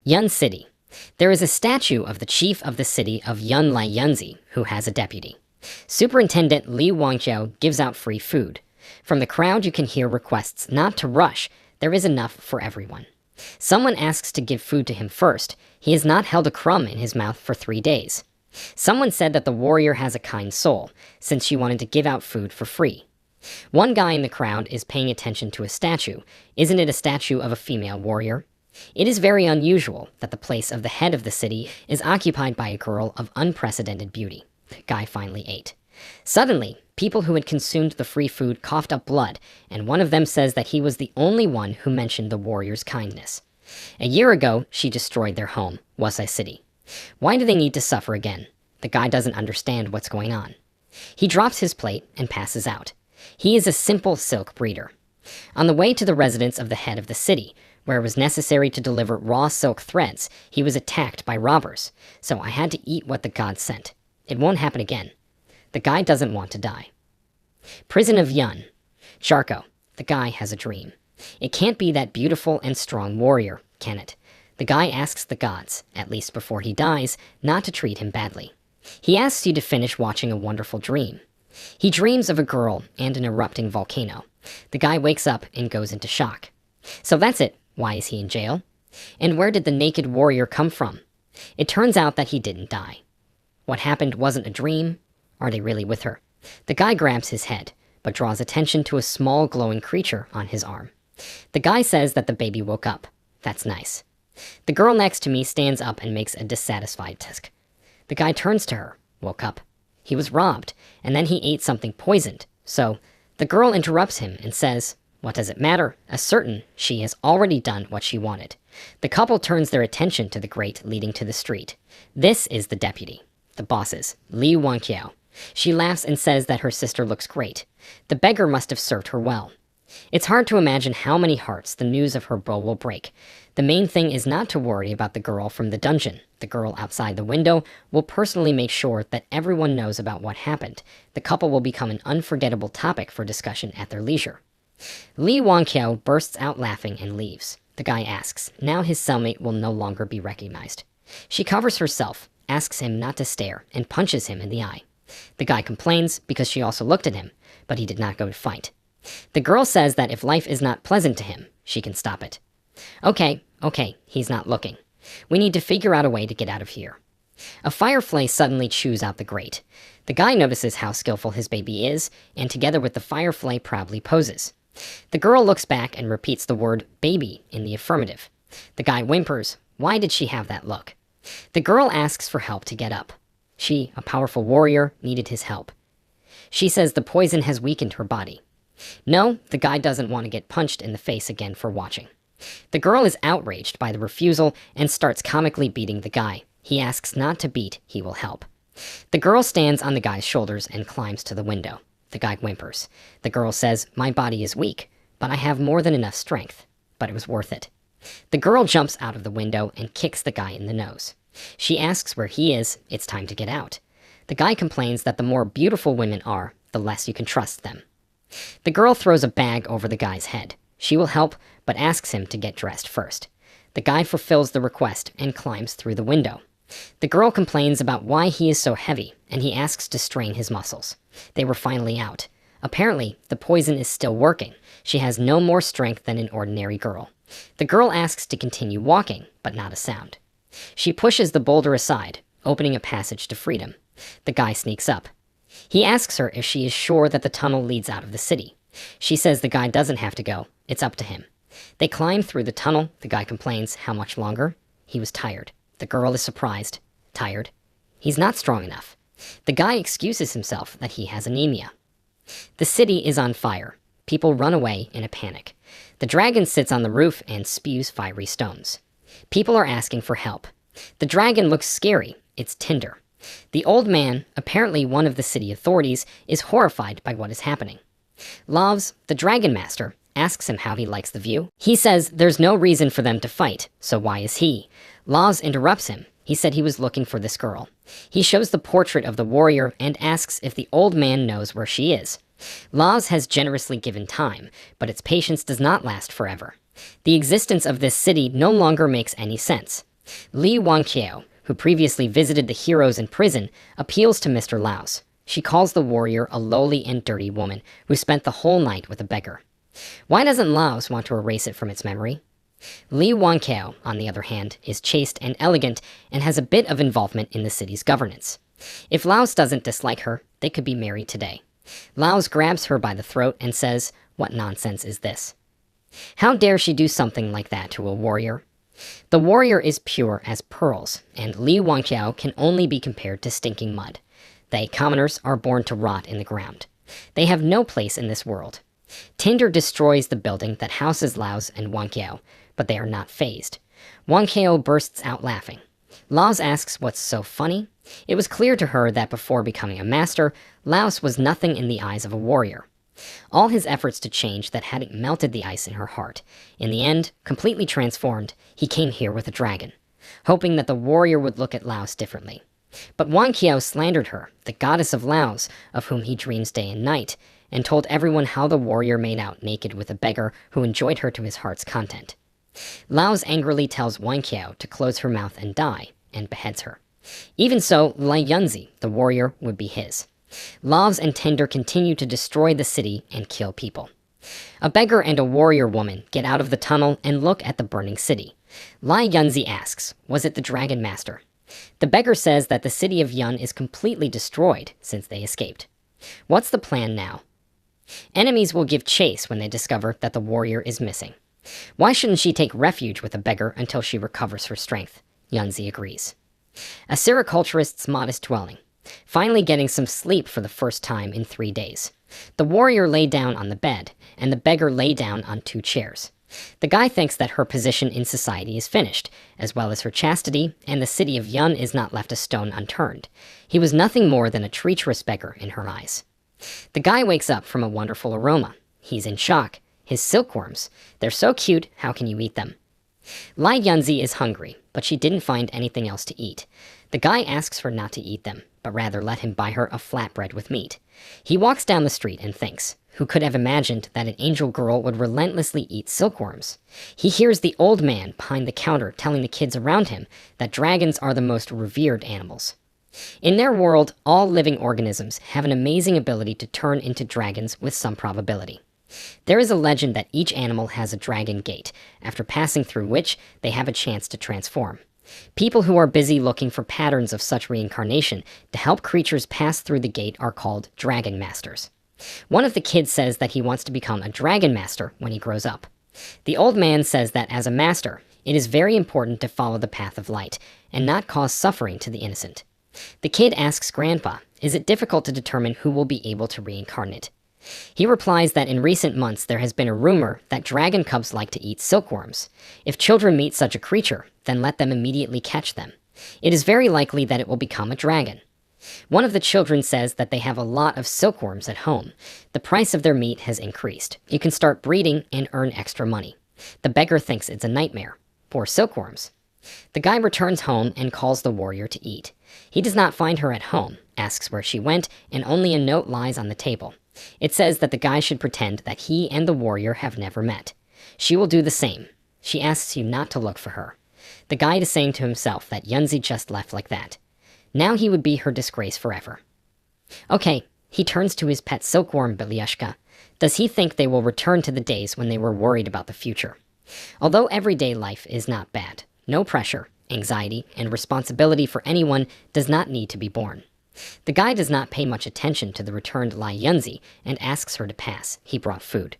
Yun City. There is a statue of the chief of the city of Yun Lai Yunzi, who has a deputy. Superintendent Li Wangqiao gives out free food. From the crowd you can hear requests not to rush. There is enough for everyone. Someone asks to give food to him first. He has not held a crumb in his mouth for 3 days. Someone said that the warrior has a kind soul, since she wanted to give out food for free. One guy in the crowd is paying attention to a statue. Isn't it a statue of a female warrior? It is very unusual that the place of the head of the city is occupied by a girl of unprecedented beauty. The guy finally ate. Suddenly, people who had consumed the free food coughed up blood, and one of them says that he was the only one who mentioned the warrior's kindness. A year ago, she destroyed their home, Wasai City. Why do they need to suffer again? The guy doesn't understand what's going on. He drops his plate and passes out. He is a simple silk breeder. On the way to the residence of the head of the city, where it was necessary to deliver raw silk threads, he was attacked by robbers. So I had to eat what the gods sent. It won't happen again. The guy doesn't want to die. Prison of Yun. Charco. The guy has a dream. It can't be that beautiful and strong warrior, can it? The guy asks the gods, at least before he dies, not to treat him badly. He asks you to finish watching a wonderful dream. He dreams of a girl and an erupting volcano. The guy wakes up and goes into shock. So that's it. Why is he in jail? And where did the naked warrior come from? It turns out that he didn't die. What happened wasn't a dream. Are they really with her? The guy grabs his head, but draws attention to a small glowing creature on his arm. The guy says that the baby woke up. That's nice. The girl next to me stands up and makes a dissatisfied tisk. The guy turns to her. Woke up. He was robbed, and then he ate something poisoned. So, the girl interrupts him and says, what does it matter? Ascertain she has already done what she wanted. The couple turns their attention to the grate leading to the street. This is the deputy. The bosses, Li Wangqiao. She laughs and says that her sister looks great. The beggar must have served her well. It's hard to imagine how many hearts the news of her beau will break. The main thing is not to worry about the girl from the dungeon. The girl outside the window will personally make sure that everyone knows about what happened. The couple will become an unforgettable topic for discussion at their leisure. Li Wangqiao bursts out laughing and leaves. The guy asks, now his cellmate will no longer be recognized. She covers herself, asks him not to stare, and punches him in the eye. The guy complains because she also looked at him, but he did not go to fight. The girl says that if life is not pleasant to him, she can stop it. Okay, he's not looking. We need to figure out a way to get out of here. A firefly suddenly chews out the grate. The guy notices how skillful his baby is, and together with the firefly proudly poses. The girl looks back and repeats the word baby in the affirmative. The guy whimpers. Why did she have that look? The girl asks for help to get up. She, a powerful warrior, needed his help. She says the poison has weakened her body. No, the guy doesn't want to get punched in the face again for watching. The girl is outraged by the refusal and starts comically beating the guy. He asks not to beat, he will help. The girl stands on the guy's shoulders and climbs to the window. The guy whimpers. The girl says, my body is weak, but I have more than enough strength. But it was worth it. The girl jumps out of the window and kicks the guy in the nose. She asks where he is. It's time to get out. The guy complains that the more beautiful women are, the less you can trust them. The girl throws a bag over the guy's head. She will help, but asks him to get dressed first. The guy fulfills the request and climbs through the window. The girl complains about why he is so heavy, and he asks to strain his muscles. They were finally out. Apparently, the poison is still working. She has no more strength than an ordinary girl. The girl asks to continue walking, but not a sound. She pushes the boulder aside, opening a passage to freedom. The guy sneaks up. He asks her if she is sure that the tunnel leads out of the city. She says the guy doesn't have to go. It's up to him. They climb through the tunnel. The guy complains, how much longer? He was tired. The girl is surprised. Tired. He's not strong enough. The guy excuses himself that he has anemia. The city is on fire. People run away in a panic. The dragon sits on the roof and spews fiery stones. People are asking for help. The dragon looks scary. It's Tinder. The old man, apparently one of the city authorities, is horrified by what is happening. Lavs, the dragon master, asks him how he likes the view. He says there's no reason for them to fight, so why is he? Lavs interrupts him. He said he was looking for this girl. He shows the portrait of the warrior and asks if the old man knows where she is. Lavs has generously given time, but its patience does not last forever. The existence of this city no longer makes any sense. Li Wangqiao, who previously visited the heroes in prison, appeals to Mr. Laos. She calls the warrior a lowly and dirty woman who spent the whole night with a beggar. Why doesn't Laos want to erase it from its memory? Li Wangqiao, on the other hand, is chaste and elegant and has a bit of involvement in the city's governance. If Laos doesn't dislike her, they could be married today. Laos grabs her by the throat and says, "What nonsense is this? How dare she do something like that to a warrior?" The warrior is pure as pearls, and Li Wangqiao can only be compared to stinking mud. They, commoners, are born to rot in the ground. They have no place in this world. Tinder destroys the building that houses Laos and Wangqiao, but they are not fazed. Wangqiao bursts out laughing. Laos asks what's so funny. It was clear to her that before becoming a master, Laos was nothing in the eyes of a warrior. All his efforts to change that hadn't melted the ice in her heart. In the end, completely transformed, he came here with a dragon, hoping that the warrior would look at Laos differently. But Wangqiao slandered her, the goddess of Laos, of whom he dreams day and night, and told everyone how the warrior made out naked with a beggar who enjoyed her to his heart's content. Laos angrily tells Wangqiao to close her mouth and die, and beheads her. Even so, Lai Yunzi, the warrior, would be his. Laos and Tinder continue to destroy the city and kill people. A beggar and a warrior woman get out of the tunnel and look at the burning city. Lai Yunzi asks, was it the Dragon Master? The beggar says that the city of Yun is completely destroyed since they escaped. What's the plan now? Enemies will give chase when they discover that the warrior is missing. Why shouldn't she take refuge with a beggar until she recovers her strength? Yunzi agrees. A sericulturist's modest dwelling. Finally getting some sleep for the first time in 3 days. The warrior lay down on the bed, and the beggar lay down on 2 chairs. The guy thinks that her position in society is finished, as well as her chastity, and the city of Yun is not left a stone unturned. He was nothing more than a treacherous beggar in her eyes. The guy wakes up from a wonderful aroma. He's in shock. His silkworms. They're so cute, how can you eat them? Lai Yunzi is hungry, but she didn't find anything else to eat. The guy asks her not to eat them, but rather let him buy her a flatbread with meat. He walks down the street and thinks, who could have imagined that an angel girl would relentlessly eat silkworms? He hears the old man behind the counter telling the kids around him that dragons are the most revered animals. In their world, all living organisms have an amazing ability to turn into dragons with some probability. There is a legend that each animal has a dragon gate, after passing through which they have a chance to transform. People who are busy looking for patterns of such reincarnation to help creatures pass through the gate are called dragon masters. One of the kids says that he wants to become a dragon master when he grows up. The old man says that as a master, it is very important to follow the path of light and not cause suffering to the innocent. The kid asks Grandpa, is it difficult to determine who will be able to reincarnate? He replies that in recent months there has been a rumor that dragon cubs like to eat silkworms. If children meet such a creature, then let them immediately catch them. It is very likely that it will become a dragon. One of the children says that they have a lot of silkworms at home. The price of their meat has increased. You can start breeding and earn extra money. The beggar thinks it's a nightmare. Poor silkworms. The guy returns home and calls the warrior to eat. He does not find her at home, asks where she went, and only a note lies on the table. It says that the guy should pretend that he and the warrior have never met. She will do the same. She asks you not to look for her. The guide is saying to himself that Yunzi just left like that. Now he would be her disgrace forever. Okay, he turns to his pet silkworm, Bilyushka. Does he think they will return to the days when they were worried about the future? Although everyday life is not bad, no pressure, anxiety, and responsibility for anyone does not need to be borne. The guy does not pay much attention to the returned Lai Yunzi and asks her to pass. He brought food.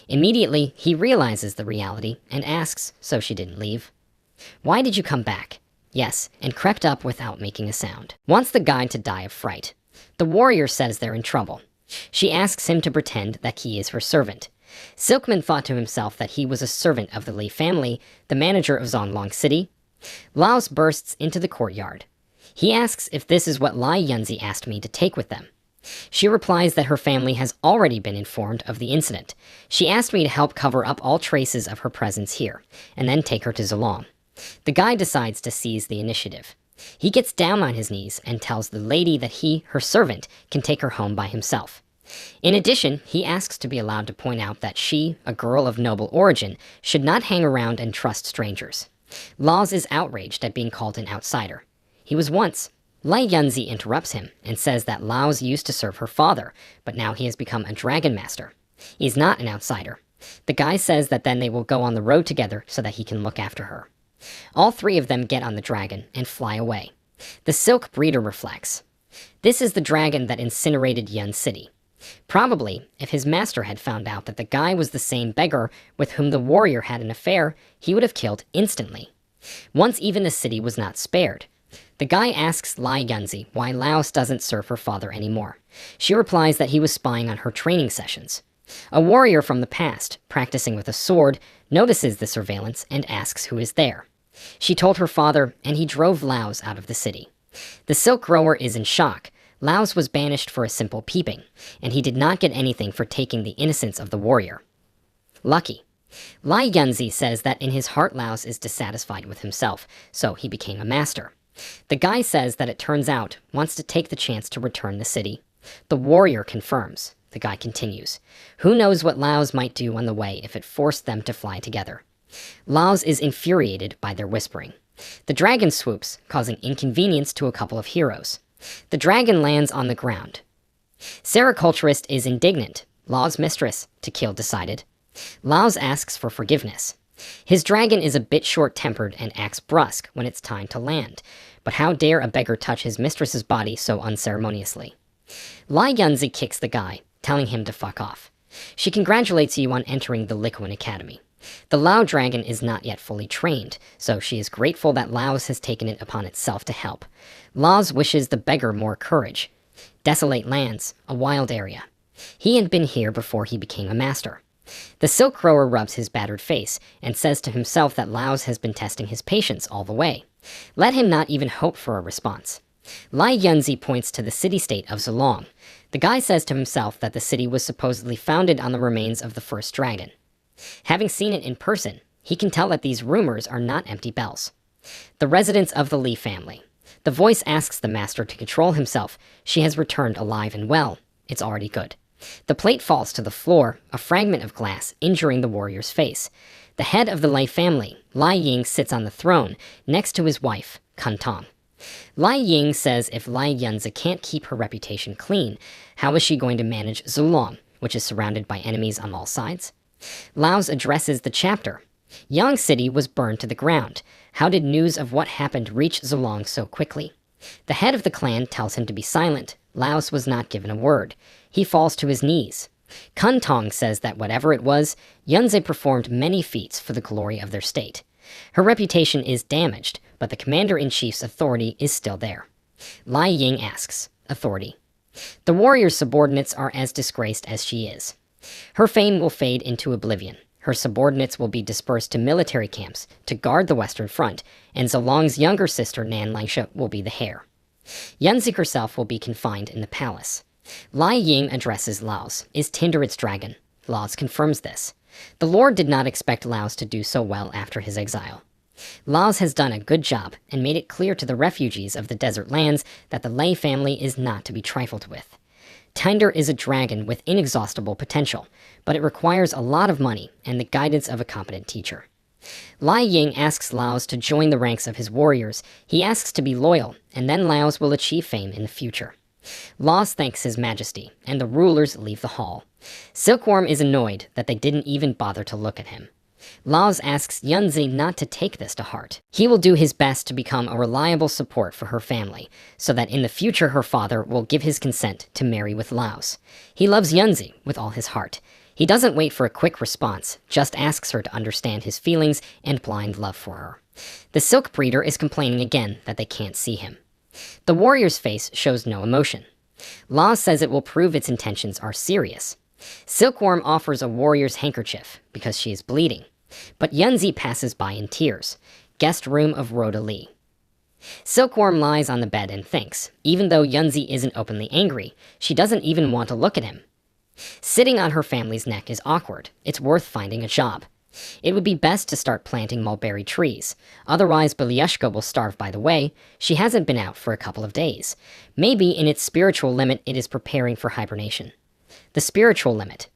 Immediately, he realizes the reality and asks, so she didn't leave. Why did you come back? Yes, and crept up without making a sound. Wants the guy to die of fright. The warrior says they're in trouble. She asks him to pretend that he is her servant. Silkman thought to himself that he was a servant of the Li family, the manager of Zonglong City. Laos bursts into the courtyard. He asks if this is what Lai Yunzi asked me to take with them. She replies that her family has already been informed of the incident. She asked me to help cover up all traces of her presence here, and then take her to Zolong. The guy decides to seize the initiative. He gets down on his knees and tells the lady that he, her servant, can take her home by himself. In addition, he asks to be allowed to point out that she, a girl of noble origin, should not hang around and trust strangers. Laws is outraged at being called an outsider. He was once. Lai Yunzi interrupts him and says that Laos used to serve her father, but now he has become a dragon master. He's not an outsider. The guy says that then they will go on the road together so that he can look after her. All three of them get on the dragon and fly away. The silk breeder reflects. This is the dragon that incinerated Yun City. Probably, if his master had found out that the guy was the same beggar with whom the warrior had an affair, he would have killed instantly. Once even the city was not spared. The guy asks Lai Yunzi why Laos doesn't serve her father anymore. She replies that he was spying on her training sessions. A warrior from the past, practicing with a sword, notices the surveillance and asks who is there. She told her father, and he drove Laos out of the city. The silk grower is in shock. Laos was banished for a simple peeping, and he did not get anything for taking the innocence of the warrior. Lucky. Lai Yunzi says that in his heart Laos is dissatisfied with himself, so he became a master. The guy says that it turns out wants to take the chance to return the city. The warrior confirms. The guy continues. Who knows what Laos might do on the way if it forced them to fly together. Laos is infuriated by their whispering. The dragon swoops, causing inconvenience to a couple of heroes. The dragon lands on the ground. Sericulturist is indignant. Laos' mistress, to kill decided. Laos asks for forgiveness. His dragon is a bit short-tempered and acts brusque when it's time to land, but how dare a beggar touch his mistress's body so unceremoniously? Lai Yunzi kicks the guy, telling him to fuck off. She congratulates you on entering the Likuan Academy. The Lao dragon is not yet fully trained, so she is grateful that Laos has taken it upon itself to help. Laos wishes the beggar more courage. Desolate lands, a wild area. He had been here before he became a master. The silk grower rubs his battered face and says to himself that Laos has been testing his patience all the way. Let him not even hope for a response. Lai Yunzi points to the city-state of Zolong. The guy says to himself that the city was supposedly founded on the remains of the first dragon. Having seen it in person, he can tell that these rumors are not empty bells. The residence of the Li family. The voice asks the master to control himself. She has returned alive and well. It's already good. The plate falls to the floor, a fragment of glass, injuring the warrior's face. The head of the Lai family, Lai Ying, sits on the throne, next to his wife, Kun Tong. Lai Ying says if Lai Yunzi can't keep her reputation clean, how is she going to manage Zolong, which is surrounded by enemies on all sides? Laos addresses the chapter. Yang City was burned to the ground. How did news of what happened reach Zolong so quickly? The head of the clan tells him to be silent. Laos was not given a word. He falls to his knees. Kun Tong says that whatever it was, Yunzi performed many feats for the glory of their state. Her reputation is damaged, but the commander-in-chief's authority is still there. Lai Ying asks, authority. The warrior's subordinates are as disgraced as she is. Her fame will fade into oblivion. Her subordinates will be dispersed to military camps to guard the Western Front, and Zolong's younger sister Nan Langsha will be the heir. Yunzi herself will be confined in the palace. Lai Ying addresses Laos. Is Tinder its dragon? Laos confirms this. The Lord did not expect Laos to do so well after his exile. Laos has done a good job and made it clear to the refugees of the desert lands that the Lai family is not to be trifled with. Tinder is a dragon with inexhaustible potential, but it requires a lot of money and the guidance of a competent teacher. Lai Ying asks Laos to join the ranks of his warriors. He asks to be loyal, and then Laos will achieve fame in the future. Laos thanks his majesty, and the rulers leave the hall. Silkworm is annoyed that they didn't even bother to look at him. Laos asks Yunzi not to take this to heart. He will do his best to become a reliable support for her family, so that in the future her father will give his consent to marry with Laos. He loves Yunzi with all his heart. He doesn't wait for a quick response, just asks her to understand his feelings and blind love for her. The silk breeder is complaining again that they can't see him. The warrior's face shows no emotion. Laos says it will prove its intentions are serious. Silkworm offers a warrior's handkerchief because she is bleeding, but Yunzi passes by in tears. Guest room of Rhoda Lee. Silkworm lies on the bed and thinks. Even though Yunzi isn't openly angry, she doesn't even want to look at him. Sitting on her family's neck is awkward. It's worth finding a job. It would be best to start planting mulberry trees. Otherwise, Belyushka will starve by the way. She hasn't been out for a couple of days. Maybe in its spiritual limit it is preparing for hibernation. The spiritual limit.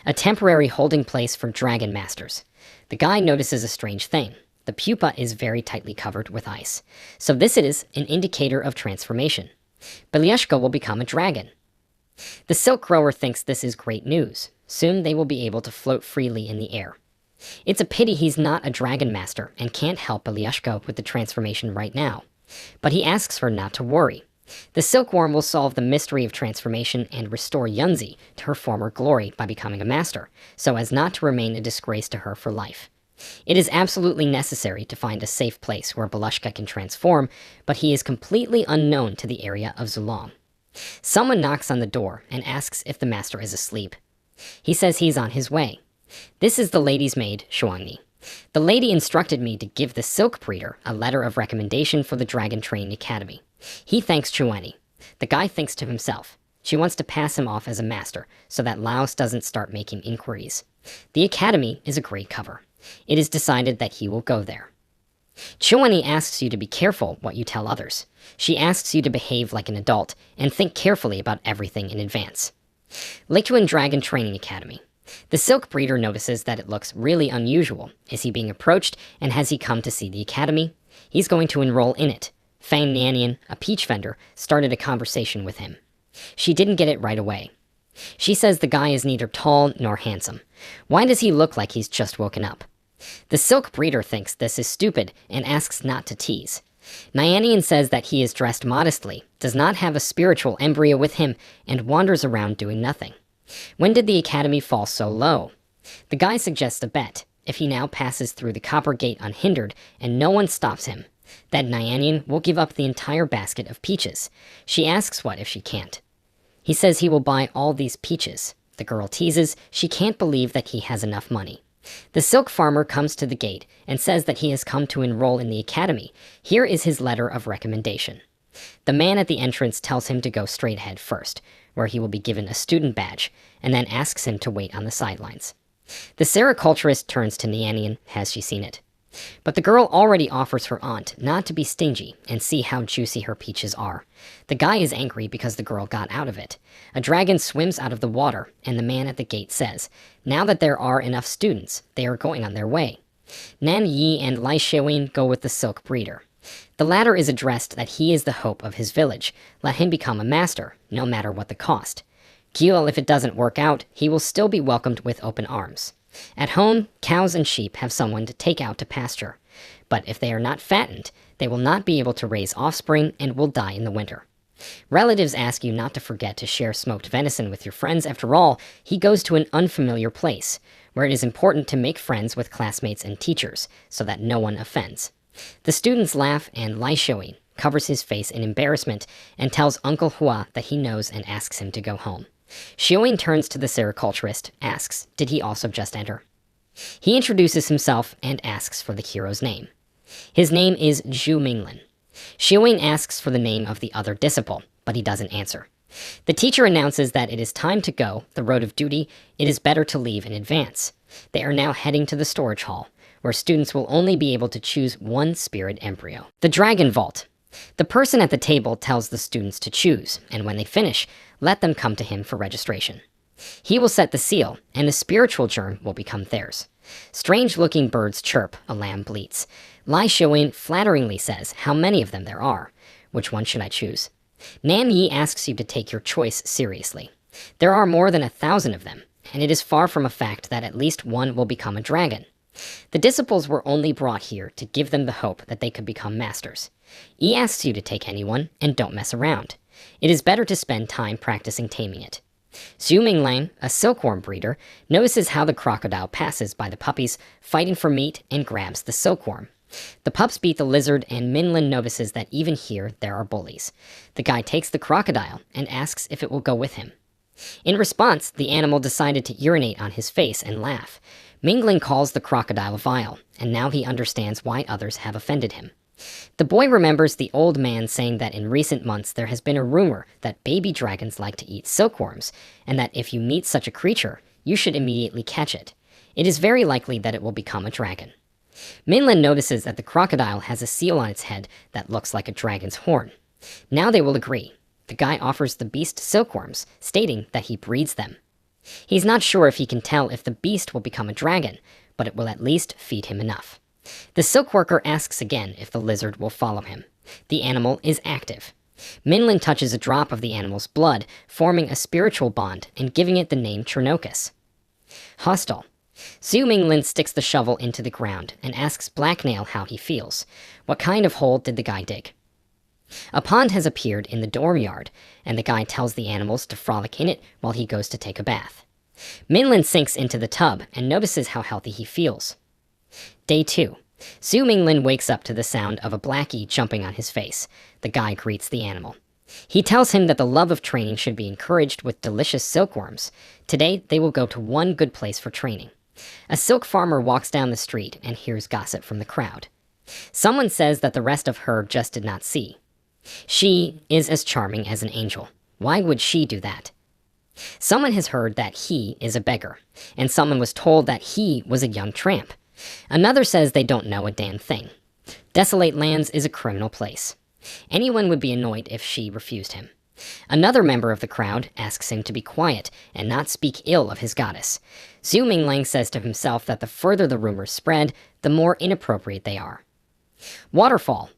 A temporary holding place for dragon masters. The guy notices a strange thing. the pupa is very tightly covered with ice. So this is an indicator of transformation. Belyushka will become a dragon. The silk grower thinks this is great news. Soon they will be able to float freely in the air. It's a pity he's not a dragon master and can't help Belyushka with the transformation right now. But he asks her not to worry. The silkworm will solve the mystery of transformation and restore Yunzi to her former glory by becoming a master, so as not to remain a disgrace to her for life. It is absolutely necessary to find a safe place where Belyushka can transform, but he is completely unknown to the area of Zulong. Someone knocks on the door and asks if the master is asleep. He says he's on his way. This is the lady's maid, Shuangni. The lady instructed me to give the silk breeder a letter of recommendation for the Dragon Training Academy. He thanks Chuani. The guy thinks to himself. She wants to pass him off as a master so that Laos doesn't start making inquiries. The academy is a great cover. It is decided that he will go there. Chuani asks you to be careful what you tell others. She asks you to behave like an adult and think carefully about everything in advance. Lituan Dragon Training Academy. The silk breeder notices that it looks really unusual. Is he being approached, and has he come to see the academy? He's going to enroll in it. Fang Nanian, a peach vendor, started a conversation with him. She didn't get it right away. She says the guy is neither tall nor handsome. Why does he look like he's just woken up? The silk breeder thinks this is stupid and asks not to tease. Nyanian says that he is dressed modestly, does not have a spiritual embryo with him, and wanders around doing nothing. When did the academy fall so low? The guy suggests a bet. If he now passes through the copper gate unhindered and no one stops him, that Nyanian will give up the entire basket of peaches. She asks what if she can't. He says he will buy all these peaches. The girl teases. She can't believe that he has enough money. The silk farmer comes to the gate and says that he has come to enroll in the academy. Here is his letter of recommendation. The man at the entrance tells him to go straight ahead first, where he will be given a student badge, and then asks him to wait on the sidelines. The sericulturist turns to Nyanian. Has she seen it? But the girl already offers her aunt not to be stingy and see how juicy her peaches are. The guy is angry because the girl got out of it. A dragon swims out of the water, and the man at the gate says, now that there are enough students, they are going on their way. Nan Yi and Lai Shewin go with the silk breeder. The latter is addressed that he is the hope of his village. Let him become a master, no matter what the cost. Gyul, if it doesn't work out, he will still be welcomed with open arms. At home, cows and sheep have someone to take out to pasture. But if they are not fattened, they will not be able to raise offspring and will die in the winter. Relatives ask you not to forget to share smoked venison with your friends. After all, he goes to an unfamiliar place, where it is important to make friends with classmates and teachers, so that no one offends. The students laugh, and Lai Showing covers his face in embarrassment and tells Uncle Hua that he knows and asks him to go home. Shioing turns to the sericulturist, asks, did he also just enter? He introduces himself and asks for the hero's name. His name is Zhu Minglin. Shioing asks for the name of the other disciple, but he doesn't answer. The teacher announces that it is time to go, the road of duty. It is better to leave in advance. They are now heading to the storage hall, where students will only be able to choose one spirit embryo. The Dragon Vault. The person at the table tells the students to choose, and when they finish, let them come to him for registration. He will set the seal, and the spiritual germ will become theirs. Strange-looking birds chirp, a lamb bleats. Lai Showing flatteringly says how many of them there are. Which one should I choose? Nan Yi asks you to take your choice seriously. There are more than 1,000 of them, and it is far from a fact that at least one will become a dragon. The disciples were only brought here to give them the hope that they could become masters. He asks you to take anyone, and don't mess around. It is better to spend time practicing taming it. Xu Minglang, a silkworm breeder, notices how the crocodile passes by the puppies, fighting for meat, and grabs the silkworm. The pups beat the lizard, and Minlin notices that even here there are bullies. The guy takes the crocodile and asks if it will go with him. In response, the animal decided to urinate on his face and laugh. Mingling calls the crocodile vile, and now he understands why others have offended him. The boy remembers the old man saying that in recent months there has been a rumor that baby dragons like to eat silkworms, and that if you meet such a creature, you should immediately catch it. It is very likely that it will become a dragon. Minlin notices that the crocodile has a seal on its head that looks like a dragon's horn. Now they will agree. The guy offers the beast silkworms, stating that he breeds them. He's not sure if he can tell if the beast will become a dragon, but it will at least feed him enough. The silk worker asks again if the lizard will follow him. The animal is active. Minlin touches a drop of the animal's blood, forming a spiritual bond and giving it the name Chernocus. Hostile. Su Minglin sticks the shovel into the ground and asks Blacknail how he feels. What kind of hole did the guy dig? A pond has appeared in the dorm yard, and the guy tells the animals to frolic in it while he goes to take a bath. Minlin sinks into the tub and notices how healthy he feels. Day 2. Su Minglin wakes up to the sound of a blackie jumping on his face. The guy greets the animal. He tells him that the love of training should be encouraged with delicious silkworms. Today, they will go to one good place for training. A silk farmer walks down the street and hears gossip from the crowd. Someone says that the rest of her just did not see. She is as charming as an angel. Why would she do that? Someone has heard that he is a beggar, and someone was told that he was a young tramp. Another says they don't know a damn thing. Desolate Lands is a criminal place. Anyone would be annoyed if she refused him. Another member of the crowd asks him to be quiet and not speak ill of his goddess. Su Minglang says to himself that the further the rumors spread, the more inappropriate they are. Waterfall.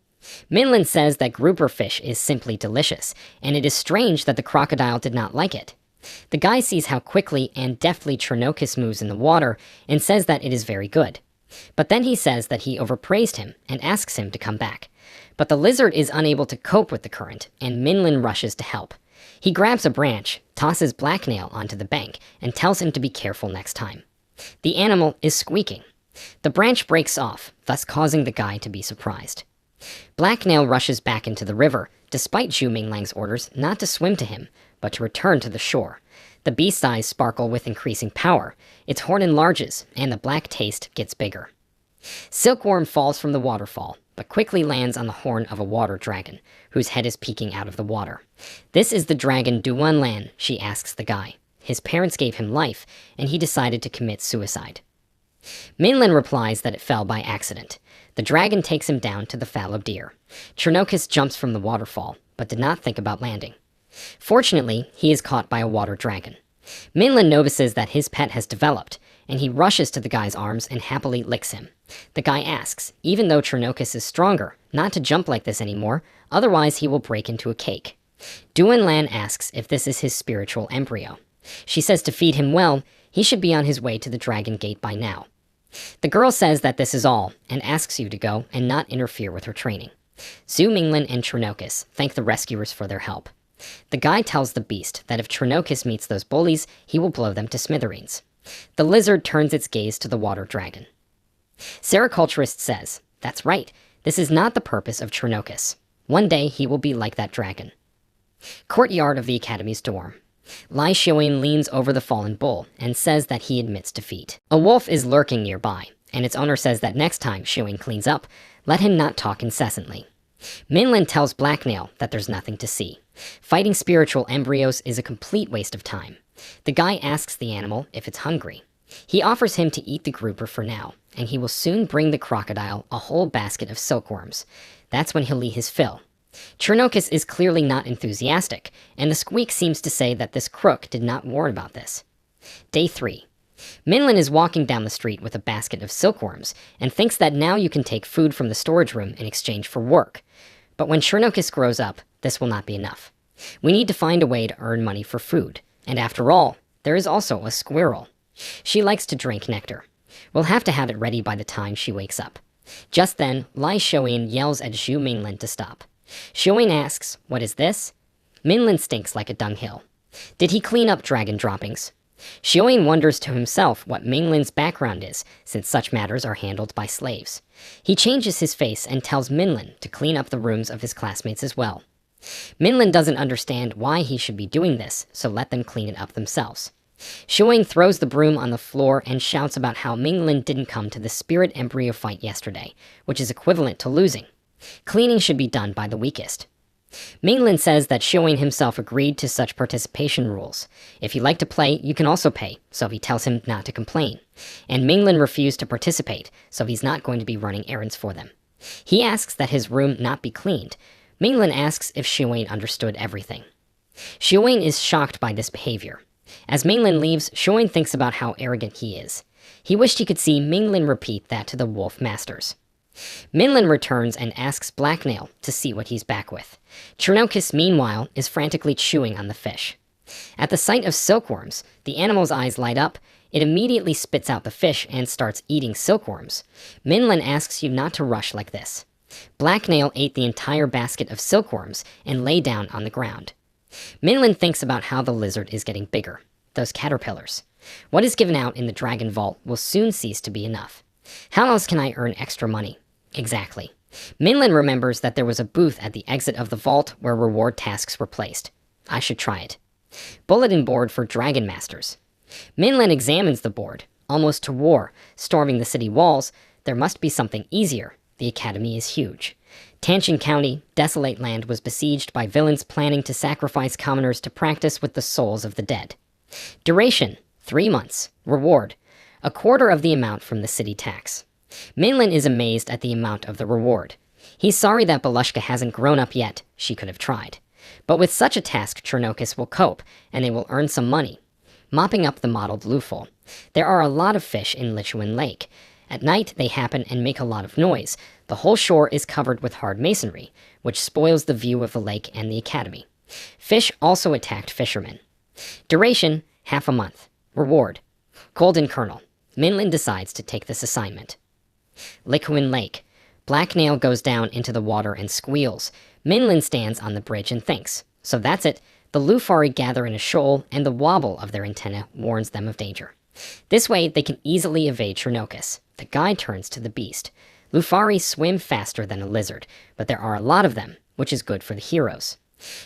Minlin says that grouper fish is simply delicious, and it is strange that the crocodile did not like it. The guy sees how quickly and deftly Chernocus moves in the water and says that it is very good. But then he says that he overpraised him and asks him to come back. But the lizard is unable to cope with the current, and Minlin rushes to help. He grabs a branch, tosses Blacknail onto the bank, and tells him to be careful next time. The animal is squeaking. The branch breaks off, thus causing the guy to be surprised. Blacknail rushes back into the river, despite Zhu Minglang's orders not to swim to him, but to return to the shore. The beast's eyes sparkle with increasing power. Its horn enlarges, and the black taste gets bigger. Silkworm falls from the waterfall, but quickly lands on the horn of a water dragon, whose head is peeking out of the water. This is the dragon Duan Lan, she asks the guy. His parents gave him life, and he decided to commit suicide. Minlin replies that it fell by accident. The dragon takes him down to the fallow deer. Chernocus jumps from the waterfall, but did not think about landing. Fortunately, he is caught by a water dragon. Minlin notices that his pet has developed, and he rushes to the guy's arms and happily licks him. The guy asks, even though Chernocus is stronger, not to jump like this anymore, otherwise he will break into a cake. Duan Lan asks if this is his spiritual embryo. She says to feed him well, he should be on his way to the Dragon Gate by now. The girl says that this is all, and asks you to go and not interfere with her training. Su Minglin and Chernocus thank the rescuers for their help. The guy tells the beast that if Chernocus meets those bullies, he will blow them to smithereens. The lizard turns its gaze to the water dragon. Sericulturist says, that's right, this is not the purpose of Chernocus. One day he will be like that dragon. Courtyard of the Academy's dorm. Lai Xiaoyin leans over the fallen bull and says that he admits defeat. A wolf is lurking nearby, and its owner says that next time Xiaoyin cleans up, let him not talk incessantly. Minlin tells Blacknail that there's nothing to see. Fighting spiritual embryos is a complete waste of time. The guy asks the animal if it's hungry. He offers him to eat the grouper for now, and he will soon bring the crocodile a whole basket of silkworms. That's when he'll eat his fill. Chernocus is clearly not enthusiastic, and the squeak seems to say that this crook did not warn about this. Day 3. Minlin is walking down the street with a basket of silkworms, and thinks that now you can take food from the storage room in exchange for work. But when Chernocus grows up, this will not be enough. We need to find a way to earn money for food, and after all, there is also a squirrel. She likes to drink nectar. We'll have to have it ready by the time she wakes up. Just then, Lai Xiaoyin yells at Zhu Minglin to stop. Xiaoyin asks, what is this? Minlin stinks like a dunghill. Did he clean up dragon droppings? Xiaoyin wonders to himself what Minglin's background is, since such matters are handled by slaves. He changes his face and tells Minlin to clean up the rooms of his classmates as well. Minlin doesn't understand why he should be doing this, so let them clean it up themselves. Xiaoyin throws the broom on the floor and shouts about how Minglin didn't come to the spirit embryo fight yesterday, which is equivalent to losing. Cleaning should be done by the weakest. Minglin says that Xiaoyin himself agreed to such participation rules. If you like to play, you can also pay, so he tells him not to complain. And Minglin refused to participate, so he's not going to be running errands for them. He asks that his room not be cleaned. Minglin asks if Xiaoyin understood everything. Xiaoyin is shocked by this behavior. As Minglin leaves, Xiaoyin thinks about how arrogant he is. He wished he could see Minglin repeat that to the wolf masters. Minlin returns and asks Blacknail to see what he's back with. Chernokis, meanwhile, is frantically chewing on the fish. At the sight of silkworms, the animal's eyes light up. It immediately spits out the fish and starts eating silkworms. Minlin asks you not to rush like this. Blacknail ate the entire basket of silkworms and lay down on the ground. Minlin thinks about how the lizard is getting bigger. Those caterpillars. What is given out in the dragon vault will soon cease to be enough. How else can I earn extra money? Exactly. Minlin remembers that there was a booth at the exit of the vault where reward tasks were placed. I should try it. Bulletin board for Dragon Masters. Minlin examines the board. Almost to war, storming the city walls, there must be something easier. The academy is huge. Tanshin County, desolate land, was besieged by villains planning to sacrifice commoners to practice with the souls of the dead. Duration, 3 months. Reward, a quarter of the amount from the city tax. Minlin is amazed at the amount of the reward. He's sorry that Belushka hasn't grown up yet. She could have tried. But with such a task, Chernokis will cope, and they will earn some money. Mopping up the mottled loofah. There are a lot of fish in Lichuan Lake. At night, they happen and make a lot of noise. The whole shore is covered with hard masonry, which spoils the view of the lake and the academy. Fish also attacked fishermen. Duration, half a month. Reward, golden kernel. Minlin decides to take this assignment. Lichuan Lake. Blacknail goes down into the water and squeals. Minlin stands on the bridge and thinks. So that's it. The Lufari gather in a shoal, and the wobble of their antenna warns them of danger. This way, they can easily evade Chernokis. The guide turns to the beast. Lufari swim faster than a lizard, but there are a lot of them, which is good for the heroes.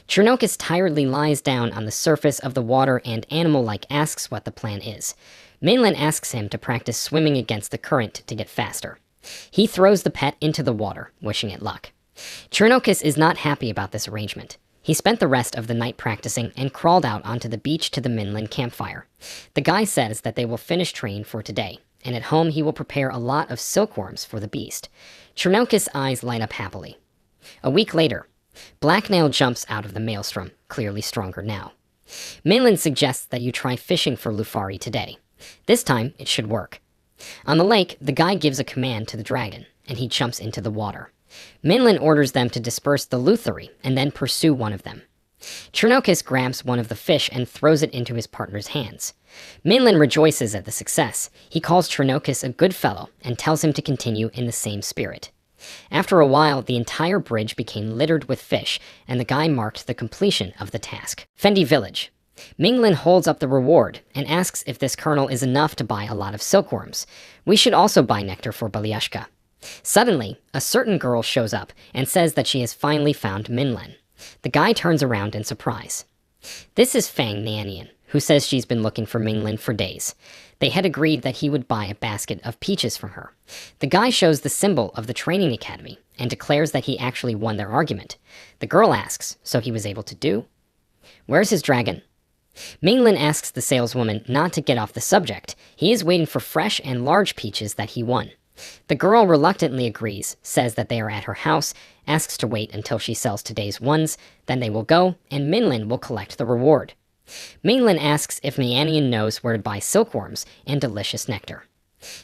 Chernokis tiredly lies down on the surface of the water and animal-like asks what the plan is. Minlin asks him to practice swimming against the current to get faster. He throws the pet into the water, wishing it luck. Chernokis is not happy about this arrangement. He spent the rest of the night practicing and crawled out onto the beach to the Minlin campfire. The guy says that they will finish training for today, and at home he will prepare a lot of silkworms for the beast. Chernokis' eyes light up happily. A week later, Blacknail jumps out of the maelstrom, clearly stronger now. Minlin suggests that you try fishing for Lufari today. This time, it should work. On the lake, the guy gives a command to the dragon, and he jumps into the water. Minlin orders them to disperse the Luthari and then pursue one of them. Chernokis grabs one of the fish and throws it into his partner's hands. Minlin rejoices at the success. He calls Chernokis a good fellow and tells him to continue in the same spirit. After a while, the entire bridge became littered with fish, and the guy marked the completion of the task. Fendi Village. Minglin holds up the reward and asks if this kernel is enough to buy a lot of silkworms. We should also buy nectar for Balyashka. Suddenly, a certain girl shows up and says that she has finally found Minlin. The guy turns around in surprise. This is Fang Nanian, who says she's been looking for Minlin for days. They had agreed that he would buy a basket of peaches from her. The guy shows the symbol of the training academy and declares that he actually won their argument. The girl asks, so he was able to do? Where's his dragon? Minglin asks the saleswoman not to get off the subject. He is waiting for fresh and large peaches that he won. The girl reluctantly agrees, says that they are at her house, asks to wait until she sells today's ones, then they will go, and Minlin will collect the reward. Minglin asks if Mianian knows where to buy silkworms and delicious nectar.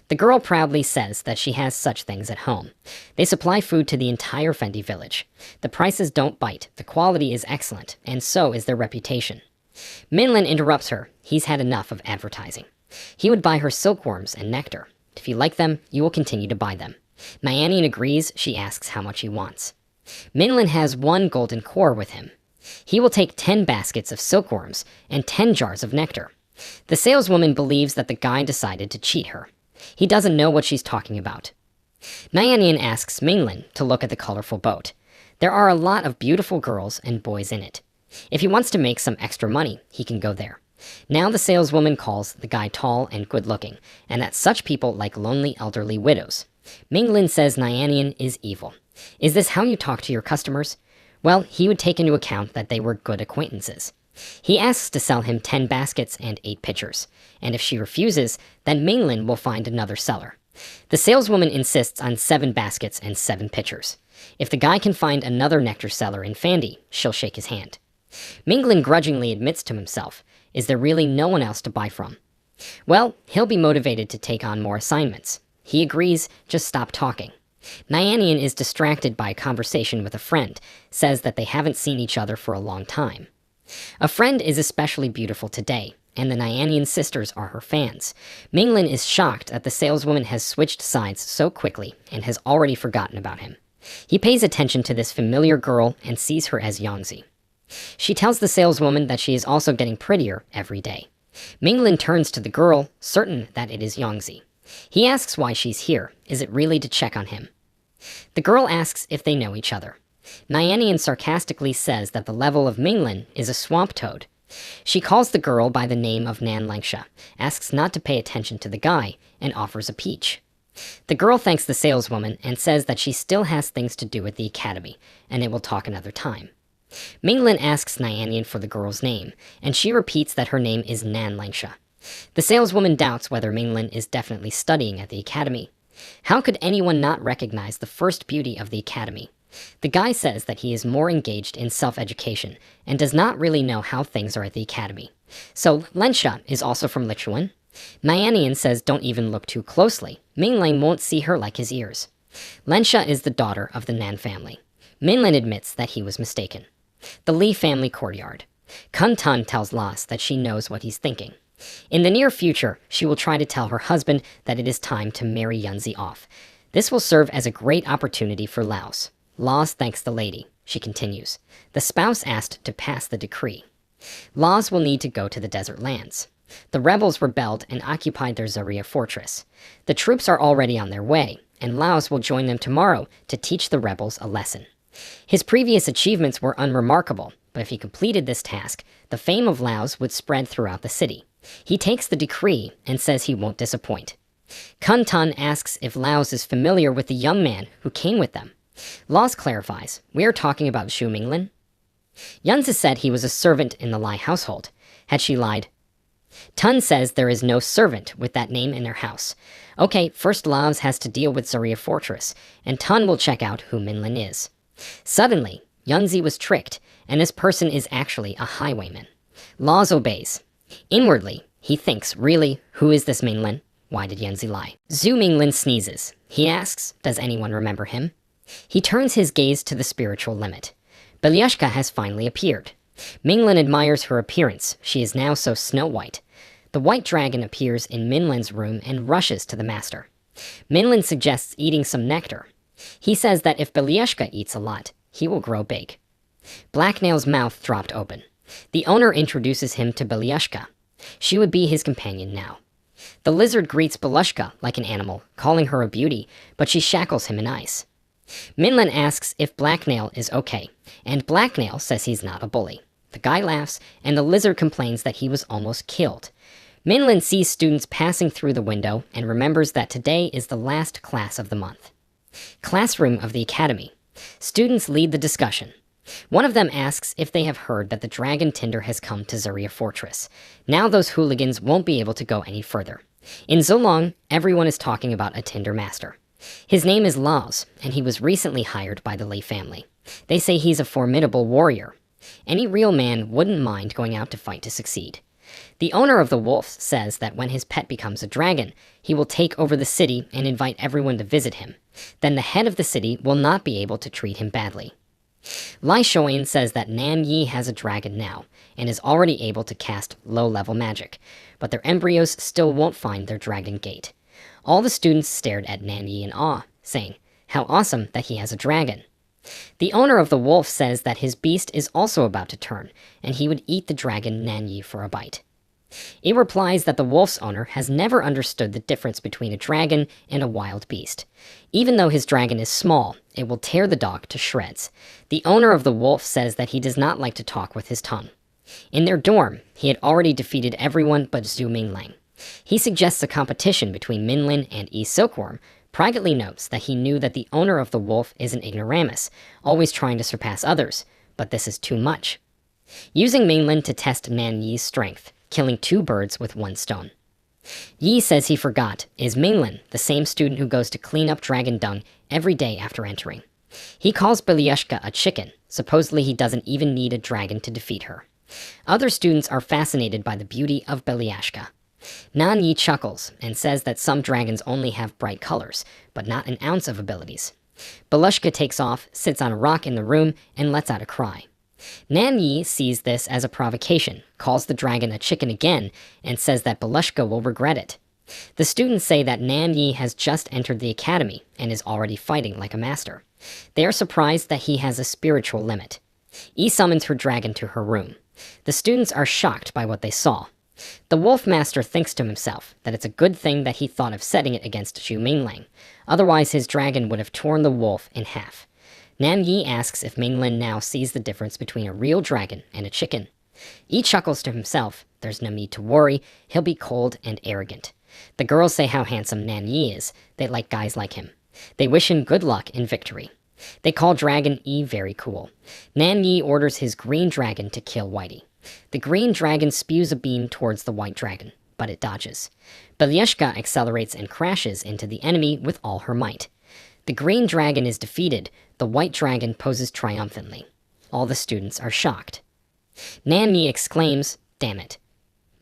The girl proudly says that she has such things at home. They supply food to the entire Fendi village. The prices don't bite, the quality is excellent, and so is their reputation. Minlin interrupts her. He's had enough of advertising. He would buy her silkworms and nectar. If you like them, you will continue to buy them. Mianian agrees. She asks how much he wants. Minlin has 1 golden core with him. He will take 10 baskets of silkworms and 10 jars of nectar. The saleswoman believes that the guy decided to cheat her. He doesn't know what she's talking about. Mianian asks Minglin to look at the colorful boat. There are a lot of beautiful girls and boys in it. If he wants to make some extra money, he can go there. Now the saleswoman calls the guy tall and good-looking, and that such people like lonely elderly widows. Minglin says Nyanian is evil. Is this how you talk to your customers? Well, he would take into account that they were good acquaintances. He asks to sell him 10 baskets and 8 pitchers, and if she refuses, then Minglin will find another seller. The saleswoman insists on 7 baskets and 7 pitchers. If the guy can find another nectar seller in Fandy, she'll shake his hand. Minglin grudgingly admits to himself, is there really no one else to buy from? Well, he'll be motivated to take on more assignments. He agrees, just stop talking. Nyanian is distracted by a conversation with a friend, says that they haven't seen each other for a long time. A friend is especially beautiful today, and the Nyanian sisters are her fans. Minglin is shocked that the saleswoman has switched sides so quickly and has already forgotten about him. He pays attention to this familiar girl and sees her as Yangzi. She tells the saleswoman that she is also getting prettier every day. Minglin turns to the girl, certain that it is Yangzi. He asks why she's here. Is it really to check on him? The girl asks if they know each other. Nyanian sarcastically says that the level of Minglin is a swamp toad. She calls the girl by the name of Nan Langsha, asks not to pay attention to the guy, and offers a peach. The girl thanks the saleswoman and says that she still has things to do at the academy, and they will talk another time. Minglin asks Nyanian for the girl's name, and she repeats that her name is Nan Langsha. The saleswoman doubts whether Minglin is definitely studying at the academy. How could anyone not recognize the first beauty of the academy? The guy says that he is more engaged in self-education and does not really know how things are at the academy. So Lensha is also from Lichuan. Nyanian says don't even look too closely. Minglin won't see her like his ears. Lensha is the daughter of the Nan family. Minglin admits that he was mistaken. The Li family courtyard. Kun Tun tells Las that she knows what he's thinking. In the near future, she will try to tell her husband that it is time to marry Yunzi off. This will serve as a great opportunity for Laos. Laos thanks the lady. She continues. The spouse asked to pass the decree. Laos will need to go to the desert lands. The rebels rebelled and occupied their Zaria fortress. The troops are already on their way, and Laos will join them tomorrow to teach the rebels a lesson. His previous achievements were unremarkable, but if he completed this task, the fame of Laos would spread throughout the city. He takes the decree and says he won't disappoint. Kun Tun asks if Laos is familiar with the young man who came with them. Laos clarifies, we are talking about Xu Minglin. Yunzi said he was a servant in the Lai household. Had she lied? Tun says there is no servant with that name in their house. Okay, first Laos has to deal with Zaria Fortress, and Tun will check out who Minlin is. Suddenly, Yunzi was tricked, and this person is actually a highwayman. Laos obeys. Inwardly, he thinks, really, who is this Minglin? Why did Yunzi lie? Zhu Minglin sneezes. He asks, does anyone remember him? He turns his gaze to the spiritual limit. Belyushka has finally appeared. Minglin admires her appearance. She is now so snow-white. The white dragon appears in Minlin's room and rushes to the master. Minlin suggests eating some nectar. He says that if Belyushka eats a lot, he will grow big. Blacknail's mouth dropped open. The owner introduces him to Belyushka. She would be his companion now. The lizard greets Belyushka like an animal, calling her a beauty, but she shackles him in ice. Minlin asks if Blacknail is okay, and Blacknail says he's not a bully. The guy laughs, and the lizard complains that he was almost killed. Minlin sees students passing through the window and remembers that today is the last class of the month. Classroom of the academy. Students lead the discussion. One of them asks if they have heard that the Dragon Tinder has come to Zaria Fortress. Now those hooligans won't be able to go any further. In Zolong, everyone is talking about a Tinder master. His name is Laos, and he was recently hired by the Lei family. They say he's a formidable warrior. Any real man wouldn't mind going out to fight to succeed. The owner of the wolves says that when his pet becomes a dragon, he will take over the city and invite everyone to visit him. Then the head of the city will not be able to treat him badly. Lai Shoin says that Nan Yi has a dragon now, and is already able to cast low-level magic, but their embryos still won't find their dragon gate. All the students stared at Nan Yi in awe, saying, how awesome that he has a dragon. The owner of the wolf says that his beast is also about to turn, and he would eat the dragon Nan Yi for a bite. It replies that the wolf's owner has never understood the difference between a dragon and a wild beast. Even though his dragon is small, it will tear the dog to shreds. The owner of the wolf says that he does not like to talk with his tongue. In their dorm, he had already defeated everyone but Zhu Minglang. He suggests a competition between Minlin and Yi Silkworm, privately notes that he knew that the owner of the wolf is an ignoramus, always trying to surpass others, but this is too much. Using Minlin to test Nan Yi's strength, killing 2 birds with 1 stone. Yi says he forgot, is Minlin, the same student who goes to clean up dragon dung every day after entering. He calls Belyushka a chicken, supposedly he doesn't even need a dragon to defeat her. Other students are fascinated by the beauty of Belyushka. Nan Yi chuckles and says that some dragons only have bright colors, but not an ounce of abilities. Belushka takes off, sits on a rock in the room, and lets out a cry. Nan Yi sees this as a provocation, calls the dragon a chicken again, and says that Belushka will regret it. The students say that Nan Yi has just entered the academy and is already fighting like a master. They are surprised that he has a spiritual limit. Yi summons her dragon to her room. The students are shocked by what they saw. The wolf master thinks to himself that it's a good thing that he thought of setting it against Zhu Mingling. Otherwise his dragon would have torn the wolf in half. Nan Yi asks if Minglin now sees the difference between a real dragon and a chicken. Yi chuckles to himself. There's no need to worry. He'll be cold and arrogant. The girls say how handsome Nan Yi is. They like guys like him. They wish him good luck in victory. They call Dragon Yi very cool. Nan Yi orders his green dragon to kill Whitey. The green dragon spews a beam towards the white dragon, but it dodges. Belyushka accelerates and crashes into the enemy with all her might. The green dragon is defeated. The white dragon poses triumphantly. All the students are shocked. Nan Yi exclaims, "Damn it."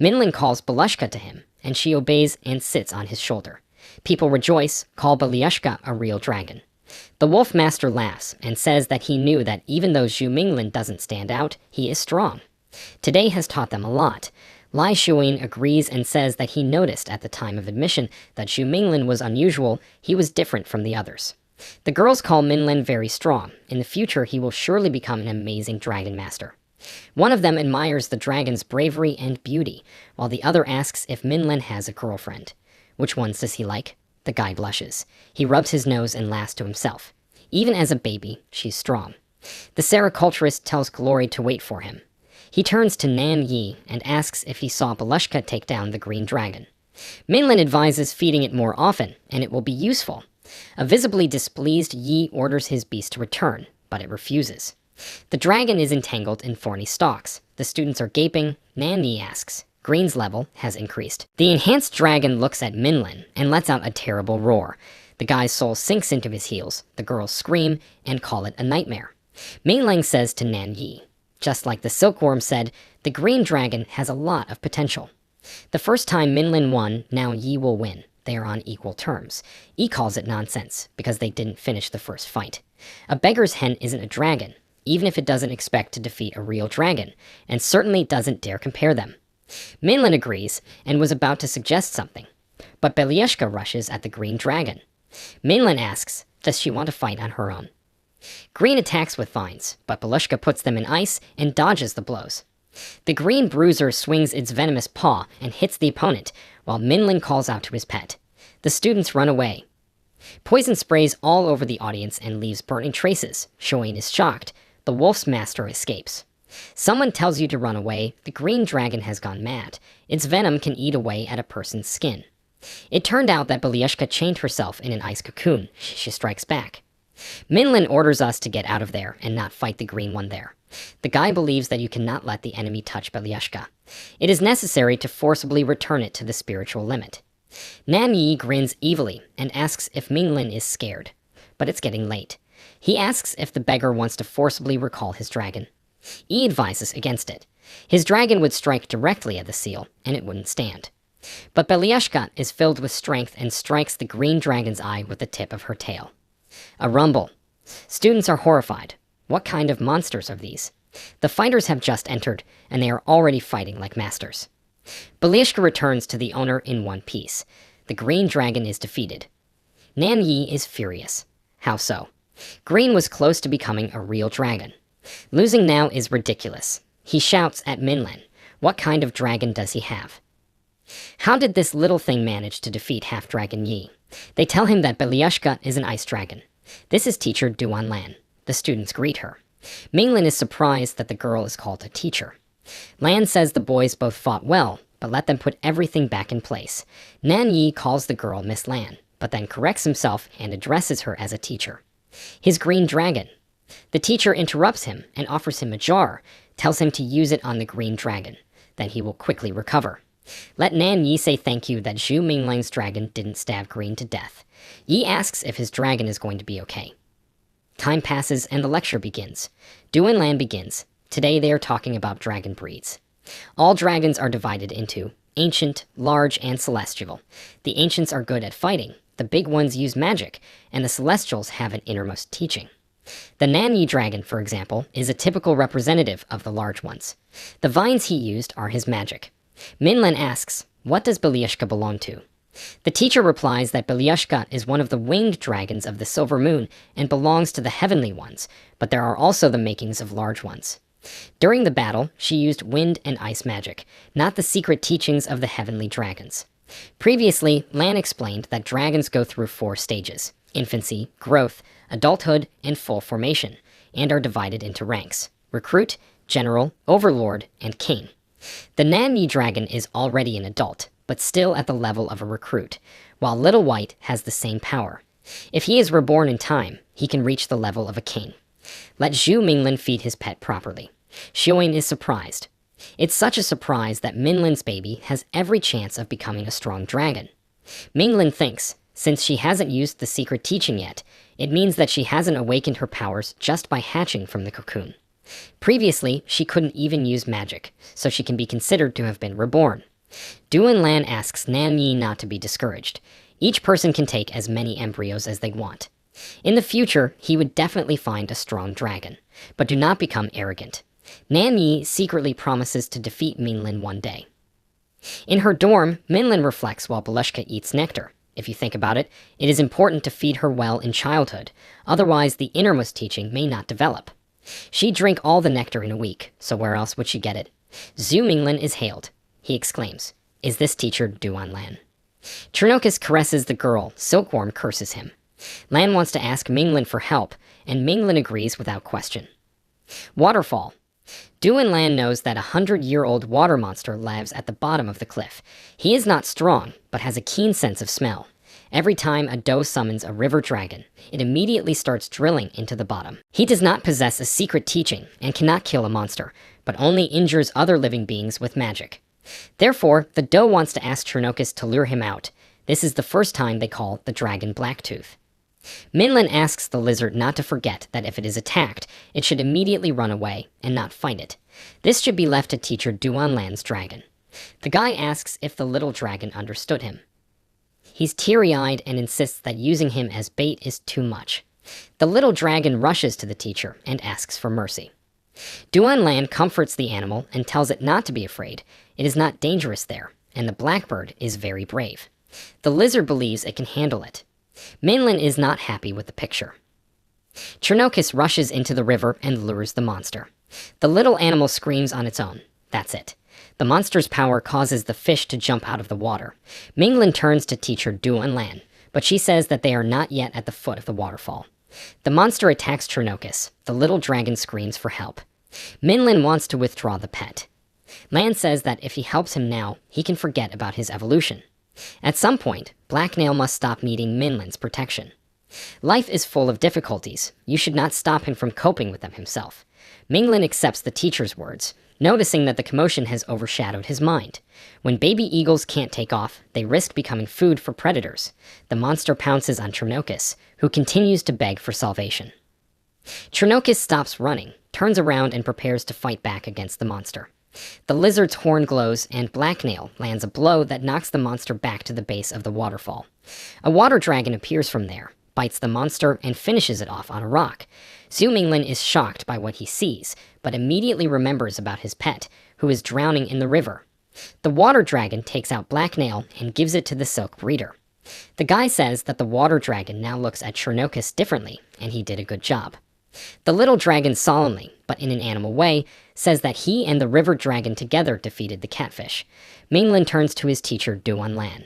Minlin calls Belushka to him, and she obeys and sits on his shoulder. People rejoice, call Belyushka a real dragon. The wolf master laughs and says that he knew that even though Zhu Minglin doesn't stand out, he is strong. Today has taught them a lot. Lai Shuin agrees and says that he noticed at the time of admission that Zhu Minglin was unusual. He was different from the others. The girls call Minlin very strong. In the future, he will surely become an amazing dragon master. One of them admires the dragon's bravery and beauty, while the other asks if Minlin has a girlfriend. Which ones does he like? The guy blushes. He rubs his nose and laughs to himself. Even as a baby, she's strong. The sericulturist tells Glory to wait for him. He turns to Nan Yi and asks if he saw Belushka take down the green dragon. Minlin advises feeding it more often, and it will be useful. A visibly displeased Yi orders his beast to return, but it refuses. The dragon is entangled in thorny stalks. The students are gaping. Nan Yi asks. Green's level has increased. The enhanced dragon looks at Minlin and lets out a terrible roar. The guy's soul sinks into his heels. The girls scream and call it a nightmare. Mingling says to Nan Yi, just like the silkworm said, the green dragon has a lot of potential. The first time Minlin won, now Yi will win. They are on equal terms. Yi calls it nonsense because they didn't finish the first fight. A beggar's hen isn't a dragon, even if it doesn't expect to defeat a real dragon, and certainly doesn't dare compare them. Minlin agrees and was about to suggest something, but Belyushka rushes at the green dragon. Minlin asks, does she want to fight on her own? Green attacks with vines, but Belushka puts them in ice and dodges the blows. The green bruiser swings its venomous paw and hits the opponent, while Minlin calls out to his pet. The students run away. Poison sprays all over the audience and leaves burning traces. Shoin is shocked. The wolf's master escapes. Someone tells you to run away. The green dragon has gone mad. Its venom can eat away at a person's skin. It turned out that Belyushka chained herself in an ice cocoon. She strikes back. Minlin orders us to get out of there and not fight the green one there. The guy believes that you cannot let the enemy touch Belyushka. It is necessary to forcibly return it to the spiritual limit. Nan Yi grins evilly and asks if Minglin is scared. But it's getting late. He asks if the beggar wants to forcibly recall his dragon. Yi advises against it. His dragon would strike directly at the seal, and it wouldn't stand. But Belyushka is filled with strength and strikes the green dragon's eye with the tip of her tail. A rumble. Students are horrified. What kind of monsters are these? The fighters have just entered, and they are already fighting like masters. Belyushka returns to the owner in one piece. The green dragon is defeated. Nan Yi is furious. How so? Green was close to becoming a real dragon. Losing now is ridiculous. He shouts at Minlin. What kind of dragon does he have? How did this little thing manage to defeat Half-Dragon Yi? They tell him that Belyushka is an ice dragon. This is teacher Duan Lan. The students greet her. Minglin is surprised that the girl is called a teacher. Lan says the boys both fought well, but let them put everything back in place. Nan Yi calls the girl Miss Lan, but then corrects himself and addresses her as a teacher. His green dragon. The teacher interrupts him and offers him a jar, tells him to use it on the green dragon. Then he will quickly recover. Let Nan Yi say thank you that Zhu Mingling's dragon didn't stab Green to death. Yi asks if his dragon is going to be okay. Time passes and the lecture begins. Duan Lan begins. Today they are talking about dragon breeds. All dragons are divided into ancient, large, and celestial. The ancients are good at fighting, the big ones use magic, and the celestials have an innermost teaching. The Nanyi dragon, for example, is a typical representative of the large ones. The vines he used are his magic. Minlin asks, what does Belyushka belong to? The teacher replies that Belyushka is one of the winged dragons of the silver moon and belongs to the heavenly ones, but there are also the makings of large ones. During the battle, she used wind and ice magic, not the secret teachings of the heavenly dragons. Previously, Lan explained that dragons go through 4 stages: infancy, growth, adulthood, and full formation, and are divided into ranks: recruit, general, overlord, and king. The Nanyi dragon is already an adult, but still at the level of a recruit, while Little White has the same power. If he is reborn in time, he can reach the level of a king. Let Zhu Minglin feed his pet properly. Xiuyin is surprised. It's such a surprise that Minlin's baby has every chance of becoming a strong dragon. Minglin thinks, since she hasn't used the secret teaching yet, it means that she hasn't awakened her powers just by hatching from the cocoon. Previously, she couldn't even use magic, so she can be considered to have been reborn. Duan Lan asks Nanyi not to be discouraged. Each person can take as many embryos as they want. In the future, he would definitely find a strong dragon. But do not become arrogant. Nanyi secretly promises to defeat Minlin one day. In her dorm, Minlin reflects while Belyushka eats nectar. If you think about it, it is important to feed her well in childhood, otherwise the innermost teaching may not develop. She'd drink all the nectar in a week, so where else would she get it? Zhu Minglin is hailed. He exclaims, "Is this teacher Duan Lan?" Chernocus caresses the girl, Silkworm curses him. Lan wants to ask Minglin for help, and Minglin agrees without question. Waterfall. Duan Lan knows that a 100-year-old water monster lives at the bottom of the cliff. He is not strong, but has a keen sense of smell. Every time a doe summons a river dragon, it immediately starts drilling into the bottom. He does not possess a secret teaching and cannot kill a monster, but only injures other living beings with magic. Therefore, the doe wants to ask Chernocus to lure him out. This is the first time they call the dragon Blacktooth. Minlin asks the lizard not to forget that if it is attacked, it should immediately run away and not fight it. This should be left to teacher Duan Lan's dragon. The guy asks if the little dragon understood him. He's teary-eyed and insists that using him as bait is too much. The little dragon rushes to the teacher and asks for mercy. Duan Lan comforts the animal and tells it not to be afraid. It is not dangerous there, and the blackbird is very brave. The lizard believes it can handle it. Minlin is not happy with the picture. Chernocus rushes into the river and lures the monster. The little animal screams on its own. That's it. The monster's power causes the fish to jump out of the water. Minglin turns to teacher Duan Lan, but she says that they are not yet at the foot of the waterfall. The monster attacks Chernocus. The little dragon screams for help. Minlin wants to withdraw the pet. Lan says that if he helps him now, he can forget about his evolution. At some point, Blacknail must stop needing Minlin's protection. Life is full of difficulties. You should not stop him from coping with them himself. Minglin accepts the teacher's words, noticing that the commotion has overshadowed his mind. When baby eagles can't take off, they risk becoming food for predators. The monster pounces on Chernocus, who continues to beg for salvation. Chernocus stops running, turns around and prepares to fight back against the monster. The lizard's horn glows, and Blacknail lands a blow that knocks the monster back to the base of the waterfall. A water dragon appears from there, bites the monster, and finishes it off on a rock. Zhu Minglin is shocked by what he sees, but immediately remembers about his pet, who is drowning in the river. The water dragon takes out Blacknail and gives it to the silk breeder. The guy says that the water dragon now looks at Chernocus differently, and he did a good job. The little dragon solemnly, but in an animal way, says that he and the river dragon together defeated the catfish. Minglin turns to his teacher, Duan Lan.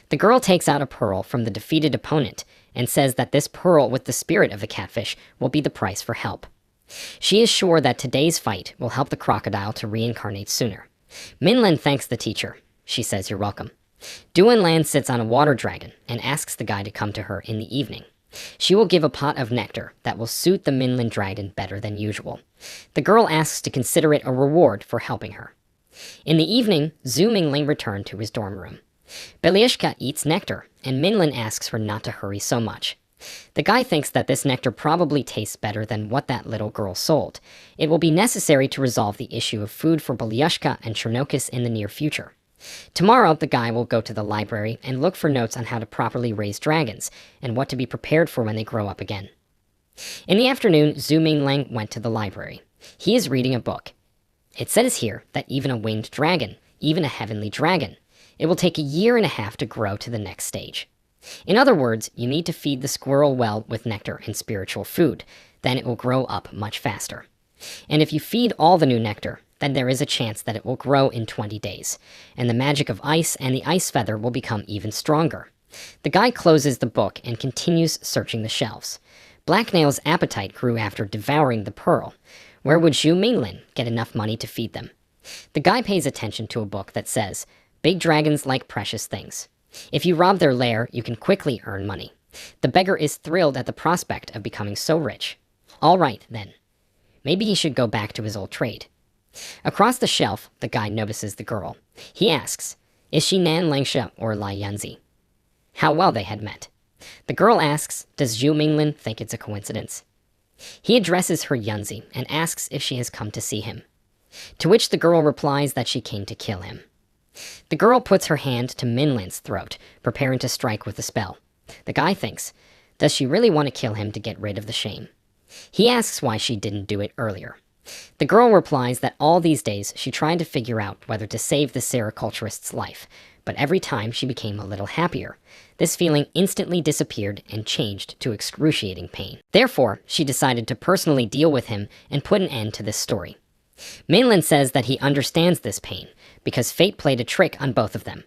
The girl takes out a pearl from the defeated opponent and says that this pearl with the spirit of the catfish will be the price for help. She is sure that today's fight will help the crocodile to reincarnate sooner. Minlin thanks the teacher. She says you're welcome. Duan Lan sits on a water dragon and asks the guy to come to her in the evening. She will give a pot of nectar that will suit the Minlin dragon better than usual. The girl asks to consider it a reward for helping her. In the evening, Zhu Minglin returned to his dorm room. Belyushka eats nectar, and Minlin asks her not to hurry so much. The guy thinks that this nectar probably tastes better than what that little girl sold. It will be necessary to resolve the issue of food for Belyushka and Chernocus in the near future. Tomorrow, the guy will go to the library and look for notes on how to properly raise dragons and what to be prepared for when they grow up again. In the afternoon, Zhu Minglang went to the library. He is reading a book. It says here that even a winged dragon, even a heavenly dragon, it will take 1.5 years to grow to the next stage. In other words, you need to feed the squirrel well with nectar and spiritual food, then it will grow up much faster. And if you feed all the new nectar, then there is a chance that it will grow in 20 days, and the magic of ice and the ice feather will become even stronger. The guy closes the book and continues searching the shelves. Blacknail's appetite grew after devouring the pearl. Where would Zhu Minglin get enough money to feed them? The guy pays attention to a book that says, "Big dragons like precious things. If you rob their lair, you can quickly earn money." The beggar is thrilled at the prospect of becoming so rich. All right, then. Maybe he should go back to his old trade. Across the shelf, the guy notices the girl. He asks, is she Nan Langsha or Lai Yanzi? How well they had met. The girl asks, does Zhu Minglin think it's a coincidence? He addresses her Yanzi and asks if she has come to see him. To which the girl replies that she came to kill him. The girl puts her hand to Minlin's throat, preparing to strike with the spell. The guy thinks, does she really want to kill him to get rid of the shame? He asks why she didn't do it earlier. The girl replies that all these days she tried to figure out whether to save the sericulturist's life, but every time she became a little happier. This feeling instantly disappeared and changed to excruciating pain. Therefore, she decided to personally deal with him and put an end to this story. Mainland says that he understands this pain, because fate played a trick on both of them.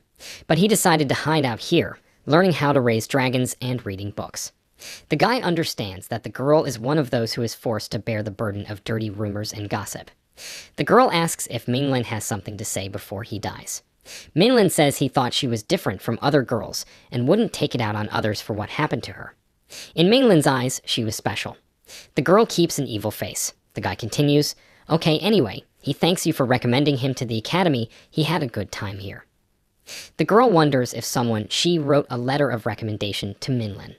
But he decided to hide out here, learning how to raise dragons and reading books. The guy understands that the girl is one of those who is forced to bear the burden of dirty rumors and gossip. The girl asks if Minglin has something to say before he dies. Minglin says he thought she was different from other girls and wouldn't take it out on others for what happened to her. In Minglin's eyes, she was special. The girl keeps an evil face. The guy continues, okay, anyway, he thanks you for recommending him to the academy. He had a good time here. The girl wonders if she wrote a letter of recommendation to Minlin.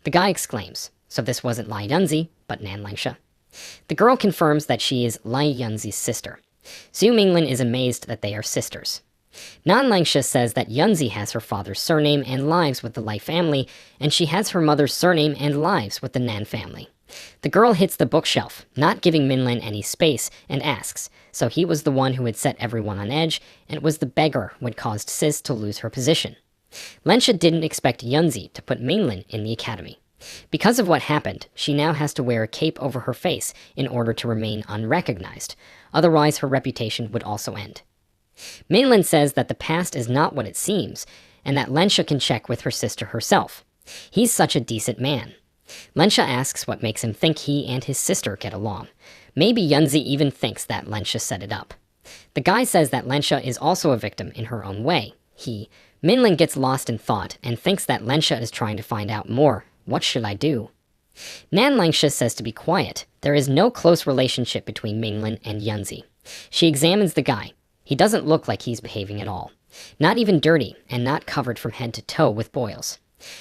The guy exclaims, so this wasn't Lai Yunzi, but Nan Langsha. The girl confirms that she is Lai Yunzi's sister. Zhu Minglin is amazed that they are sisters. Nan Langsha says that Yunzi has her father's surname and lives with the Lai family, and she has her mother's surname and lives with the Nan family. The girl hits the bookshelf, not giving Minlin any space, and asks, so he was the one who had set everyone on edge, and it was the beggar who had caused Sis to lose her position. Lensha didn't expect Yunzi to put Minglin in the academy. Because of what happened, she now has to wear a cape over her face in order to remain unrecognized, otherwise her reputation would also end. Minglin says that the past is not what it seems, and that Lensha can check with her sister herself. He's such a decent man. Lensha asks what makes him think he and his sister get along. Maybe Yunzi even thinks that Lensha set it up. The guy says that Lensha is also a victim in her own way. Minlin gets lost in thought and thinks that Lensha is trying to find out more. What should I do? Nan Langsha says to be quiet. There is no close relationship between Minglin and Yunzi. She examines the guy. He doesn't look like he's behaving at all. Not even dirty, and not covered from head to toe with boils.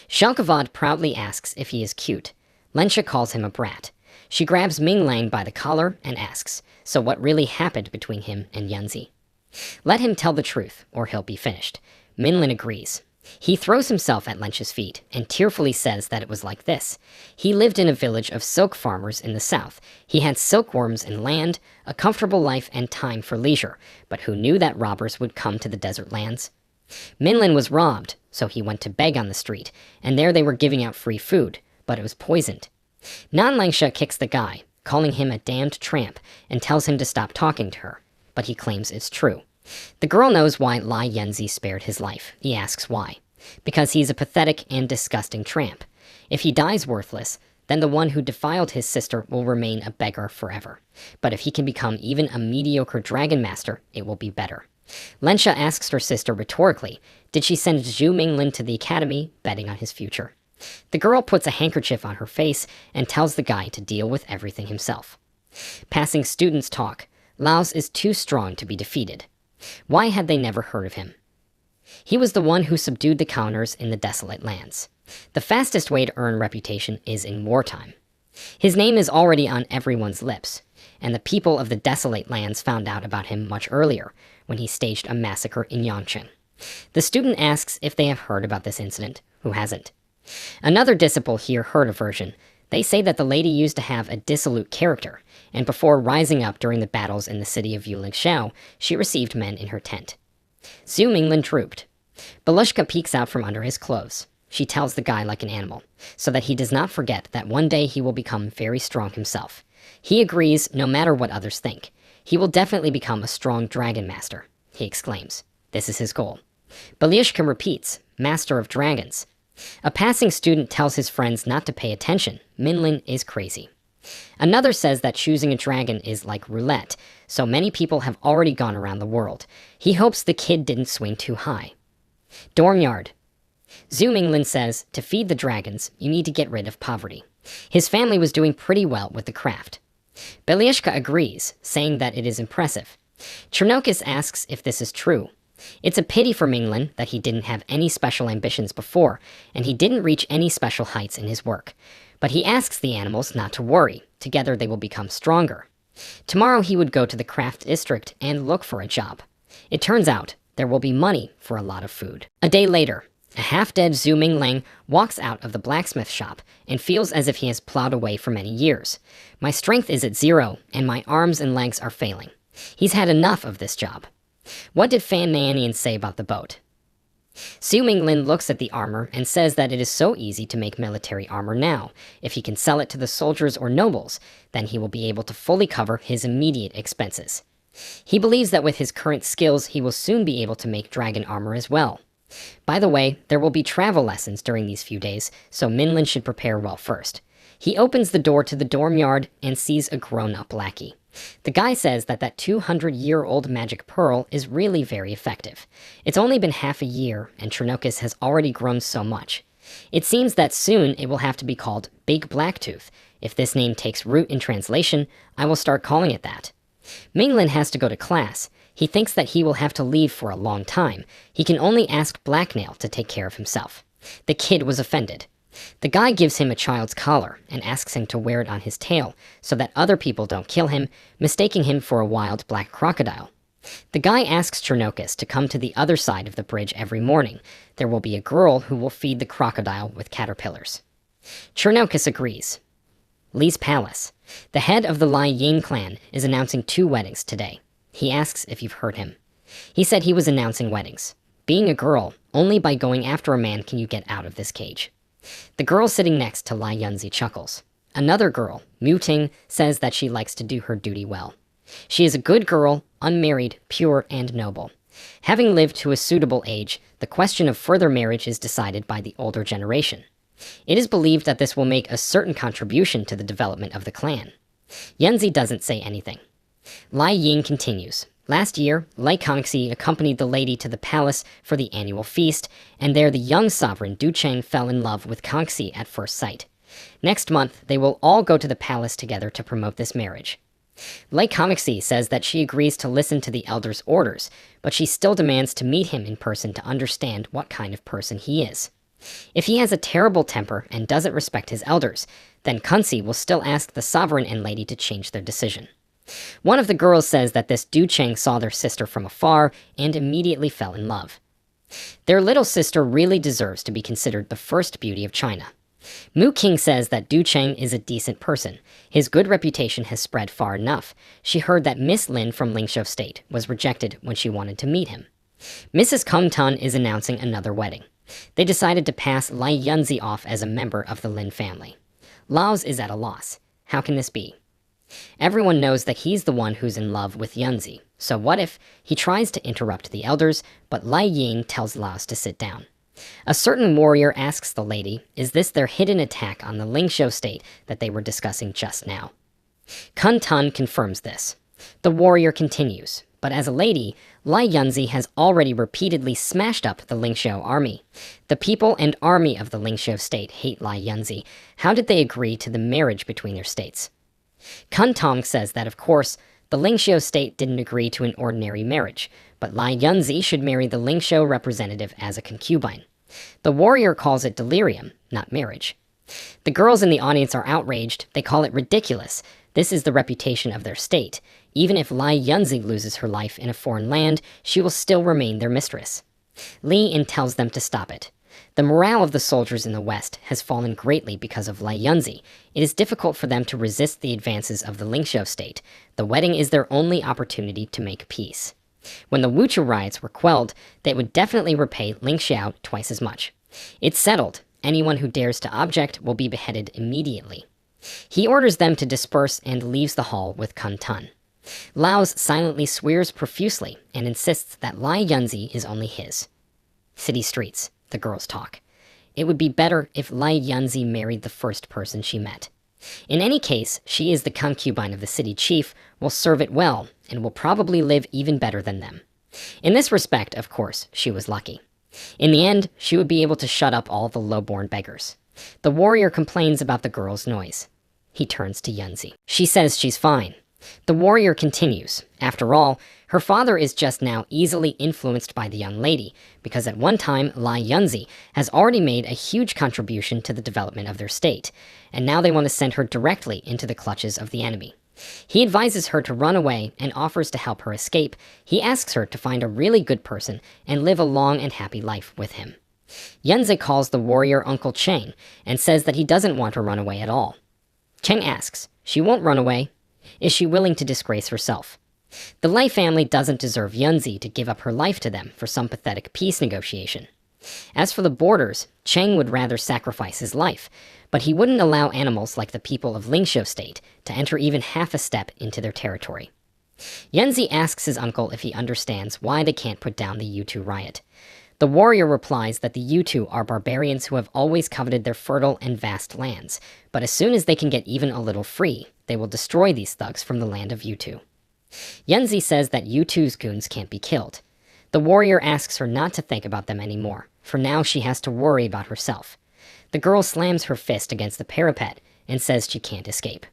Shalkavad proudly asks if he is cute. Lensha calls him a brat. She grabs Minglang by the collar and asks, so what really happened between him and Yunzi? Let him tell the truth, or he'll be finished. Minlin agrees. He throws himself at Lensha's feet and tearfully says that it was like this. He lived in a village of silk farmers in the south. He had silkworms and land, a comfortable life and time for leisure, but who knew that robbers would come to the desert lands? Minlin was robbed, so he went to beg on the street, and there they were giving out free food, but it was poisoned. Nan Langsha kicks the guy, calling him a damned tramp, and tells him to stop talking to her, but he claims it's true. The girl knows why Lai Yunzi spared his life. He asks why. Because he's a pathetic and disgusting tramp. If he dies worthless, then the one who defiled his sister will remain a beggar forever. But if he can become even a mediocre dragon master, it will be better. Lensha asks her sister rhetorically, did she send Zhu Minglin to the academy, betting on his future? The girl puts a handkerchief on her face and tells the guy to deal with everything himself. Passing students talk. Laos is too strong to be defeated. Why had they never heard of him? He was the one who subdued the counters in the desolate lands. The fastest way to earn reputation is in wartime. His name is already on everyone's lips, and the people of the desolate lands found out about him much earlier, when he staged a massacre in Yangcheng. The student asks if they have heard about this incident. Who hasn't? Another disciple here heard a version. They say that the lady used to have a dissolute character, and before rising up during the battles in the city of Yulingxiao, she received men in her tent. Zhu Minglin drooped. Belushka peeks out from under his clothes. She tells the guy like an animal, so that he does not forget that one day he will become very strong himself. He agrees no matter what others think. He will definitely become a strong dragon master, he exclaims. This is his goal. Belushka repeats, master of dragons. A passing student tells his friends not to pay attention. Minlin is crazy. Another says that choosing a dragon is like roulette, so many people have already gone around the world. He hopes the kid didn't swing too high. Dormyard. Zhu Minglin says, to feed the dragons, you need to get rid of poverty. His family was doing pretty well with the craft. Belyashka agrees, saying that it is impressive. Chernokis asks if this is true. It's a pity for Minglin that he didn't have any special ambitions before, and he didn't reach any special heights in his work. But he asks the animals not to worry. Together they will become stronger. Tomorrow he would go to the craft district and look for a job. It turns out there will be money for a lot of food. A day later, a half-dead Zhu Minglang walks out of the blacksmith shop and feels as if he has plowed away for many years. My strength is at 0, and my arms and legs are failing. He's had enough of this job. What did Fan Nanian say about the boat? Zhu Minglin looks at the armor and says that it is so easy to make military armor now. If he can sell it to the soldiers or nobles, then he will be able to fully cover his immediate expenses. He believes that with his current skills, he will soon be able to make dragon armor as well. By the way, there will be travel lessons during these few days, so Minlin should prepare well first. He opens the door to the dorm yard and sees a grown-up lackey. The guy says that 200-year-old magic pearl is really very effective. It's only been half a year, and Chernokis has already grown so much. It seems that soon it will have to be called Big Blacktooth. If this name takes root in translation, I will start calling it that. Minglin has to go to class. He thinks that he will have to leave for a long time. He can only ask Blacknail to take care of himself. The kid was offended. The guy gives him a child's collar and asks him to wear it on his tail so that other people don't kill him, mistaking him for a wild black crocodile. The guy asks Chernokis to come to the other side of the bridge every morning. There will be a girl who will feed the crocodile with caterpillars. Chernokis agrees. Li's palace. The head of the Lai Ying clan is announcing 2 weddings today. He asks if you've heard him. He said he was announcing weddings. Being a girl, only by going after a man can you get out of this cage. The girl sitting next to Lai Yunzi chuckles. Another girl, Mu Ting, says that she likes to do her duty well. She is a good girl, unmarried, pure, and noble. Having lived to a suitable age, the question of further marriage is decided by the older generation. It is believed that this will make a certain contribution to the development of the clan. Yunzi doesn't say anything. Lai Ying continues. Last year, Lai Kangxi accompanied the lady to the palace for the annual feast, and there the young sovereign Du Cheng fell in love with Kangxi at first sight. Next month, they will all go to the palace together to promote this marriage. Lai Kangxi says that she agrees to listen to the elder's orders, but she still demands to meet him in person to understand what kind of person he is. If he has a terrible temper and doesn't respect his elders, then Kangxi will still ask the sovereign and lady to change their decision. One of the girls says that this Du Cheng saw their sister from afar and immediately fell in love. Their little sister really deserves to be considered the first beauty of China. Mu King says that Du Cheng is a decent person. His good reputation has spread far enough. She heard that Miss Lin from Lingshou State was rejected when she wanted to meet him. Mrs. Kung Tun is announcing another wedding. They decided to pass Lai Yunzi off as a member of the Lin family. Laos is at a loss. How can this be? Everyone knows that he's the one who's in love with Yunzi, so what if he tries to interrupt the elders, but Lai Ying tells Laos to sit down? A certain warrior asks the lady, is this their hidden attack on the Lingshou state that they were discussing just now? Kun Tun confirms this. The warrior continues, but as a lady, Lai Yunzi has already repeatedly smashed up the Lingshou army. The people and army of the Lingshou state hate Lai Yunzi. How did they agree to the marriage between their states? Kun Tong says that, of course, the Lingshou state didn't agree to an ordinary marriage, but Lai Yunzi should marry the Lingshou representative as a concubine. The warrior calls it delirium, not marriage. The girls in the audience are outraged. They call it ridiculous. This is the reputation of their state. Even if Lai Yunzi loses her life in a foreign land, she will still remain their mistress. Li In tells them to stop it. The morale of the soldiers in the West has fallen greatly because of Lai Yunzi. It is difficult for them to resist the advances of the Lingxiu state. The wedding is their only opportunity to make peace. When the Wuchu riots were quelled, they would definitely repay Lingxiu twice as much. It's settled. Anyone who dares to object will be beheaded immediately. He orders them to disperse and leaves the hall with Kun Tun. Laos silently swears profusely and insists that Lai Yunzi is only his. City streets. The girls talk. It would be better if Lai Yunzi married the first person she met. In any case, she is the concubine of the city chief, will serve it well, and will probably live even better than them. In this respect, of course, she was lucky. In the end, she would be able to shut up all the low-born beggars. The warrior complains about the girl's noise. He turns to Yunzi. She says she's fine. The warrior continues. After all, her father is just now easily influenced by the young lady, because at one time Lai Yunzi has already made a huge contribution to the development of their state, and now they want to send her directly into the clutches of the enemy. He advises her to run away and offers to help her escape. He asks her to find a really good person and live a long and happy life with him. Yunzi calls the warrior Uncle Cheng and says that he doesn't want her run away at all. Cheng asks, she won't run away. Is she willing to disgrace herself? The Lai family doesn't deserve Yunzi to give up her life to them for some pathetic peace negotiation. As for the borders, Cheng would rather sacrifice his life, but he wouldn't allow animals like the people of Lingxiu state to enter even half a step into their territory. Yunzi asks his uncle if he understands why they can't put down the Yutu riot. The warrior replies that the Yutu are barbarians who have always coveted their fertile and vast lands, but as soon as they can get even a little free, they will destroy these thugs from the land of Yutu. Yunzi says that Yutu's goons can't be killed. The warrior asks her not to think about them anymore. For now, she has to worry about herself. The girl slams her fist against the parapet and says she can't escape.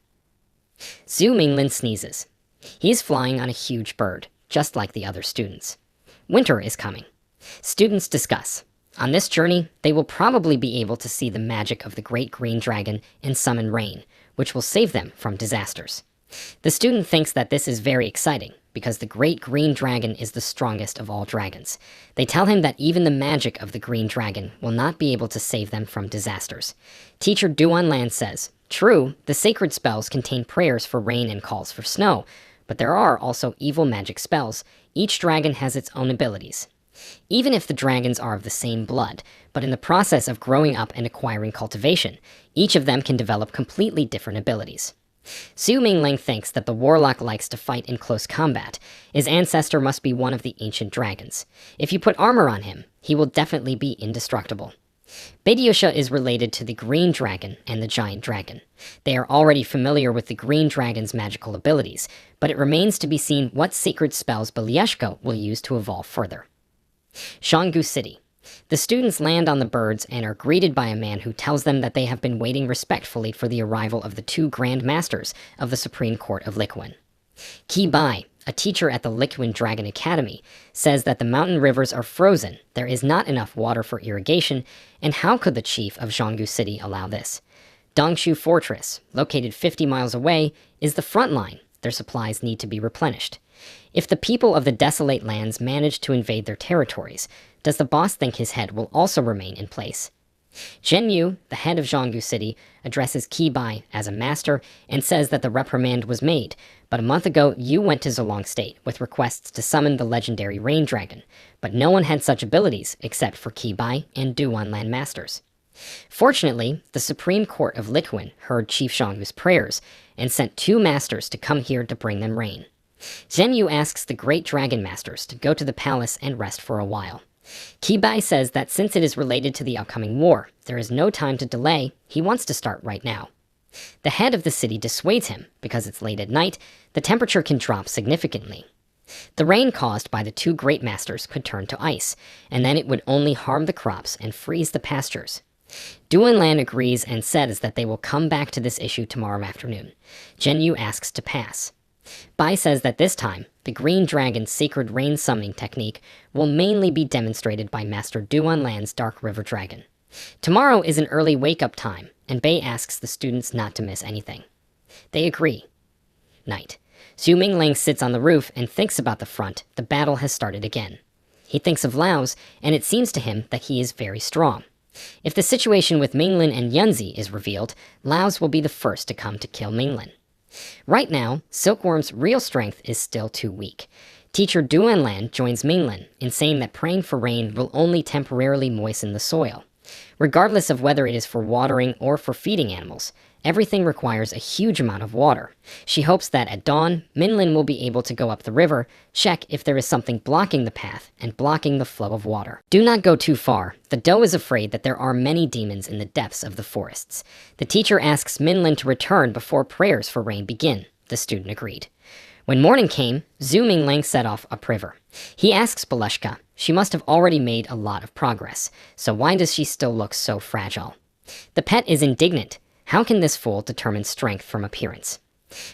Zhu Minglin sneezes. He's flying on a huge bird, just like the other students. Winter is coming. Students discuss. On this journey, they will probably be able to see the magic of the great green dragon and summon rain, which will save them from disasters. The student thinks that this is very exciting, because the great green dragon is the strongest of all dragons. They tell him that even the magic of the green dragon will not be able to save them from disasters. Teacher Duanlan says, true, the sacred spells contain prayers for rain and calls for snow, but there are also evil magic spells. Each dragon has its own abilities. Even if the dragons are of the same blood, but in the process of growing up and acquiring cultivation, each of them can develop completely different abilities. Xu Mingling thinks that the warlock likes to fight in close combat. His ancestor must be one of the ancient dragons. If you put armor on him, he will definitely be indestructible. Beidyusha is related to the green dragon and the giant dragon. They are already familiar with the green dragon's magical abilities, but it remains to be seen what secret spells Belyeshko will use to evolve further. Xianggu City. The students land on the birds and are greeted by a man who tells them that they have been waiting respectfully for the arrival of the two Grand Masters of the Supreme Court of Liquin. Qi Bai, a teacher at the Liquin Dragon Academy, says that the mountain rivers are frozen, there is not enough water for irrigation, and how could the chief of Xianggu City allow this? Dongshu Fortress, located 50 miles away, is the front line. Their supplies need to be replenished. If the people of the desolate lands manage to invade their territories, does the boss think his head will also remain in place? Zhen Yu, the head of Xianggu City, addresses Qi Bai as a master and says that the reprimand was made, but a month ago Yu went to Zolong State with requests to summon the legendary Rain Dragon, but no one had such abilities except for Qi Bai and Duanlan masters. Fortunately, the Supreme Court of Liquin heard Chief Xianggu's prayers and sent two masters to come here to bring them rain. Zhen Yu asks the great dragon masters to go to the palace and rest for a while. Qi Bai says that since it is related to the upcoming war, there is no time to delay. He wants to start right now. The head of the city dissuades him because it's late at night, the temperature can drop significantly. The rain caused by the two great masters could turn to ice, and then it would only harm the crops and freeze the pastures. Duanlan agrees and says that they will come back to this issue tomorrow afternoon. Zhen Yu asks to pass. Bai says that this time, the Green Dragon's sacred rain summoning technique will mainly be demonstrated by Master Duanlan's Dark River Dragon. Tomorrow is an early wake-up time, and Bai asks the students not to miss anything. They agree. Night. Zhu Minglang sits on the roof and thinks about the front. The battle has started again. He thinks of Lao's, and it seems to him that he is very strong. If the situation with Minglin and Yunzi is revealed, Lao's will be the first to come to kill Minglin. Right now, Silkworm's real strength is still too weak. Teacher Duanlan joins Minglin in saying that praying for rain will only temporarily moisten the soil. Regardless of whether it is for watering or for feeding animals, everything requires a huge amount of water. She hopes that at dawn, Minlin will be able to go up the river, check if there is something blocking the path and blocking the flow of water. Do not go too far. The doe is afraid that there are many demons in the depths of the forests. The teacher asks Minlin to return before prayers for rain begin. The student agreed. When morning came, Zhu Minglang set off upriver. He asks Belushka. She must have already made a lot of progress, so why does she still look so fragile? The pet is indignant. How can this fool determine strength from appearance?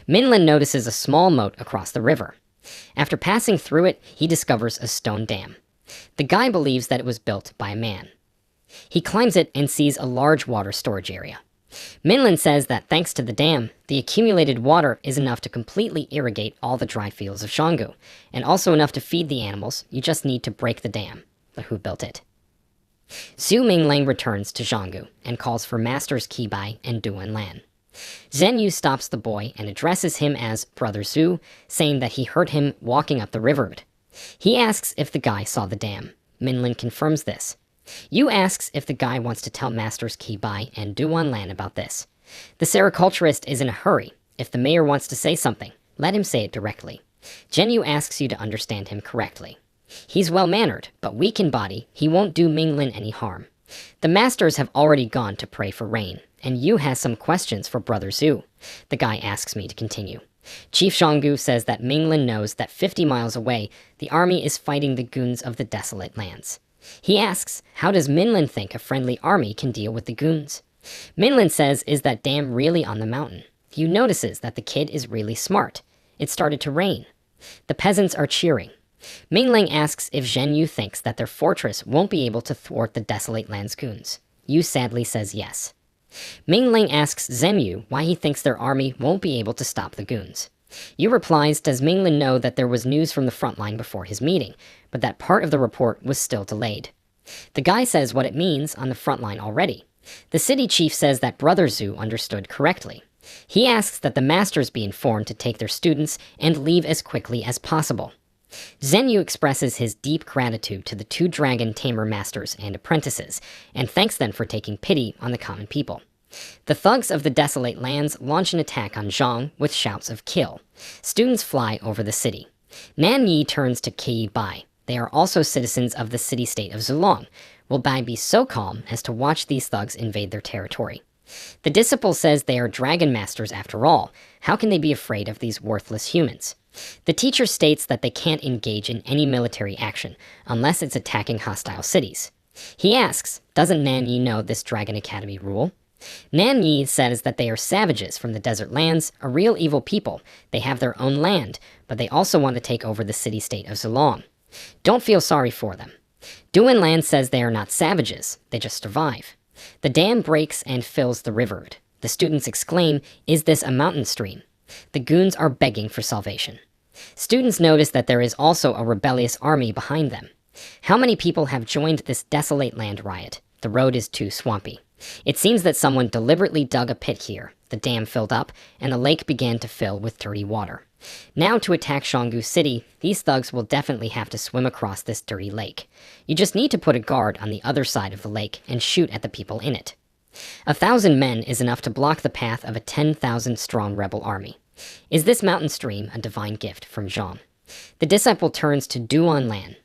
Minlin notices a small moat across the river. After passing through it, he discovers a stone dam. The guy believes that it was built by a man. He climbs it and sees a large water storage area. Minlin says that thanks to the dam, the accumulated water is enough to completely irrigate all the dry fields of Xianggu, and also enough to feed the animals. You just need to break the dam. But who built it? Zhu Minglang returns to Xianggu and calls for Masters Qibai and Duanlan. Zhen Yu stops the boy and addresses him as Brother Zhu, saying that he heard him walking up the river. He asks if the guy saw the dam. Minlin confirms this. Yu asks if the guy wants to tell Masters Qibai and Duanlan about this. The sericulturist is in a hurry. If the mayor wants to say something, let him say it directly. Zhen Yu asks you to understand him correctly. He's well-mannered, but weak in body. He won't do Minglin any harm. The masters have already gone to pray for rain, and Yu has some questions for Brother Zhu. The guy asks me to continue. Chief Xianggu says that Minglin knows that 50 miles away, the army is fighting the goons of the desolate lands. He asks, how does Minlin think a friendly army can deal with the goons? Minlin says, is that dam really on the mountain? Yu notices that the kid is really smart. It started to rain. The peasants are cheering. Mingling asks if Zhen Yu thinks that their fortress won't be able to thwart the desolate lands goons. Yu sadly says yes. Mingling asks Zhen Yu why he thinks their army won't be able to stop the goons. Yu replies, does Minglin know that there was news from the front line before his meeting, but that part of the report was still delayed? The guy says what it means on the front line already. The city chief says that Brother Zhu understood correctly. He asks that the masters be informed to take their students and leave as quickly as possible. Zhen Yu expresses his deep gratitude to the 2 dragon tamer masters and apprentices, and thanks them for taking pity on the common people. The thugs of the desolate lands launch an attack on Zhang with shouts of kill. Students fly over the city. Nan Yi turns to Kei Bai. They are also citizens of the city-state of Zulong. Will Bai be so calm as to watch these thugs invade their territory? The disciple says they are dragon masters after all. How can they be afraid of these worthless humans? The teacher states that they can't engage in any military action unless it's attacking hostile cities. He asks, doesn't Nan Yi know this Dragon Academy rule? Nan Yi says that they are savages from the desert lands, a real evil people. They have their own land, but they also want to take over the city-state of Zulong. Don't feel sorry for them. Duanlan says they are not savages, they just survive. The dam breaks and fills the river. The students exclaim, is this a mountain stream? The goons are begging for salvation. Students notice that there is also a rebellious army behind them. How many people have joined this desolate land riot? The road is too swampy. It seems that someone deliberately dug a pit here. The dam filled up, and the lake began to fill with dirty water. Now to attack Xianggu City, these thugs will definitely have to swim across this dirty lake. You just need to put a guard on the other side of the lake and shoot at the people in it. 1,000 men is enough to block the path of a 10,000-strong rebel army. Is this mountain stream a divine gift from Zhang? The disciple turns to Duanlan.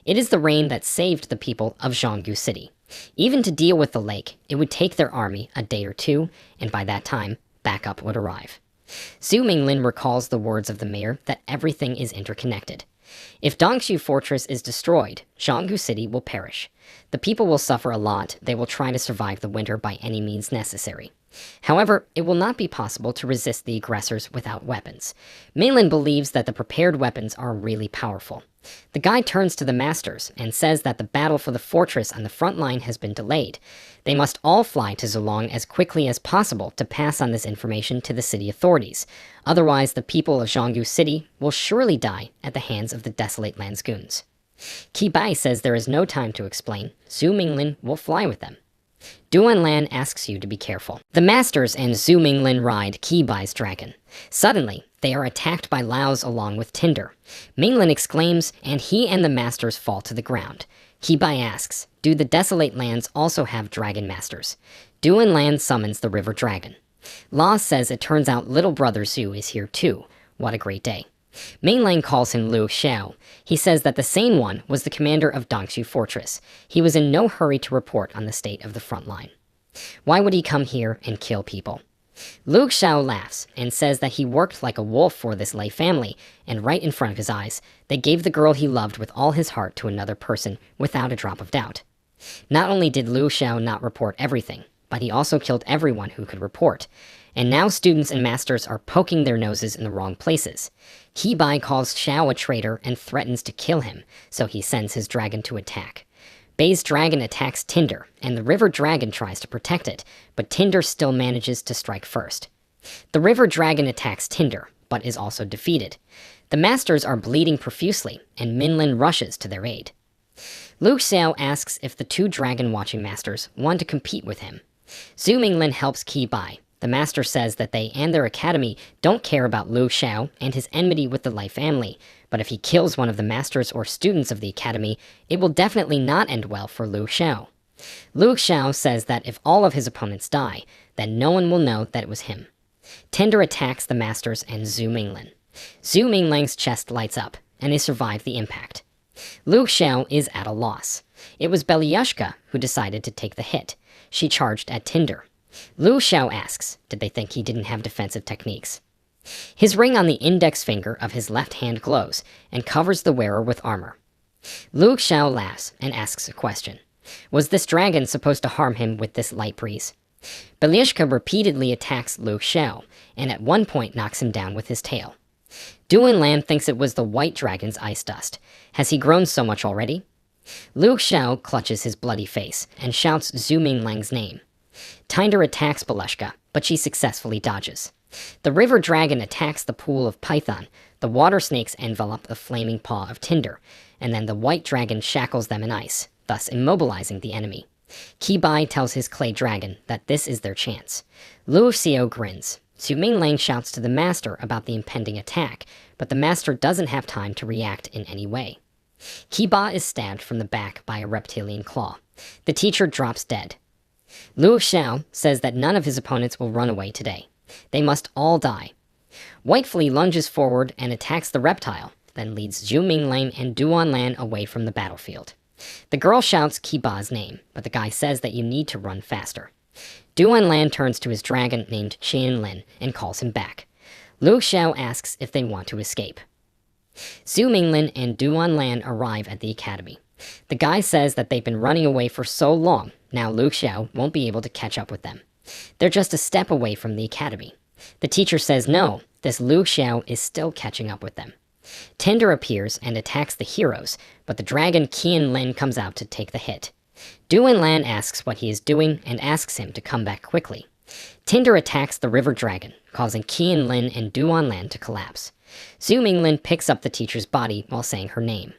It is the rain that saved the people of Xianggu City. Even to deal with the lake, it would take their army a day or 2, and by that time, backup would arrive. Zhu Minglin recalls the words of the mayor that everything is interconnected. If Dongshu Fortress is destroyed, Xianggu City will perish. The people will suffer a lot. They will try to survive the winter by any means necessary. However, it will not be possible to resist the aggressors without weapons. Minglin believes that the prepared weapons are really powerful. The guy turns to the masters and says that the battle for the fortress on the front line has been delayed. They must all fly to Zolong as quickly as possible to pass on this information to the city authorities. Otherwise, the people of Zhonggu City will surely die at the hands of the Desolate Lands goons. Qi Bai says there is no time to explain. Zhu Minglin will fly with them. Duan Lan asks you to be careful. The masters and Zhu Minglin ride Qi Bai's dragon. Suddenly, they are attacked by Laos along with Tinder. Minglin exclaims, and he and the masters fall to the ground. Qi Bai asks, do the Desolate Lands also have dragon masters? Duan Lan summons the river dragon. La says it turns out little brother Zhu is here too. What a great day. Minglang calls him Liu Xiao. He says that the same one was the commander of Dongshu Fortress. He was in no hurry to report on the state of the front line. Why would he come here and kill people? Liu Xiao laughs and says that he worked like a wolf for this Lei family, and right in front of his eyes, they gave the girl he loved with all his heart to another person without a drop of doubt. Not only did Liu Xiao not report everything, but he also killed everyone who could report. And now students and masters are poking their noses in the wrong places. Qi Bai calls Xiao a traitor and threatens to kill him, so he sends his dragon to attack. Bai's dragon attacks Tinder, and the river dragon tries to protect it, but Tinder still manages to strike first. The river dragon attacks Tinder, but is also defeated. The masters are bleeding profusely, and Minlin rushes to their aid. Liu Xiao asks if the two dragon-watching masters want to compete with him. Zhu Minglin helps Qi Bai. The master says that they and their academy don't care about Liu Xiao and his enmity with the Lei family, but if he kills one of the masters or students of the academy, it will definitely not end well for Liu Xiao. Liu Xiao says that if all of his opponents die, then no one will know that it was him. Tinder attacks the masters and Zhu Minglin. Zhu Mingling's chest lights up, and they survive the impact. Liu Xiao is at a loss. It was Belyushka who decided to take the hit. She charged at Tinder. Liu Xiao asks, did they think he didn't have defensive techniques? His ring on the index finger of his left hand glows and covers the wearer with armor. Liu Xiao laughs and asks a question. Was this dragon supposed to harm him with this light breeze? Belyushka repeatedly attacks Liu Xiao, and at one point knocks him down with his tail. Duan Lan thinks it was the white dragon's ice dust. Has he grown so much already? Liu Xiao clutches his bloody face and shouts Zhu Minglang's name. Tinder attacks Belyushka, but she successfully dodges. The river dragon attacks the pool of Python. The water snakes envelop the flaming paw of Tinder, and then the white dragon shackles them in ice, thus immobilizing the enemy. Qi Bai tells his clay dragon that this is their chance. Liu Xiao grins. Zhu Minglang shouts to the master about the impending attack, but the master doesn't have time to react in any way. Qi Bai is stabbed from the back by a reptilian claw. The teacher drops dead. Liu Xiao says that none of his opponents will run away today. They must all die. Whiteflea lunges forward and attacks the reptile, then leads Zhu Minglang and Duan Lan away from the battlefield. The girl shouts Qi Bai's name, but the guy says that you need to run faster. Duan Lan turns to his dragon named Qian Lin and calls him back. Liu Xiao asks if they want to escape. Zhu Minglin and Duan Lan arrive at the academy. The guy says that they've been running away for so long, now Liu Xiao won't be able to catch up with them. They're just a step away from the academy. The teacher says no, this Liu Xiao is still catching up with them. Tinder appears and attacks the heroes, but the dragon Qian Lin comes out to take the hit. Duan Lan asks what he is doing and asks him to come back quickly. Tinder attacks the river dragon, causing Qian Lin and Duan Lan to collapse. Zhu Minglin picks up the teacher's body while saying her name.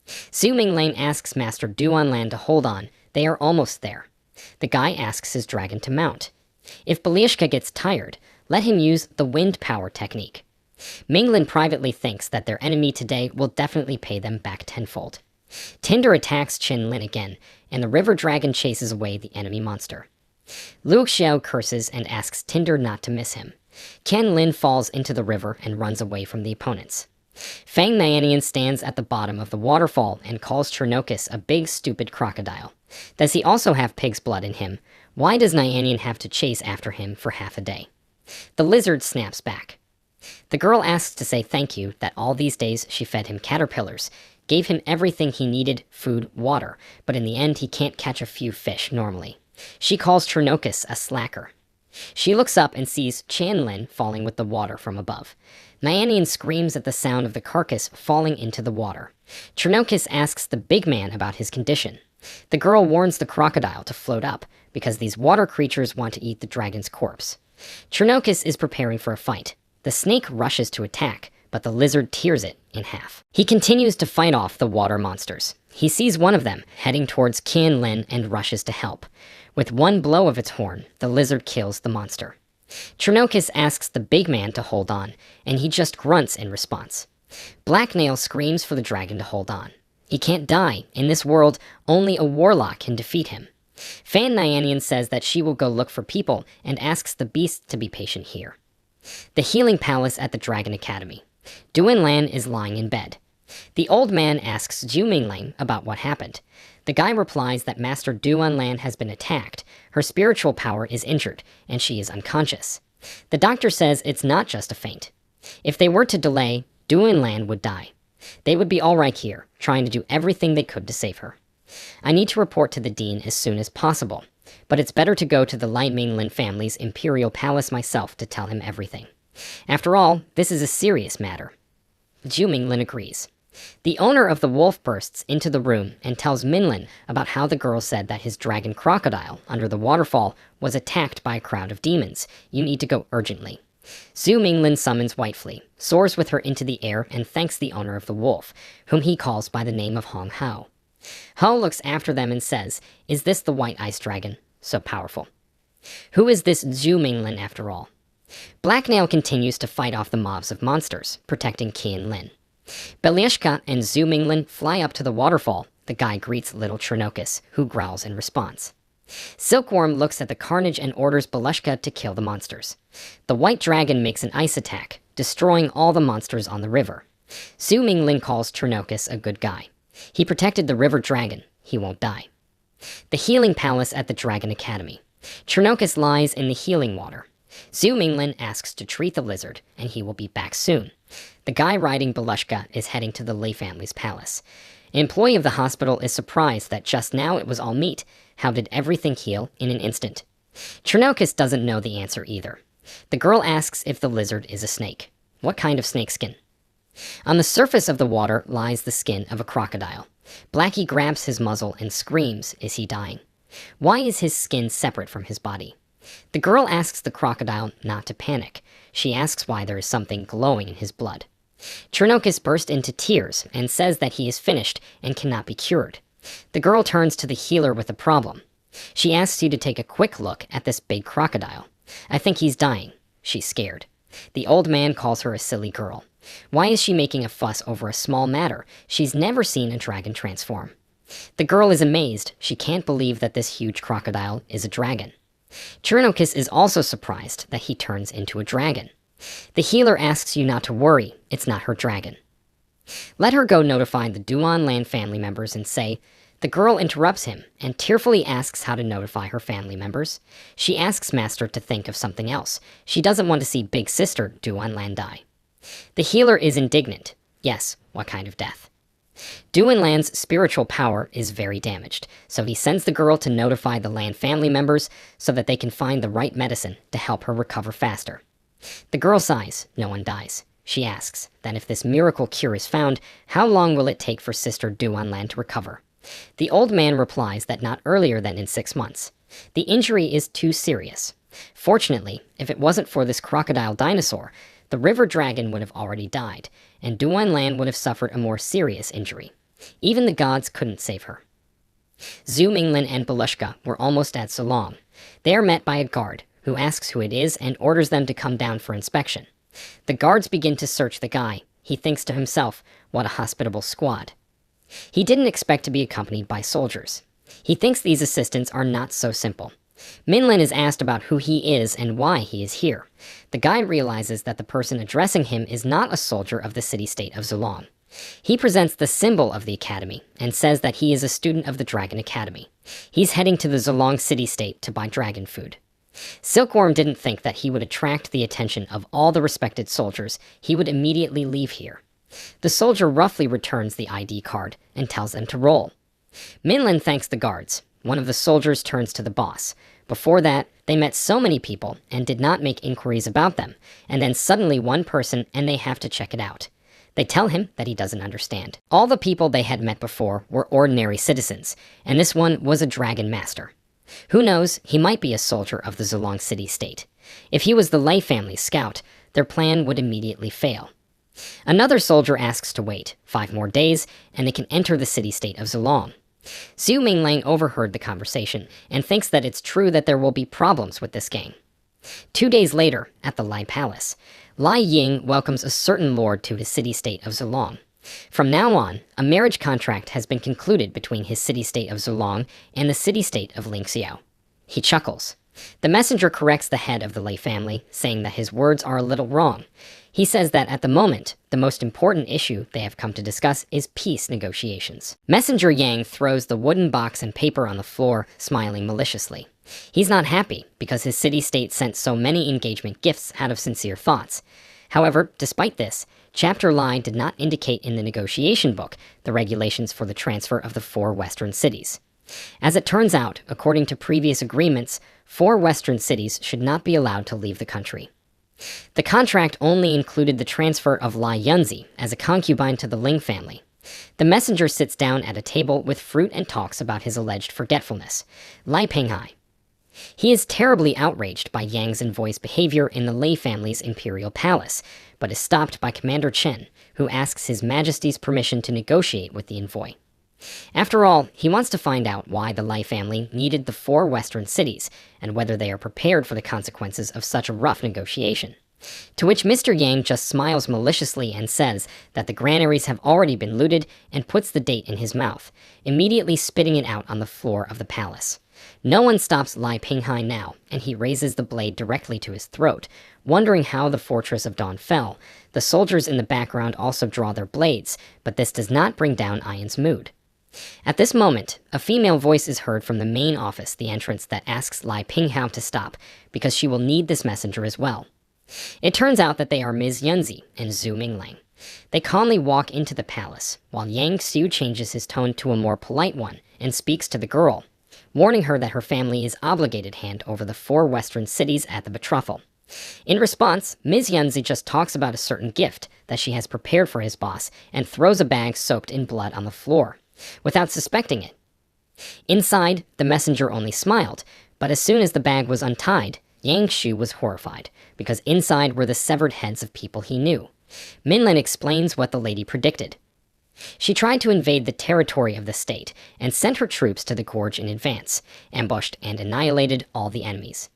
Zhu Minglang asks Master Duan Lan to hold on. They are almost there. The guy asks his dragon to mount. If Belyushka gets tired, let him use the wind power technique. Minglin privately thinks that their enemy today will definitely pay them back tenfold. Tinder attacks Qian Lin again, and the river dragon chases away the enemy monster. Liu Xiao curses and asks Tinder not to miss him. Qian Lin falls into the river and runs away from the opponents. Fang Nianian stands at the bottom of the waterfall and calls Chernocus a big stupid crocodile. Does he also have pig's blood in him? Why does Nianian have to chase after him for half a day? The lizard snaps back. The girl asks to say thank you that all these days she fed him caterpillars, gave him everything he needed, food, water, but in the end he can't catch a few fish normally. She calls Chernocus a slacker. She looks up and sees Qian Lin falling with the water from above. Nyanian screams at the sound of the carcass falling into the water. Chernokis asks the big man about his condition. The girl warns the crocodile to float up, because these water creatures want to eat the dragon's corpse. Chernokis is preparing for a fight. The snake rushes to attack, but the lizard tears it in half. He continues to fight off the water monsters. He sees one of them heading towards Qian Lin and rushes to help. With one blow of its horn, the lizard kills the monster. Chernokis asks the big man to hold on, and he just grunts in response. Blacknail screams for the dragon to hold on. He can't die. In this world, only a warlock can defeat him. Fan Nyanian says that she will go look for people and asks the beast to be patient here. The healing palace at the Dragon Academy. Duan Lan is lying in bed. The old man asks Zhu Mingling about what happened. The guy replies that Master Duan Lan has been attacked, her spiritual power is injured, and she is unconscious. The doctor says it's not just a faint. If they were to delay, Duan Lan would die. They would be all right here, trying to do everything they could to save her. I need to report to the dean as soon as possible, but it's better to go to the Lai Minglin family's imperial palace myself to tell him everything. After all, this is a serious matter. Zhu Minglin agrees. The owner of the wolf bursts into the room and tells Minlin about how the girl said that his dragon crocodile under the waterfall was attacked by a crowd of demons. You need to go urgently. Zhu Minglin summons Whiteflea, soars with her into the air, and thanks the owner of the wolf, whom he calls by the name of Hong Hao. Hao looks after them and says, "Is this the white ice dragon? So powerful. Who is this Zhu Minglin after all?" Blacknail continues to fight off the mobs of monsters, protecting Qian Lin. Belyashka and Zhu Minglin fly up to the waterfall. The guy greets little Chernokis, who growls in response. Silkworm looks at the carnage and orders Belyashka to kill the monsters. The white dragon makes an ice attack, destroying all the monsters on the river. Zhu Minglin calls Chernokis a good guy. He protected the river dragon. He won't die. The healing palace at the Dragon Academy. Chernokis lies in the healing water. Zhu Minglin asks to treat the lizard, and he will be back soon. The guy riding Belyashka is heading to the Lei family's palace. An employee of the hospital is surprised that just now it was all meat. How did everything heal in an instant? Chernokis doesn't know the answer either. The girl asks if the lizard is a snake. What kind of snakeskin? On the surface of the water lies the skin of a crocodile. Blackie grabs his muzzle and screams, is he dying? Why is his skin separate from his body? The girl asks the crocodile not to panic. She asks why there is something glowing in his blood. Chernokis bursts into tears and says that he is finished and cannot be cured. The girl turns to the healer with a problem. She asks you to take a quick look at this big crocodile. I think he's dying. She's scared. The old man calls her a silly girl. Why is she making a fuss over a small matter? She's never seen a dragon transform. The girl is amazed. She can't believe that this huge crocodile is a dragon. Chernokis is also surprised that he turns into a dragon. The healer asks you not to worry. It's not her dragon. Let her go notify the Duan Lan family members and say, the girl interrupts him and tearfully asks how to notify her family members. She asks Master to think of something else. She doesn't want to see big sister Duan Lan die. The healer is indignant. Yes, what kind of death? Duan Lan's spiritual power is very damaged, so he sends the girl to notify the Lan family members so that they can find the right medicine to help her recover faster. The girl sighs. No one dies. She asks that if this miracle cure is found, how long will it take for Sister Duan Lan to recover? The old man replies that not earlier than in 6 months. The injury is too serious. Fortunately, if it wasn't for this crocodile dinosaur, the river dragon would have already died, and Duan Lan would have suffered a more serious injury. Even the gods couldn't save her. Zhu Minglin and Belyashka were almost at Zolong. They are met by a guard, who asks who it is and orders them to come down for inspection. The guards begin to search the guy. He thinks to himself, what a hospitable squad. He didn't expect to be accompanied by soldiers. He thinks these assistants are not so simple. Minlin is asked about who he is and why he is here. The guide realizes that the person addressing him is not a soldier of the city-state of Zolong. He presents the symbol of the academy and says that he is a student of the Dragon Academy. He's heading to the Zolong city-state to buy dragon food. Silkworm didn't think that he would attract the attention of all the respected soldiers. He would immediately leave here. The soldier roughly returns the ID card and tells them to roll. Minlin thanks the guards. one of the soldiers turns to the boss. Before that, they met so many people and did not make inquiries about them, and then suddenly one person and they have to check it out. They tell him that he doesn't understand. All the people they had met before were ordinary citizens, and this one was a dragon master. Who knows, he might be a soldier of the Zulong City state. If he was the Lei family's scout, their plan would immediately fail. Another soldier asks to wait 5 more days, and they can enter the city-state of Zulong. Zhu Minglang overheard the conversation and thinks that it's true that there will be problems with this gang. 2 days later, at the Lai Palace, Lai Ying welcomes a certain lord to his city-state of Zulong. From now on, a marriage contract has been concluded between his city-state of Zulong and the city-state of Lingxiao. He chuckles. The messenger corrects the head of the Lei family, saying that his words are a little wrong. He says that at the moment, the most important issue they have come to discuss is peace negotiations. Messenger Yang throws the wooden box and paper on the floor, smiling maliciously. He's not happy because his city-state sent so many engagement gifts out of sincere thoughts. However, despite this, Chapter Lai did not indicate in the negotiation book the regulations for the transfer of the 4 western cities. As it turns out, according to previous agreements, 4 western cities should not be allowed to leave the country. The contract only included the transfer of Lai Yunzi as a concubine to the Ling family. The messenger sits down at a table with fruit and talks about his alleged forgetfulness. Lai Penghai. He is terribly outraged by Yang's envoy's behavior in the Lei family's imperial palace, but is stopped by Commander Chen, who asks His Majesty's permission to negotiate with the envoy. After all, he wants to find out why the Lai family needed the 4 western cities, and whether they are prepared for the consequences of such a rough negotiation. To which Mr. Yang just smiles maliciously and says that the granaries have already been looted, and puts the date in his mouth, immediately spitting it out on the floor of the palace. No one stops Lai Penghai now, and he raises the blade directly to his throat. Wondering how the fortress of Dawn fell, the soldiers in the background also draw their blades, but this does not bring down Ian's mood. At this moment, a female voice is heard from the main office, the entrance, that asks Lai Penghai to stop, because she will need this messenger as well. It turns out that they are Ms. Yunzi and Zhu Minglang. They calmly walk into the palace, while Yang Xiu changes his tone to a more polite one and speaks to the girl, warning her that her family is obligated hand over the 4 western cities at the betrothal. In response, Ms. Yunzi just talks about a certain gift that she has prepared for his boss and throws a bag soaked in blood on the floor, without suspecting it. Inside, the messenger only smiled, but as soon as the bag was untied, Yang Xiu was horrified, because inside were the severed heads of people he knew. Minlin explains what the lady predicted. She tried to invade the territory of the state, and sent her troops to the gorge in advance, ambushed and annihilated all the enemies.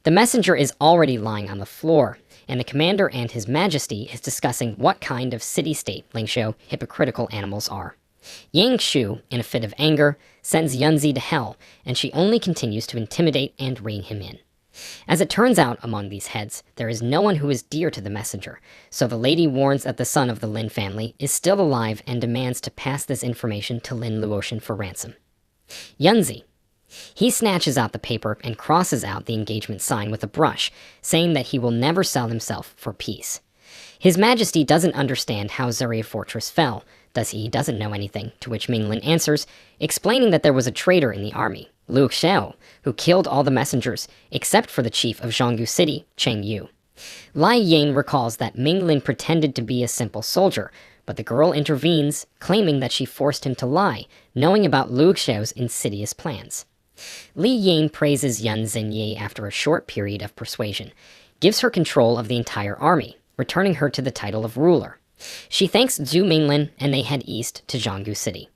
The messenger is already lying on the floor, and the commander and His Majesty is discussing what kind of city-state Lingxiao hypocritical animals are. Yang Xiu, in a fit of anger, sends Yunzi to hell, and she only continues to intimidate and rein him in. As it turns out, among these heads, there is no one who is dear to the messenger, so the lady warns that the son of the Lin family is still alive and demands to pass this information to Lin Luotian for ransom. Yunzi. He snatches out the paper and crosses out the engagement sign with a brush, saying that he will never sell himself for peace. His Majesty doesn't understand how Zuria Fortress fell, thus he doesn't know anything, to which Minglin answers, explaining that there was a traitor in the army, Liu Xiao, who killed all the messengers, except for the chief of Zhonggu City, Cheng Yu. Lai Ying recalls that Minglin pretended to be a simple soldier, but the girl intervenes, claiming that she forced him to lie, knowing about Liu Xiao's insidious plans. Li Ying praises Yan Zhenye after a short period of persuasion, gives her control of the entire army, returning her to the title of ruler. She thanks Zhu Minglin, and they head east to Zhonggu City.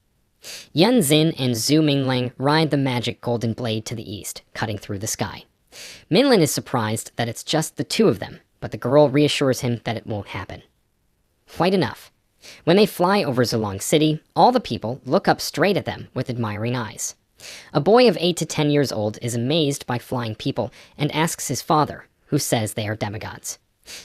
Yan Xin and Zhu Minglang ride the magic golden blade to the east, cutting through the sky. Minlin is surprised that it's just the 2 of them, but the girl reassures him that it won't happen. Quite enough. When they fly over Zulong City, all the people look up straight at them with admiring eyes. A boy of 8 to 10 years old is amazed by flying people and asks his father, who says they are demigods.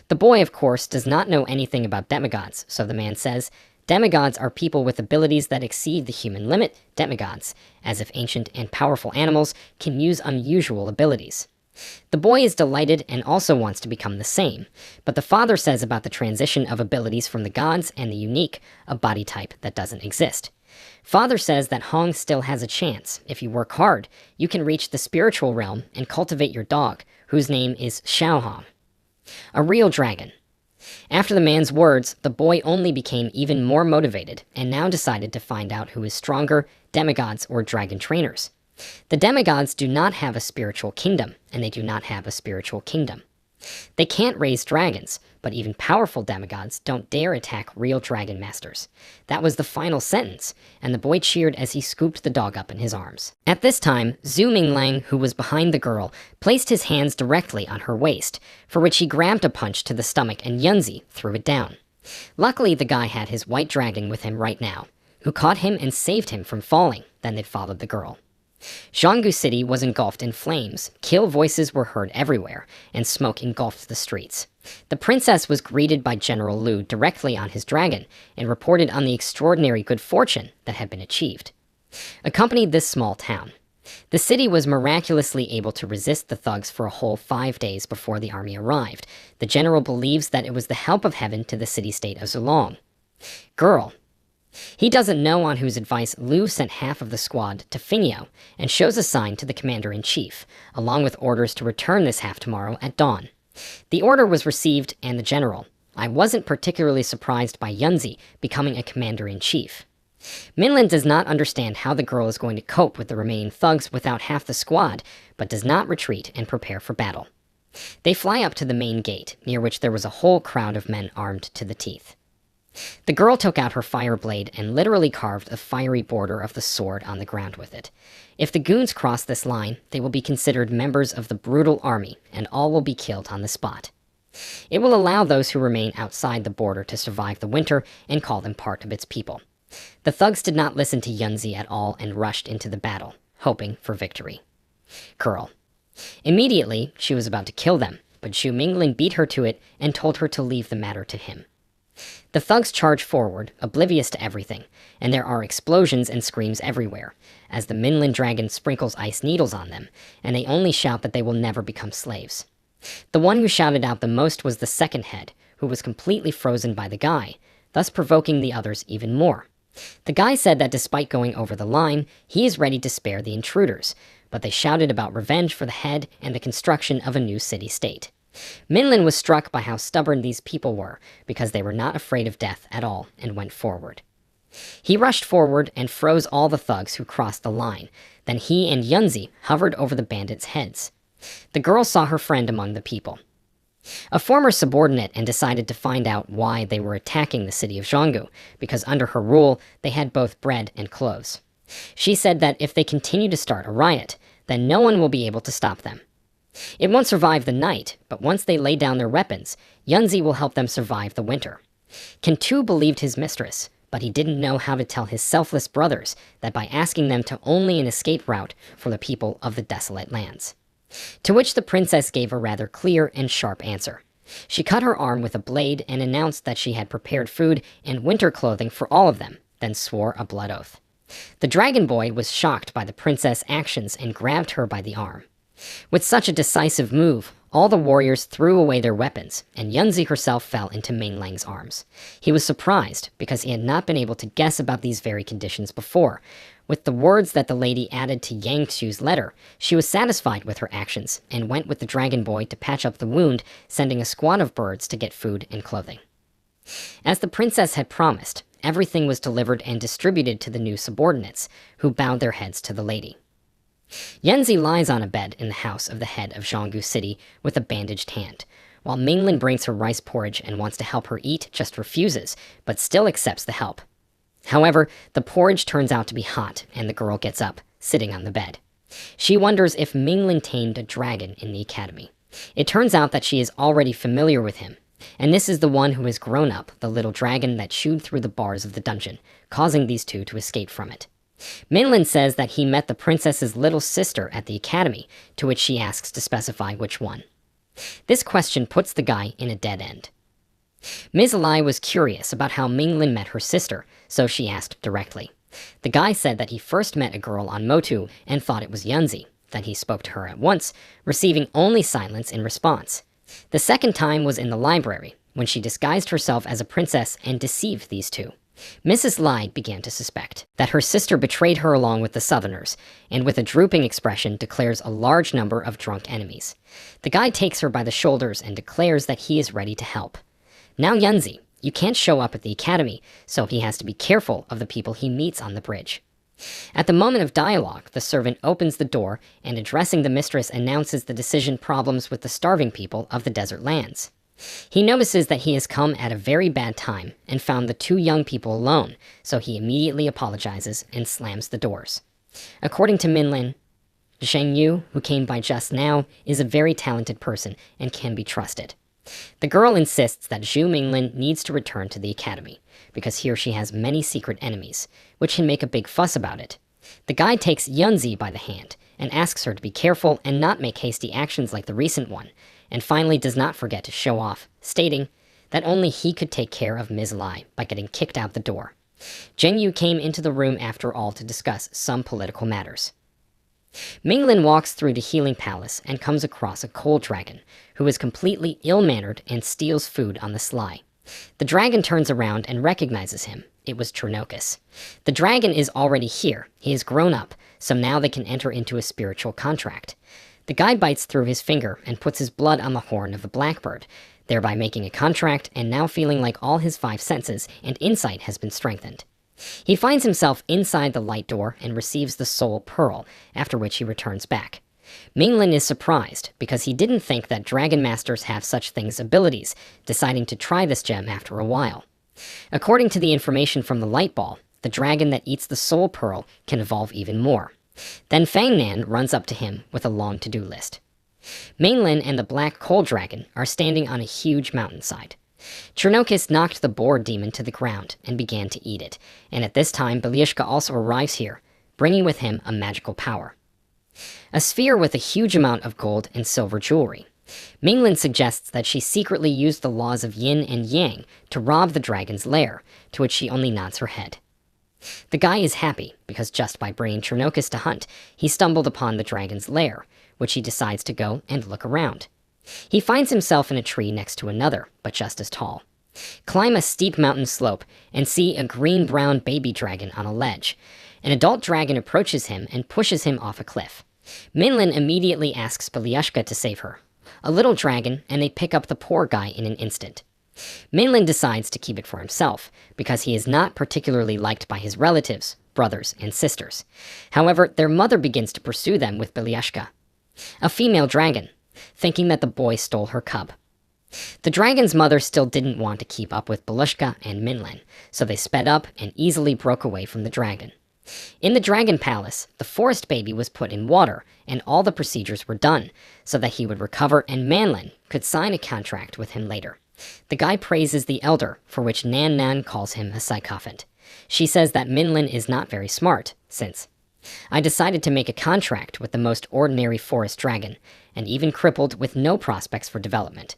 The boy, of course, does not know anything about demigods, so the man says, demigods are people with abilities that exceed the human limit, demigods, as if ancient and powerful animals can use unusual abilities. The boy is delighted and also wants to become the same, but the father says about the transition of abilities from the gods and the unique, a body type that doesn't exist. Father says that Hong still has a chance. If you work hard, you can reach the spiritual realm and cultivate your dog, whose name is Xiaohong, a real dragon. After the man's words, the boy only became even more motivated and now decided to find out who is stronger, demigods or dragon trainers. The demigods do not have a spiritual kingdom, and they do not have a spiritual kingdom. They can't raise dragons, but even powerful demigods don't dare attack real dragon masters. That was the final sentence, and the boy cheered as he scooped the dog up in his arms. At this time, Zhu Minglang, who was behind the girl, placed his hands directly on her waist, for which he grabbed a punch to the stomach and Yunzi threw it down. Luckily, the guy had his white dragon with him right now, who caught him and saved him from falling. Then they followed the girl. Zhonggu City was engulfed in flames, kill voices were heard everywhere, and smoke engulfed the streets. The princess was greeted by General Lu directly on his dragon, and reported on the extraordinary good fortune that had been achieved. Accompanied this small town. The city was miraculously able to resist the thugs for a whole 5 days before the army arrived. The general believes that it was the help of heaven to the city-state of Zulong. Girl. He doesn't know on whose advice Lu sent half of the squad to Finyo and shows a sign to the commander-in-chief, along with orders to return this half tomorrow at dawn. The order was received, and the general. I wasn't particularly surprised by Yunzi becoming a commander-in-chief. Minlin does not understand how the girl is going to cope with the remaining thugs without half the squad, but does not retreat and prepare for battle. They fly up to the main gate, near which there was a whole crowd of men armed to the teeth. The girl took out her fire blade and literally carved a fiery border of the sword on the ground with it. If the goons cross this line, they will be considered members of the brutal army, and all will be killed on the spot. It will allow those who remain outside the border to survive the winter and call them part of its people. The thugs did not listen to Yunzi at all and rushed into the battle, hoping for victory. Girl. Immediately, she was about to kill them, but Zhu Mingling beat her to it and told her to leave the matter to him. The thugs charge forward, oblivious to everything, and there are explosions and screams everywhere, as the Minlin dragon sprinkles ice needles on them, and they only shout that they will never become slaves. The one who shouted out the most was the second head, who was completely frozen by the guy, thus provoking the others even more. The guy said that despite going over the line, he is ready to spare the intruders, but they shouted about revenge for the head and the construction of a new city-state. Minlin was struck by how stubborn these people were, because they were not afraid of death at all and went forward. He rushed forward and froze all the thugs who crossed the line. Then he and Yunzi hovered over the bandits' heads. The girl saw her friend among the people, a former subordinate, and decided to find out why they were attacking the city of Zhonggu, because under her rule, they had both bread and clothes. She said that if they continue to start a riot, then no one will be able to stop them. It won't survive the night, but once they lay down their weapons, Yunzi will help them survive the winter. Kentu believed his mistress, but he didn't know how to tell his selfless brothers that by asking them to only an escape route for the people of the desolate lands. To which the princess gave a rather clear and sharp answer. She cut her arm with a blade and announced that she had prepared food and winter clothing for all of them, then swore a blood oath. The dragon boy was shocked by the princess' actions and grabbed her by the arm. With such a decisive move, all the warriors threw away their weapons, and Yunzi herself fell into Minglang's arms. He was surprised, because he had not been able to guess about these very conditions before. With the words that the lady added to Yang Xu's letter, she was satisfied with her actions, and went with the dragon boy to patch up the wound, sending a squad of birds to get food and clothing. As the princess had promised, everything was delivered and distributed to the new subordinates, who bowed their heads to the lady. Yunzi lies on a bed in the house of the head of Zhonggu City with a bandaged hand, while Minglin brings her rice porridge and wants to help her eat, just refuses, but still accepts the help. However, the porridge turns out to be hot, and the girl gets up, sitting on the bed. She wonders if Minglin tamed a dragon in the academy. It turns out that she is already familiar with him, and this is the one who has grown up, the little dragon that chewed through the bars of the dungeon, causing these two to escape from it. Minlin says that he met the princess's little sister at the academy, to which she asks to specify which one. This question puts the guy in a dead end. Ms. Lai was curious about how Minglin met her sister, so she asked directly. The guy said that he first met a girl on Motu and thought it was Yunzi. Then he spoke to her at once, receiving only silence in response. The second time was in the library, when she disguised herself as a princess and deceived these two. Mrs. Lai began to suspect that her sister betrayed her along with the Southerners, and with a drooping expression declares a large number of drunk enemies. The guy takes her by the shoulders and declares that he is ready to help. Now Yunzi, you can't show up at the academy, so he has to be careful of the people he meets on the bridge. At the moment of dialogue, the servant opens the door and, addressing the mistress, announces the decision problems with the starving people of the desert lands. He notices that he has come at a very bad time and found the two young people alone, so he immediately apologizes and slams the doors. According to Minlin, Zheng Yu, who came by just now, is a very talented person and can be trusted. The girl insists that Zhu Minglin needs to return to the academy, because here she has many secret enemies, which can make a big fuss about it. The guy takes Yunzi by the hand and asks her to be careful and not make hasty actions like the recent one, and finally does not forget to show off, stating that only he could take care of Ms. Lai by getting kicked out the door. Zheng Yu came into the room after all to discuss some political matters. Minglin walks through the healing palace and comes across a coal dragon, who is completely ill-mannered and steals food on the sly. The dragon turns around and recognizes him. It was Chernocus. The dragon is already here. He has grown up, so now they can enter into a spiritual contract. The guy bites through his finger and puts his blood on the horn of the blackbird, thereby making a contract and now feeling like all his 5 senses and insight has been strengthened. He finds himself inside the light door and receives the soul pearl, after which he returns back. Minglin is surprised because he didn't think that dragon masters have such things abilities, deciding to try this gem after a while. According to the information from the light ball, the dragon that eats the soul pearl can evolve even more. Then Fang Nan runs up to him with a long to-do list. Minglin and the black coal dragon are standing on a huge mountainside. Chernocus knocked the boar demon to the ground and began to eat it, and at this time Belyushka also arrives here, bringing with him a magical power. A sphere with a huge amount of gold and silver jewelry. Minglin suggests that she secretly used the laws of yin and yang to rob the dragon's lair, to which she only nods her head. The guy is happy because just by bringing Chernocus to hunt, he stumbled upon the dragon's lair, which he decides to go and look around. He finds himself in a tree next to another, but just as tall. Climb a steep mountain slope and see a green-brown baby dragon on a ledge. An adult dragon approaches him and pushes him off a cliff. Minlin immediately asks Belyushka to save her. A little dragon, and they pick up the poor guy in an instant. Minlin decides to keep it for himself, because he is not particularly liked by his relatives, brothers, and sisters. However, their mother begins to pursue them with Belyushka, a female dragon, thinking that the boy stole her cub. The dragon's mother still didn't want to keep up with Belyushka and Minlin, so they sped up and easily broke away from the dragon. In the dragon palace, the forest baby was put in water, and all the procedures were done, so that he would recover and Minlin could sign a contract with him later. The guy praises the elder, for which Nan Nan calls him a sycophant. She says that Minlin is not very smart, since I decided to make a contract with the most ordinary forest dragon, and even crippled with no prospects for development.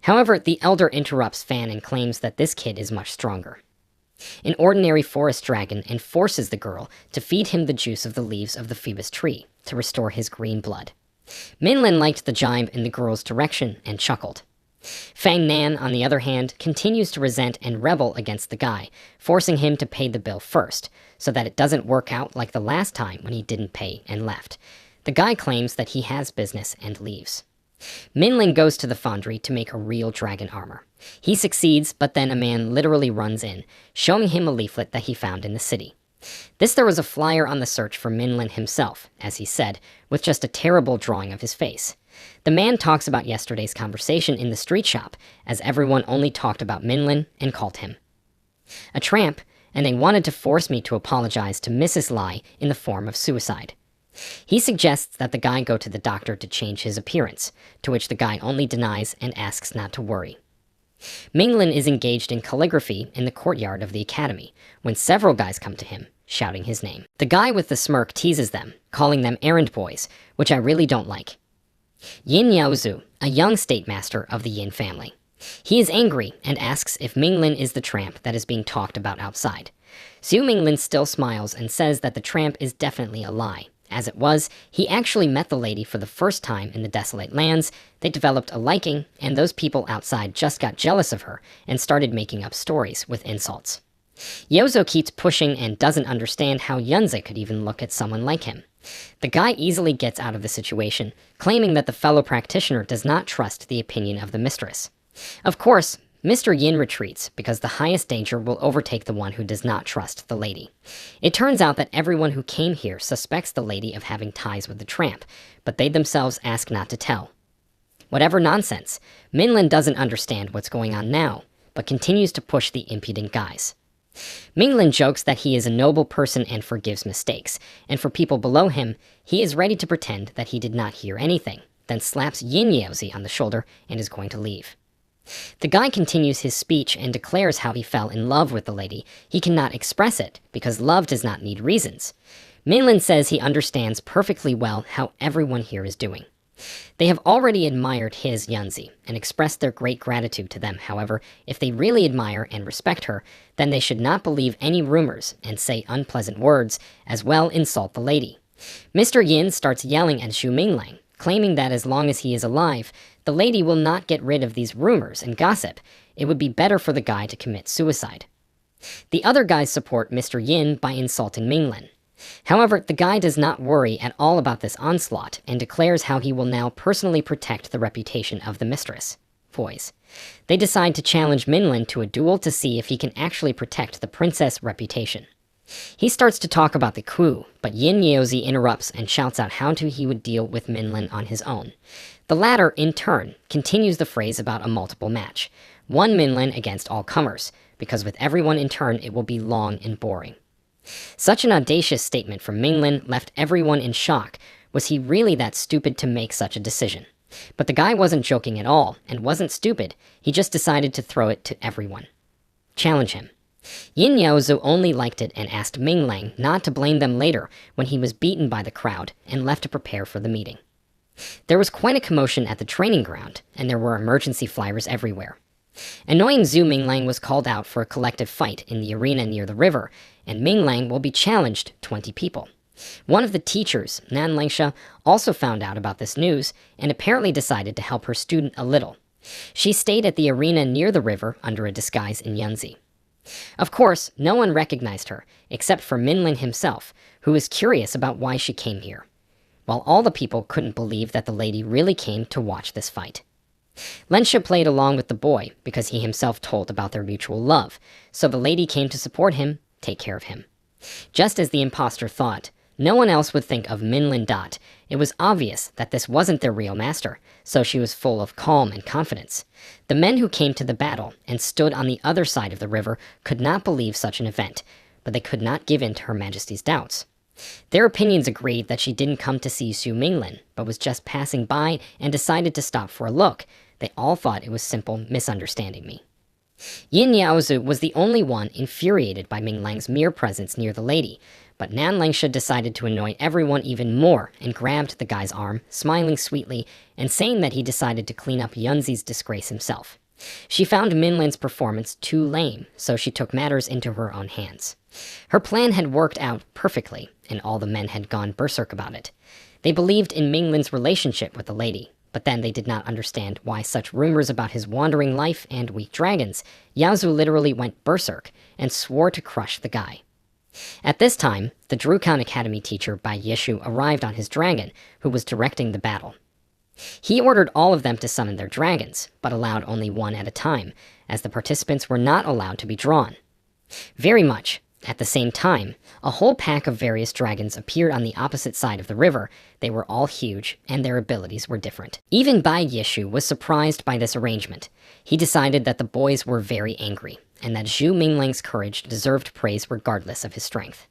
However, the elder interrupts Fan and claims that this kid is much stronger. An ordinary forest dragon and forces the girl to feed him the juice of the leaves of the Phoebus tree to restore his green blood. Minlin liked the jibe in the girl's direction and chuckled. Fang Nan, on the other hand, continues to resent and rebel against the guy, forcing him to pay the bill first, so that it doesn't work out like the last time when he didn't pay and left. The guy claims that he has business and leaves. Minlin goes to the foundry to make a real dragon armor. He succeeds, but then a man literally runs in, showing him a leaflet that he found in the city. There was a flyer on the search for Minlin himself, as he said, with just a terrible drawing of his face. The man talks about yesterday's conversation in the street shop, as everyone only talked about Minlin and called him a tramp, and they wanted to force me to apologize to Mrs. Lai in the form of suicide. He suggests that the guy go to the doctor to change his appearance, to which the guy only denies and asks not to worry. Minglin is engaged in calligraphy in the courtyard of the academy, when several guys come to him, shouting his name. The guy with the smirk teases them, calling them errand boys, which I really don't like. Yin Yaozu, a young state master of the Yin family. He is angry and asks if Minglin is the tramp that is being talked about outside. Xu Minglin still smiles and says that the tramp is definitely a lie. As it was, he actually met the lady for the first time in the desolate lands, they developed a liking, and those people outside just got jealous of her and started making up stories with insults. Yozo keeps pushing and doesn't understand how Yunze could even look at someone like him. The guy easily gets out of the situation, claiming that the fellow practitioner does not trust the opinion of the mistress. Of course, Mr. Yin retreats because the highest danger will overtake the one who does not trust the lady. It turns out that everyone who came here suspects the lady of having ties with the tramp, but they themselves ask not to tell. Whatever nonsense, Minlin doesn't understand what's going on now, but continues to push the impudent guys. Minglin jokes that he is a noble person and forgives mistakes, and for people below him, he is ready to pretend that he did not hear anything, then slaps Yin Yaozi on the shoulder and is going to leave. The guy continues his speech and declares how he fell in love with the lady. He cannot express it, because love does not need reasons. Minlin says he understands perfectly well how everyone here is doing. They have already admired his Yunzi and expressed their great gratitude to them. However, if they really admire and respect her, then they should not believe any rumors and say unpleasant words, as well insult the lady. Mr. Yin starts yelling at Zhu Minglang, claiming that as long as he is alive, the lady will not get rid of these rumors and gossip. It would be better for the guy to commit suicide. The other guys support Mr. Yin by insulting Minglin. However, the guy does not worry at all about this onslaught and declares how he will now personally protect the reputation of the mistress. Boys. They decide to challenge Minlin to a duel to see if he can actually protect the princess' reputation. He starts to talk about the coup, but Yin Yaozi interrupts and shouts out how he would deal with Minlin on his own. The latter, in turn, continues the phrase about a multiple match. One Minlin against all comers, because with everyone in turn it will be long and boring. Such an audacious statement from Minglin left everyone in shock. Was he really that stupid to make such a decision? But the guy wasn't joking at all, and wasn't stupid. He just decided to throw it to everyone. Challenge him. Yin Yaozu only liked it and asked Minglang not to blame them later when he was beaten by the crowd and left to prepare for the meeting. There was quite a commotion at the training ground, and there were emergency flyers everywhere. Annoying Zhu Minglang was called out for a collective fight in the arena near the river, and Minglang will be challenged 20 people. One of the teachers, Nan Lengsha, also found out about this news and apparently decided to help her student a little. She stayed at the arena near the river under a disguise in Yunzi. Of course, no one recognized her, except for Minlin himself, who was curious about why she came here, while all the people couldn't believe that the lady really came to watch this fight. Lensha played along with the boy because he himself told about their mutual love, so the lady came to support him, take care of him. Just as the imposter thought, no one else would think of Minlin Dot. It was obvious that this wasn't their real master, so she was full of calm and confidence. The men who came to the battle and stood on the other side of the river could not believe such an event, but they could not give in to Her Majesty's doubts. Their opinions agreed that she didn't come to see Xu Minglin, but was just passing by and decided to stop for a look. They all thought it was simple misunderstanding me. Yin Yaozu was the only one infuriated by Minglang's mere presence near the lady, but Nan Lengsha decided to annoy everyone even more and grabbed the guy's arm, smiling sweetly and saying that he decided to clean up Yunzi's disgrace himself. She found Minlin's performance too lame, so she took matters into her own hands. Her plan had worked out perfectly, and all the men had gone berserk about it. They believed in Minglin's relationship with the lady, but then they did not understand why such rumors about his wandering life and weak dragons. Yaozu literally went berserk and swore to crush the guy. At this time, the Drukan Academy teacher Bai Yeshu arrived on his dragon, who was directing the battle. He ordered all of them to summon their dragons, but allowed only one at a time, as the participants were not allowed to be drawn. Very much at the same time, a whole pack of various dragons appeared on the opposite side of the river. They were all huge, and their abilities were different. Even Bai Yeshu was surprised by this arrangement. He decided that the boys were very angry, and that Zhu Minglang's courage deserved praise regardless of his strength.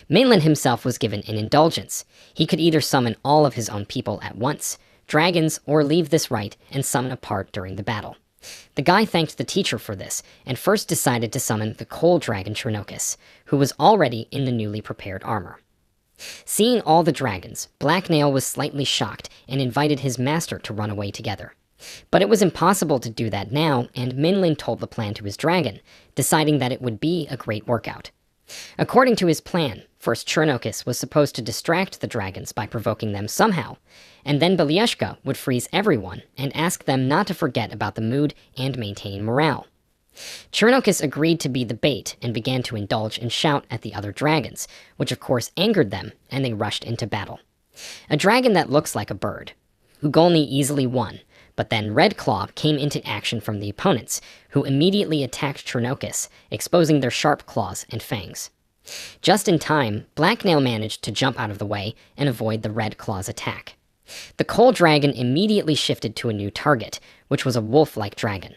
Minlin himself was given an indulgence. He could either summon all of his own people at once, dragons, or leave this right and summon a part during the battle. The guy thanked the teacher for this, and first decided to summon the coal dragon Chernocus, who was already in the newly prepared armor. Seeing all the dragons, Black Nail was slightly shocked and invited his master to run away together. But it was impossible to do that now, and Minlin told the plan to his dragon, deciding that it would be a great workout. According to his plan, first Chernocus was supposed to distract the dragons by provoking them somehow, and then Belyashka would freeze everyone and ask them not to forget about the mood and maintain morale. Chernocus agreed to be the bait and began to indulge and shout at the other dragons, which of course angered them, and they rushed into battle. A dragon that looks like a bird. Ugolni easily won, but then Red Claw came into action from the opponents, who immediately attacked Chernocus, exposing their sharp claws and fangs. Just in time, Blacknail managed to jump out of the way and avoid the Red Claw's attack. The Coal Dragon immediately shifted to a new target, which was a wolf-like dragon.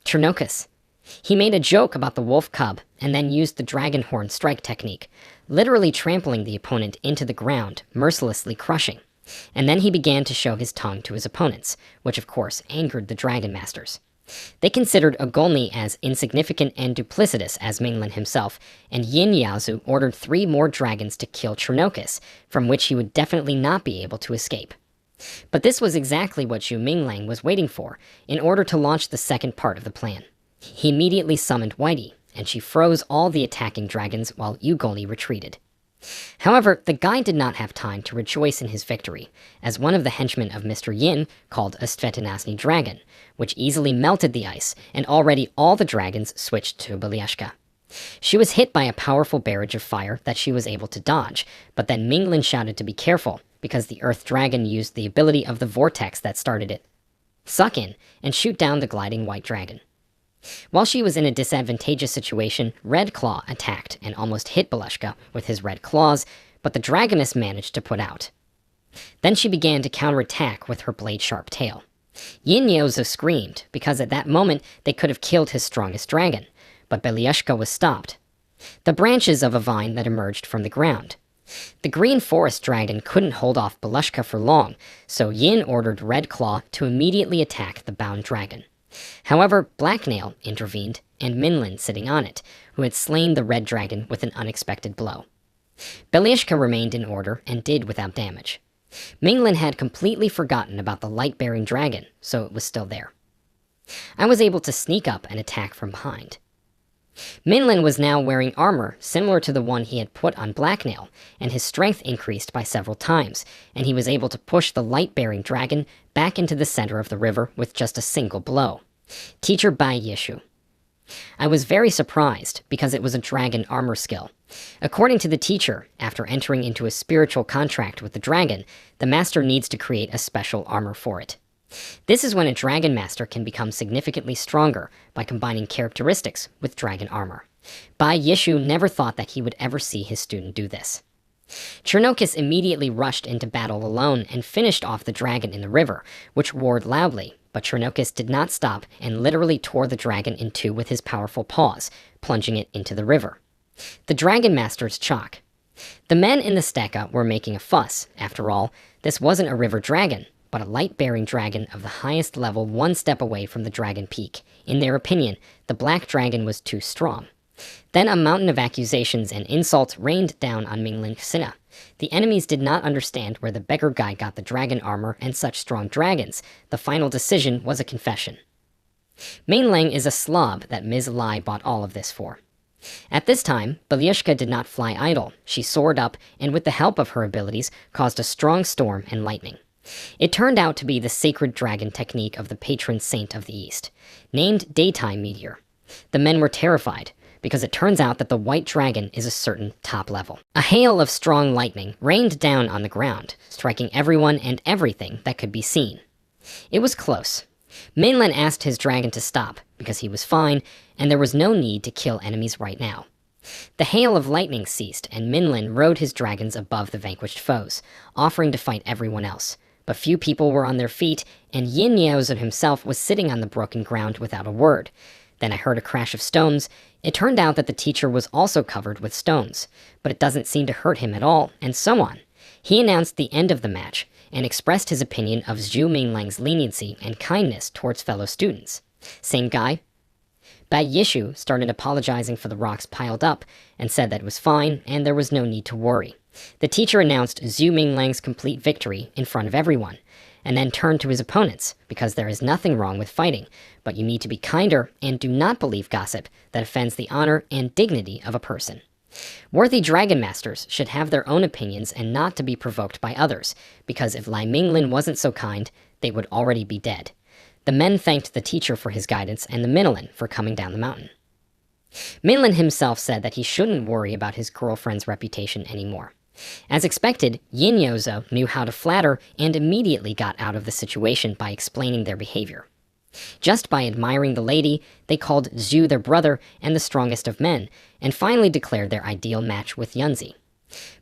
Chernocus. He made a joke about the wolf cub and then used the dragon horn strike technique, literally trampling the opponent into the ground, mercilessly crushing. And then he began to show his tongue to his opponents, which of course angered the Dragon Masters. They considered Ugolni as insignificant and duplicitous as Minglan himself, and Yin Yaozu ordered 3 more dragons to kill Chernocus, from which he would definitely not be able to escape. But this was exactly what Zhu Minglang was waiting for, in order to launch the second part of the plan. He immediately summoned Whitey, and she froze all the attacking dragons while Ugolni retreated. However, the guy did not have time to rejoice in his victory, as one of the henchmen of Mr. Yin called a Svetlanazni dragon, which easily melted the ice, and already all the dragons switched to Belyashka. She was hit by a powerful barrage of fire that she was able to dodge, but then Minglan shouted to be careful, because the Earth Dragon used the ability of the vortex that started it. Suck in, and shoot down the gliding white dragon. While she was in a disadvantageous situation, Red Claw attacked and almost hit Belyashka with his red claws, but the dragoness managed to put out. Then she began to counterattack with her blade-sharp tail. Yin Yaozu screamed, because at that moment they could have killed his strongest dragon, but Belyashka was stopped. The branches of a vine that emerged from the ground. The green forest dragon couldn't hold off Belyashka for long, so Yin ordered Red Claw to immediately attack the bound dragon. However, Blacknail intervened, and Minlin sitting on it, who had slain the red dragon with an unexpected blow. Belyashka remained in order and did without damage. Minglin had completely forgotten about the light-bearing dragon, so it was still there. I was able to sneak up and attack from behind. Minlin was now wearing armor similar to the one he had put on Blacknail, and his strength increased by several times, and he was able to push the light-bearing dragon back into the center of the river with just a single blow. Teacher Bai Yishu. I was very surprised, because it was a dragon armor skill. According to the teacher, after entering into a spiritual contract with the dragon, the master needs to create a special armor for it. This is when a dragon master can become significantly stronger by combining characteristics with dragon armor. Bai Yishu never thought that he would ever see his student do this. Chernocus immediately rushed into battle alone and finished off the dragon in the river, which roared loudly, but Chernocus did not stop and literally tore the dragon in two with his powerful paws, plunging it into the river. The dragon master's chalk. The men in the steka were making a fuss. After all, this wasn't a river dragon, but a light-bearing dragon of the highest level one step away from the dragon peak. In their opinion, the black dragon was too strong. Then a mountain of accusations and insults rained down on Minglin Xina. The enemies did not understand where the beggar guy got the dragon armor and such strong dragons. The final decision was a confession. Mainlang is a slob that Ms. Lai bought all of this for. At this time, Belyashka did not fly idle. She soared up, and with the help of her abilities, caused a strong storm and lightning. It turned out to be the sacred dragon technique of the patron saint of the East, named Daytime Meteor. The men were terrified, because it turns out that the white dragon is a certain top level. A hail of strong lightning rained down on the ground, striking everyone and everything that could be seen. It was close. Mainland asked his dragon to stop, because he was fine, and there was no need to kill enemies right now. The hail of lightning ceased, and Minlin rode his dragons above the vanquished foes, offering to fight everyone else. But few people were on their feet, and Yin Yaozu himself was sitting on the broken ground without a word. Then I heard a crash of stones. It turned out that the teacher was also covered with stones, but it doesn't seem to hurt him at all, and so on. He announced the end of the match, and expressed his opinion of Zhu Minglang's leniency and kindness towards fellow students. Same guy? Bai Yishu started apologizing for the rocks piled up, and said that it was fine, and there was no need to worry. The teacher announced Zhu Minglang's complete victory in front of everyone, and then turned to his opponents, because there is nothing wrong with fighting, but you need to be kinder and do not believe gossip that offends the honor and dignity of a person. Worthy dragon masters should have their own opinions and not to be provoked by others, because if Lai Minglin wasn't so kind, they would already be dead. The men thanked the teacher for his guidance and the Minilin for coming down the mountain. Minlin himself said that he shouldn't worry about his girlfriend's reputation anymore. As expected, Yin Yozo knew how to flatter and immediately got out of the situation by explaining their behavior. Just by admiring the lady, they called Zhu their brother and the strongest of men, and finally declared their ideal match with Yunzi.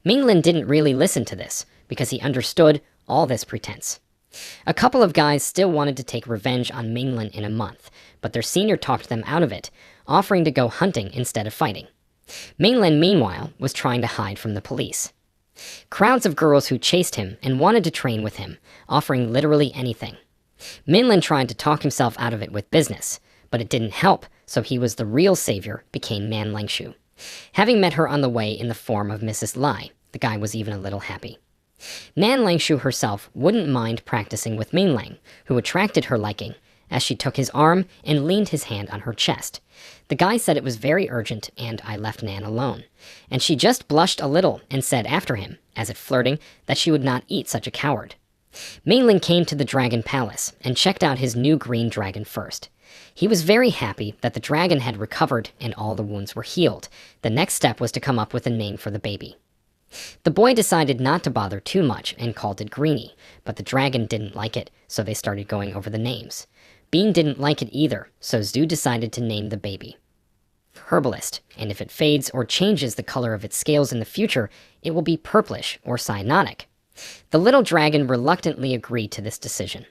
Minglin didn't really listen to this, because he understood all this pretense. A couple of guys still wanted to take revenge on Minglin in a month, but their senior talked them out of it, offering to go hunting instead of fighting. Minglin, meanwhile, was trying to hide from the police. Crowds of girls who chased him and wanted to train with him, offering literally anything. Minlin tried to talk himself out of it with business, but it didn't help, so he was the real savior, became Nan Langshu. Having met her on the way in the form of Mrs. Lai, the guy was even a little happy. Nan Langshu herself wouldn't mind practicing with Minlang, who attracted her liking, as she took his arm and leaned his hand on her chest. The guy said it was very urgent, and I left Nan alone. And she just blushed a little and said after him, as if flirting, that she would not eat such a coward. Minling came to the Dragon Palace and checked out his new green dragon first. He was very happy that the dragon had recovered and all the wounds were healed. The next step was to come up with a name for the baby. The boy decided not to bother too much and called it Greenie, but the dragon didn't like it, so they started going over the names. Bean didn't like it either, so Zhu decided to name the baby Herbalist, and if it fades or changes the color of its scales in the future, it will be purplish or cyanotic. The little dragon reluctantly agreed to this decision.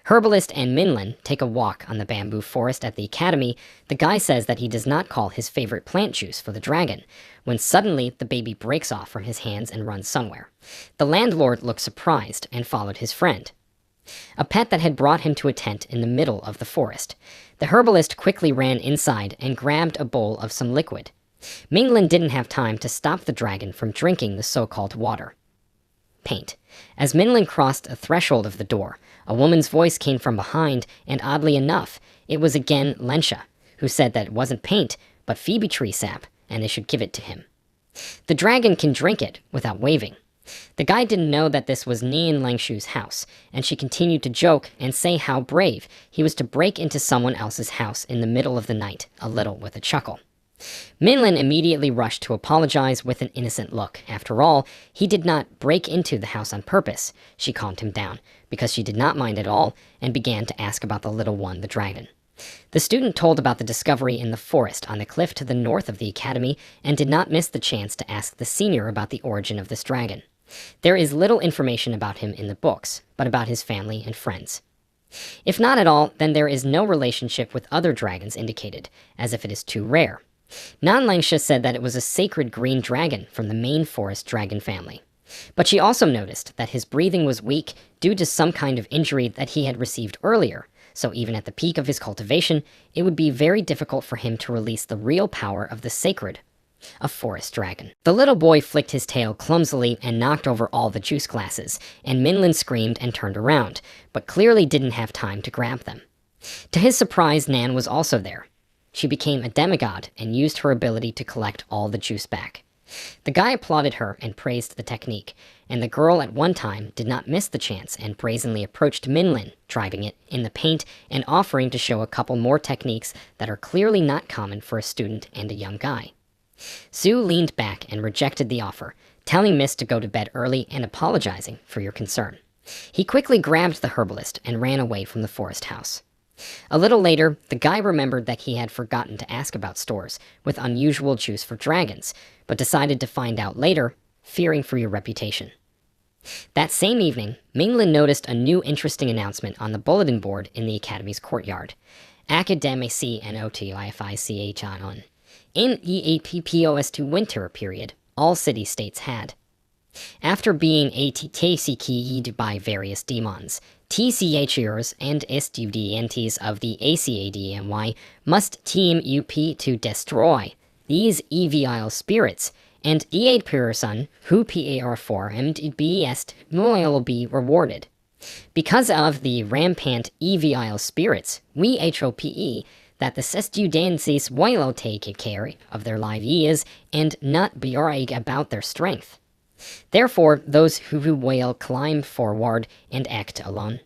Herbalist and Minlin take a walk on the bamboo forest at the academy. The guy says that he does not call his favorite plant juice for the dragon, when suddenly the baby breaks off from his hands and runs somewhere. The landlord looked surprised and followed his friend, a pet that had brought him to a tent in the middle of the forest. The herbalist quickly ran inside and grabbed a bowl of some liquid. Minglin didn't have time to stop the dragon from drinking the so-called water. Paint. As Minlin crossed the threshold of the door, a woman's voice came from behind, and oddly enough, it was again Lensha, who said that it wasn't paint, but Phoebe tree sap, and they should give it to him. The dragon can drink it without waving. The guy didn't know that this was Nian Langshu's house, and she continued to joke and say how brave he was to break into someone else's house in the middle of the night, a little with a chuckle. Minlin immediately rushed to apologize with an innocent look. After all, he did not break into the house on purpose. She calmed him down, because she did not mind at all, and began to ask about the little one, the dragon. The student told about the discovery in the forest on the cliff to the north of the academy, and did not miss the chance to ask the senior about the origin of this dragon. There is little information about him in the books, but about his family and friends. If not at all, then there is no relationship with other dragons indicated, as if it is too rare. Nan Langsha said that it was a sacred green dragon from the main forest dragon family. But she also noticed that his breathing was weak due to some kind of injury that he had received earlier, so even at the peak of his cultivation, it would be very difficult for him to release the real power of the sacred, a forest dragon. The little boy flicked his tail clumsily and knocked over all the juice glasses, and Minlin screamed and turned around, but clearly didn't have time to grab them. To his surprise, Nan was also there. She became a demigod and used her ability to collect all the juice back. The guy applauded her and praised the technique, and the girl at one time did not miss the chance and brazenly approached Minlin, driving it in the paint and offering to show a couple more techniques that are clearly not common for a student and a young guy. Zhu leaned back and rejected the offer, telling Miss to go to bed early and apologizing for your concern. He quickly grabbed the herbalist and ran away from the forest house. A little later, the guy remembered that he had forgotten to ask about stores with unusual juice for dragons, but decided to find out later, fearing for your reputation. That same evening, Minglin noticed a new interesting announcement on the bulletin board in the academy's courtyard. Academici notification. In EAPPOS2 winter period, all city-states had. After being ATKCK'd by various demons, TCHers and students of the ACADMY must team UP to destroy these evil spirits, and E8 person who PAR4 MDBest will be rewarded. Because of the rampant evil spirits, we HOPE that the students will take care of their lives and not be worried about their strength. Therefore, those who will climb forward and act alone.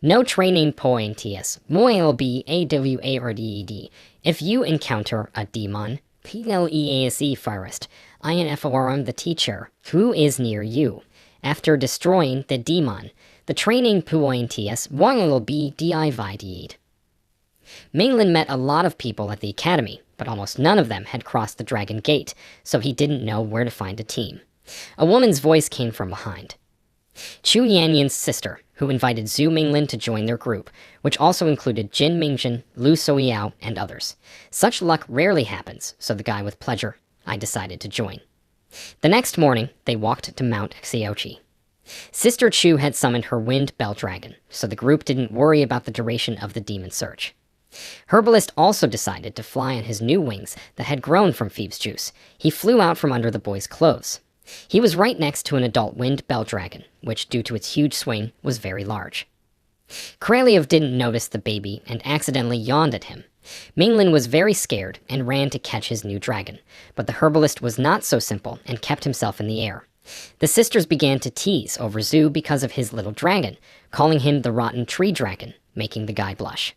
No training .This will be AWARDED. If you encounter a demon, PLEASE forest, INFORM the teacher, who is near you. After destroying the demon, the training .This will be divided. Mainland met a lot of people at the academy, but almost none of them had crossed the Dragon Gate, so he didn't know where to find a team. A woman's voice came from behind. Chu Yanyan's sister, who invited Zhu Minglin to join their group, which also included Jin Mingjin, Lu Soyao, and others. Such luck rarely happens, so the guy with pleasure, I decided to join. The next morning, they walked to Mount Xiaoqi. Sister Chu had summoned her wind bell dragon, so the group didn't worry about the duration of the demon search. Herbalist also decided to fly on his new wings that had grown from Phoebe's juice. He flew out from under the boy's clothes. He was right next to an adult wind bell dragon, which, due to its huge swing, was very large. Kraliev didn't notice the baby and accidentally yawned at him. Minglin was very scared and ran to catch his new dragon, but the herbalist was not so simple and kept himself in the air. The sisters began to tease over Zhu because of his little dragon, calling him the rotten tree dragon, making the guy blush.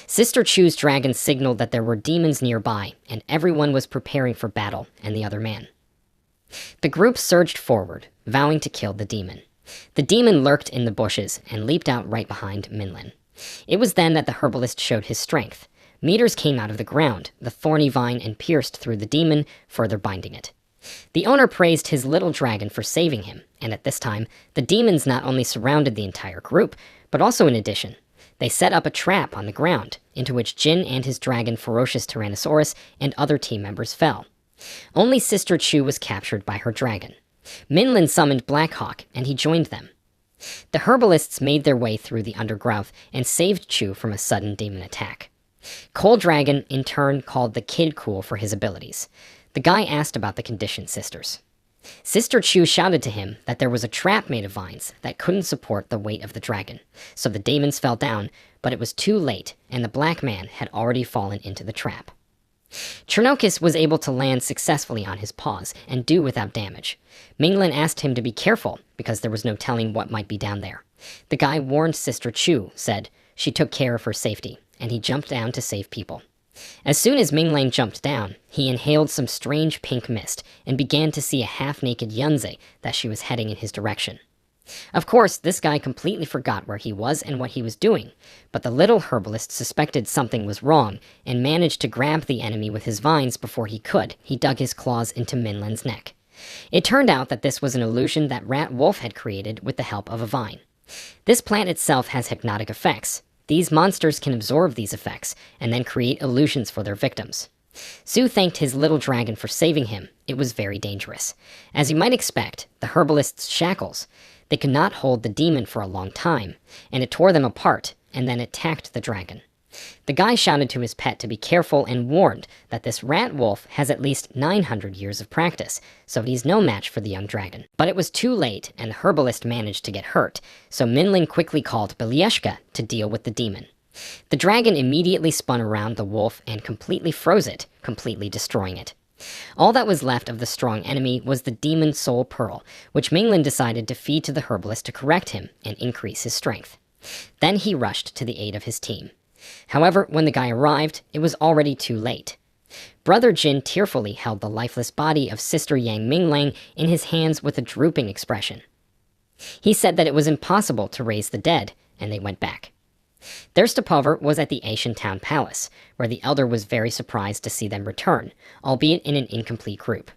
Sister Chu's dragon signaled that there were demons nearby, and everyone was preparing for battle and the other man. The group surged forward, vowing to kill the demon. The demon lurked in the bushes and leaped out right behind Minlin. It was then that the herbalist showed his strength. Meters came out of the ground, the thorny vine, and pierced through the demon, further binding it. The owner praised his little dragon for saving him, and at this time, the demons not only surrounded the entire group, but also in addition, they set up a trap on the ground, into which Jin and his dragon Ferocious Tyrannosaurus and other team members fell. Only Sister Chu was captured by her dragon. Minlin summoned Blackhawk, and he joined them. The herbalists made their way through the undergrowth and saved Chu from a sudden demon attack. Cold Dragon, in turn, called the kid cool for his abilities. The guy asked about the conditioned sisters. Sister Chu shouted to him that there was a trap made of vines that couldn't support the weight of the dragon, so the demons fell down, but it was too late, and the black man had already fallen into the trap. Chernokis was able to land successfully on his paws and do without damage. Minglin asked him to be careful, because there was no telling what might be down there. The guy warned Sister Chu, said she took care of her safety, and he jumped down to save people. As soon as Minglin jumped down, he inhaled some strange pink mist and began to see a half-naked Yunze that she was heading in his direction. Of course, this guy completely forgot where he was and what he was doing, but the little herbalist suspected something was wrong and managed to grab the enemy with his vines before he could. He dug his claws into Minlin's neck. It turned out that this was an illusion that Rat Wolf had created with the help of a vine. This plant itself has hypnotic effects. These monsters can absorb these effects and then create illusions for their victims. Su thanked his little dragon for saving him. It was very dangerous. As you might expect, the herbalist's shackles, they could not hold the demon for a long time, and it tore them apart and then attacked the dragon. The guy shouted to his pet to be careful and warned that this rat wolf has at least 900 years of practice, so he's no match for the young dragon. But it was too late, and the herbalist managed to get hurt, so Minlin quickly called Belieshka to deal with the demon. The dragon immediately spun around the wolf and completely froze it, completely destroying it. All that was left of the strong enemy was the demon soul pearl, which Minglin decided to feed to the herbalist to correct him and increase his strength. Then he rushed to the aid of his team. However, when the guy arrived, it was already too late. Brother Jin tearfully held the lifeless body of Sister Yang Minglang in his hands with a drooping expression. He said that it was impossible to raise the dead, and they went back. Their stopover was at the Asian town palace, where the elder was very surprised to see them return, albeit in an incomplete group.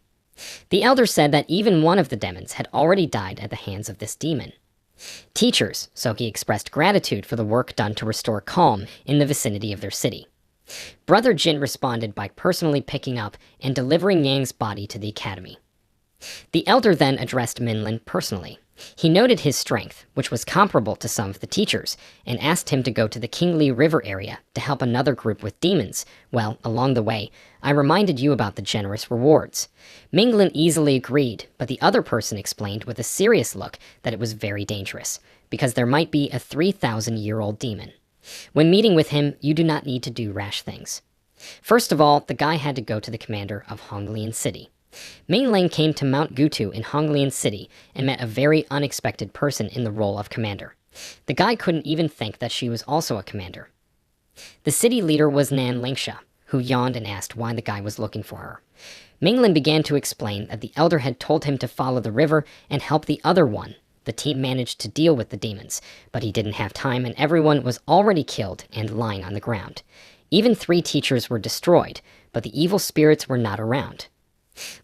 The elder said that even one of the demons had already died at the hands of this demon. Teachers, so he expressed gratitude for the work done to restore calm in the vicinity of their city. Brother Jin responded by personally picking up and delivering Yang's body to the academy. The elder then addressed Minlin personally. He noted his strength, which was comparable to some of the teachers, and asked him to go to the Qingli River area to help another group with demons. Well, along the way, I reminded you about the generous rewards. Minglin easily agreed, but the other person explained with a serious look that it was very dangerous, because there might be a 3,000-year-old demon. When meeting with him, you do not need to do rash things. First of all, the guy had to go to the commander of Honglian City. Minglin came to Mount Gutu in Honglian City and met a very unexpected person in the role of commander. The guy couldn't even think that she was also a commander. The city leader was Nan Lingsha, who yawned and asked why the guy was looking for her. Minglin began to explain that the elder had told him to follow the river and help the other one. The team managed to deal with the demons, but he didn't have time and everyone was already killed and lying on the ground. Even 3 teachers were destroyed, but the evil spirits were not around.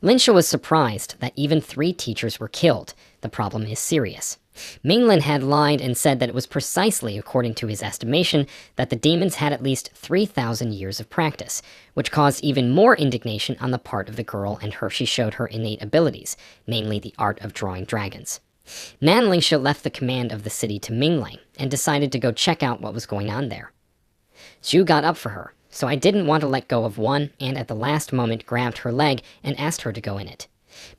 Linsha was surprised that even 3 teachers were killed. The problem is serious. Minglin had lied and said that it was precisely according to his estimation that the demons had at least 3,000 years of practice, which caused even more indignation on the part of the girl and Hershey showed her innate abilities, namely the art of drawing dragons. Nan Lingsha left the command of the city to Mingling and decided to go check out what was going on there. Zhu got up for her, so I didn't want to let go of one and at the last moment grabbed her leg and asked her to go in it.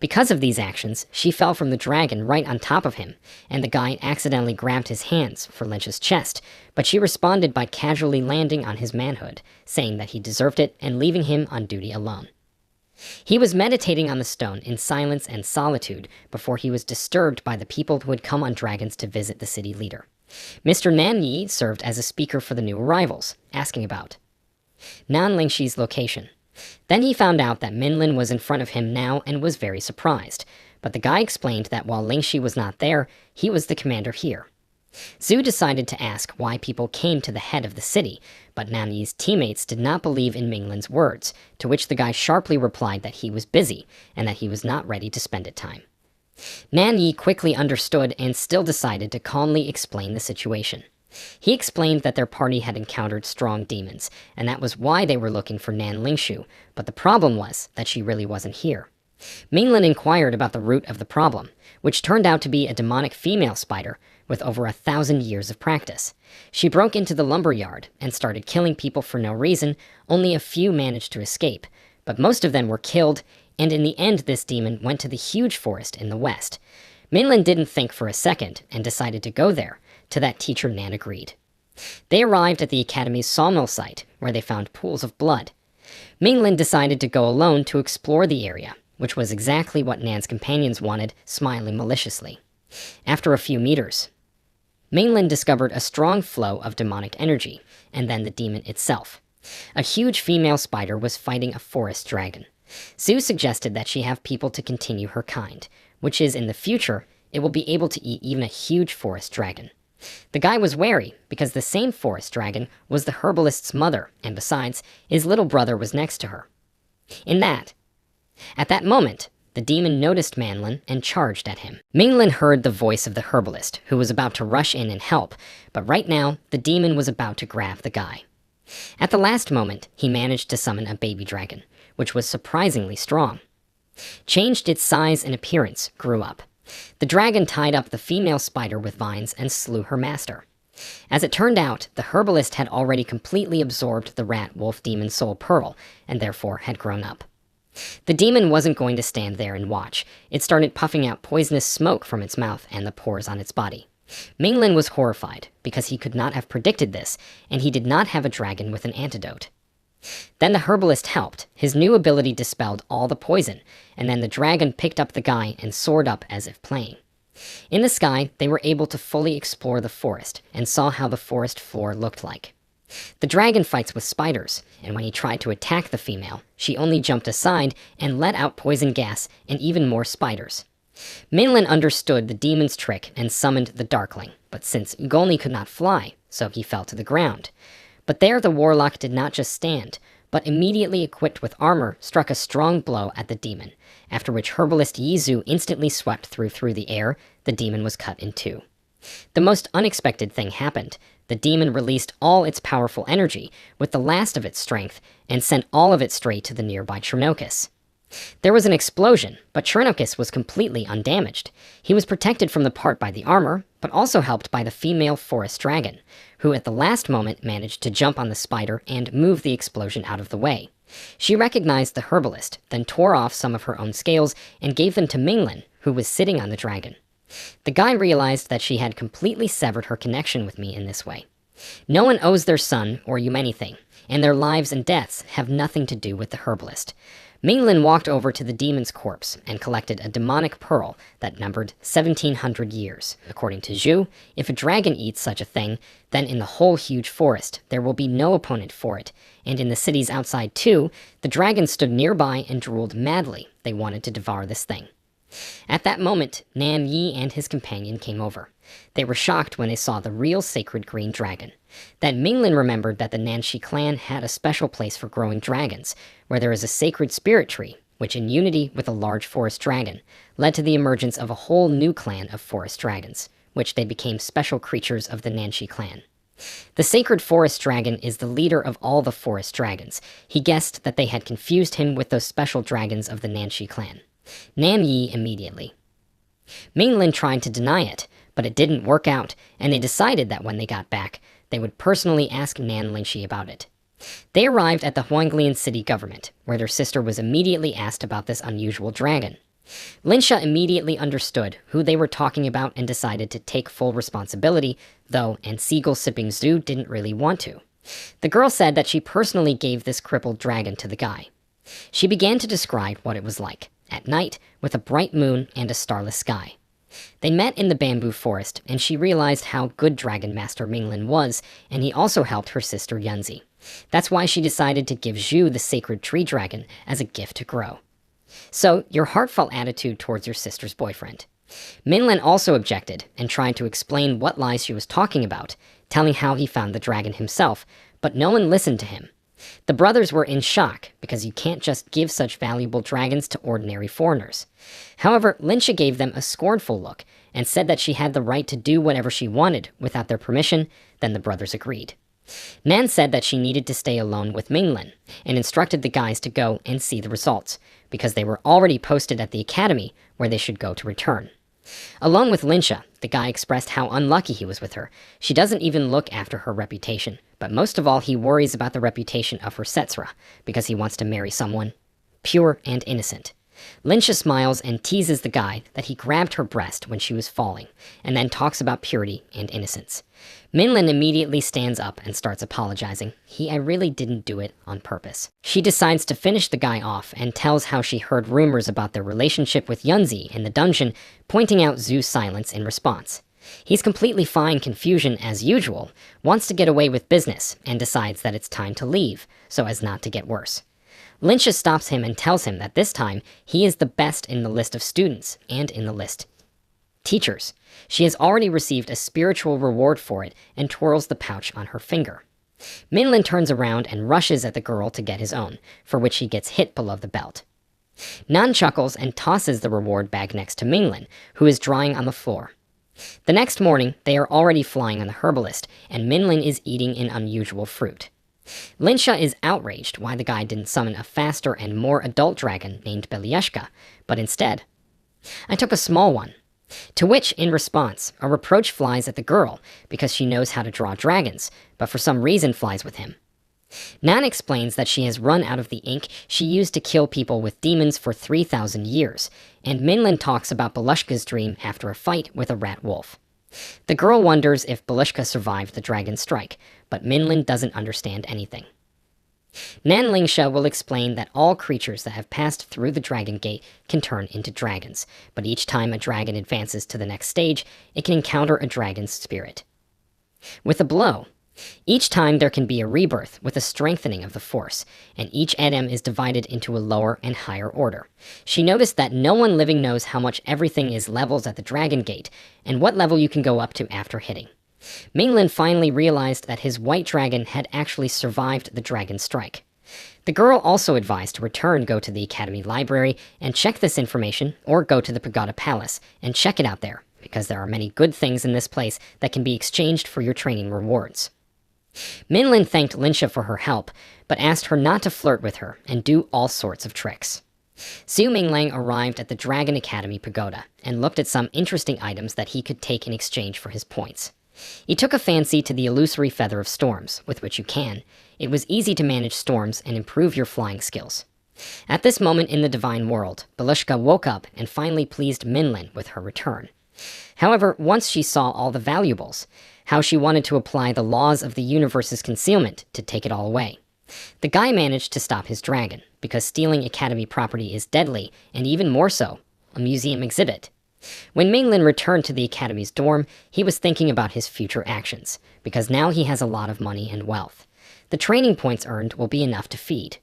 Because of these actions, she fell from the dragon right on top of him, and the guy accidentally grabbed his hands for Lynch's chest, but she responded by casually landing on his manhood, saying that he deserved it and leaving him on duty alone. He was meditating on the stone in silence and solitude before he was disturbed by the people who had come on dragons to visit the city leader. Mr. Nan Yi served as a speaker for the new arrivals, asking about Nan Lingshi's location. Then he found out that Minlin was in front of him now and was very surprised, but the guy explained that while Lingxi was not there, he was the commander here. Zhu decided to ask why people came to the head of the city, but Nan Yi's teammates did not believe in Minglin's words, to which the guy sharply replied that he was busy and that he was not ready to spend it time. Nan Yi quickly understood and still decided to calmly explain the situation. He explained that their party had encountered strong demons, and that was why they were looking for Nan Lingshu, but the problem was that she really wasn't here. Minglin inquired about the root of the problem, which turned out to be a demonic female spider with over 1,000 years of practice. She broke into the lumber yard and started killing people for no reason. Only a few managed to escape, but most of them were killed, and in the end this demon went to the huge forest in the west. Minlin didn't think for a second and decided to go there. To that teacher Nan agreed. They arrived at the academy's sawmill site, where they found pools of blood. Minglin decided to go alone to explore the area, which was exactly what Nan's companions wanted, smiling maliciously. After a few meters, Minglin discovered a strong flow of demonic energy, and then the demon itself. A huge female spider was fighting a forest dragon. Zhu suggested that she have people to continue her kind, which is in the future, it will be able to eat even a huge forest dragon. The guy was wary, because the same forest dragon was the herbalist's mother, and besides, his little brother was next to her. At that moment, the demon noticed Manlin and charged at him. Minglin heard the voice of the herbalist, who was about to rush in and help, but right now, the demon was about to grab the guy. At the last moment, he managed to summon a baby dragon, which was surprisingly strong. Changed its size and appearance, grew up. The dragon tied up the female spider with vines and slew her master. As it turned out, the herbalist had already completely absorbed the rat wolf demon soul pearl, and therefore had grown up. The demon wasn't going to stand there and watch. It started puffing out poisonous smoke from its mouth and the pores on its body. Minglin was horrified, because he could not have predicted this, and he did not have a dragon with an antidote. Then the herbalist helped. His new ability dispelled all the poison, and then the dragon picked up the guy and soared up as if playing. In the sky, they were able to fully explore the forest, and saw how the forest floor looked like. The dragon fights with spiders, and when he tried to attack the female, she only jumped aside and let out poison gas and even more spiders. Minlin understood the demon's trick and summoned the Darkling, but since Ugolni could not fly, so he fell to the ground. But there the warlock did not just stand, but immediately equipped with armor, struck a strong blow at the demon, after which herbalist Yizu instantly swept through the air. The demon was cut in two. The most unexpected thing happened. The demon released all its powerful energy, with the last of its strength, and sent all of it straight to the nearby Chernocus. There was an explosion, but Chernocus was completely undamaged. He was protected from the part by the armor, but also helped by the female forest dragon, who at the last moment managed to jump on the spider and move the explosion out of the way. She recognized the herbalist, then tore off some of her own scales and gave them to Minglin, who was sitting on the dragon. The guy realized that she had completely severed her connection with me in this way. No one owes their son or you anything, and their lives and deaths have nothing to do with the herbalist. Minglin walked over to the demon's corpse and collected a demonic pearl that numbered 1,700 years. According to Zhu, if a dragon eats such a thing, then in the whole huge forest, there will be no opponent for it. And in the cities outside too, the dragons stood nearby and drooled madly. They wanted to devour this thing. At that moment, Nan Yi and his companion came over. They were shocked when they saw the real sacred green dragon. Then Minglin remembered that the Nanshi clan had a special place for growing dragons, where there is a sacred spirit tree, which in unity with a large forest dragon, led to the emergence of a whole new clan of forest dragons, which they became special creatures of the Nanshi clan. The sacred forest dragon is the leader of all the forest dragons. He guessed that they had confused him with those special dragons of the Nanshi clan. Nan Yi immediately. Minglin tried to deny it, but it didn't work out, and they decided that when they got back, they would personally ask Nan Lingxi about it. They arrived at the Huanglian city government, where their sister was immediately asked about this unusual dragon. Linsha immediately understood who they were talking about and decided to take full responsibility, though, and Seagull Sipping Zoo didn't really want to. The girl said that she personally gave this crippled dragon to the guy. She began to describe what it was like, at night, with a bright moon and a starless sky. They met in the bamboo forest, and she realized how good Dragon Master Minglin was, and he also helped her sister Yunzi. That's why she decided to give Zhu the sacred tree dragon as a gift to grow. So, your heartfelt attitude towards your sister's boyfriend. Minlin also objected and tried to explain what lies she was talking about, telling how he found the dragon himself, but no one listened to him. The brothers were in shock, because you can't just give such valuable dragons to ordinary foreigners. However, Linsha gave them a scornful look, and said that she had the right to do whatever she wanted without their permission. Then the brothers agreed. Nan said that she needed to stay alone with Minglin, and instructed the guys to go and see the results, because they were already posted at the academy where they should go to return. Along with Linsha, the guy expressed how unlucky he was with her. She doesn't even look after her reputation, but most of all he worries about the reputation of her Setsura, because he wants to marry someone pure and innocent. Linsha smiles and teases the guy that he grabbed her breast when she was falling, and then talks about purity and innocence. Minlin immediately stands up and starts apologizing. I really didn't do it on purpose. She decides to finish the guy off and tells how she heard rumors about their relationship with Yunzi in the dungeon, pointing out Zhu's silence in response. He's completely fine confusion as usual, wants to get away with business, and decides that it's time to leave, so as not to get worse. Linsha stops him and tells him that this time he is the best in the list of students and in the list teachers. She has already received a spiritual reward for it and twirls the pouch on her finger. Minlin turns around and rushes at the girl to get his own, for which he gets hit below the belt. Nan chuckles and tosses the reward bag next to Minglin, who is drying on the floor. The next morning, they are already flying on the herbalist, and Minlin is eating an unusual fruit. Linsha is outraged why the guy didn't summon a faster and more adult dragon named Belyeshka, but instead, I took a small one. To which, in response, a reproach flies at the girl because she knows how to draw dragons, but for some reason flies with him. Nan explains that she has run out of the ink she used to kill people with demons for 3,000 years, and Minlin talks about Belushka's dream after a fight with a rat wolf. The girl wonders if Belushka survived the dragon strike, but Minlin doesn't understand anything. Nan Lingsha will explain that all creatures that have passed through the Dragon Gate can turn into dragons, but each time a dragon advances to the next stage, it can encounter a dragon's spirit. With a blow, each time there can be a rebirth with a strengthening of the force, and each Edem is divided into a lower and higher order. She noticed that no one living knows how much everything is levels at the Dragon Gate, and what level you can go up to after hitting. Minglin finally realized that his white dragon had actually survived the dragon strike. The girl also advised to go to the Academy Library and check this information, or go to the Pagoda Palace and check it out there, because there are many good things in this place that can be exchanged for your training rewards. Minlin thanked Linsha for her help, but asked her not to flirt with her and do all sorts of tricks. Xiu Minglang arrived at the Dragon Academy Pagoda and looked at some interesting items that he could take in exchange for his points. He took a fancy to the illusory Feather of Storms, with which you can. It was easy to manage storms and improve your flying skills. At this moment in the divine world, Belushka woke up and finally pleased Minlin with her return. However, once she saw all the valuables, how she wanted to apply the laws of the universe's concealment to take it all away. The guy managed to stop his dragon, because stealing academy property is deadly, and even more so, a museum exhibit. When Minglin returned to the academy's dorm, he was thinking about his future actions, because now he has a lot of money and wealth. The training points earned will be enough to feed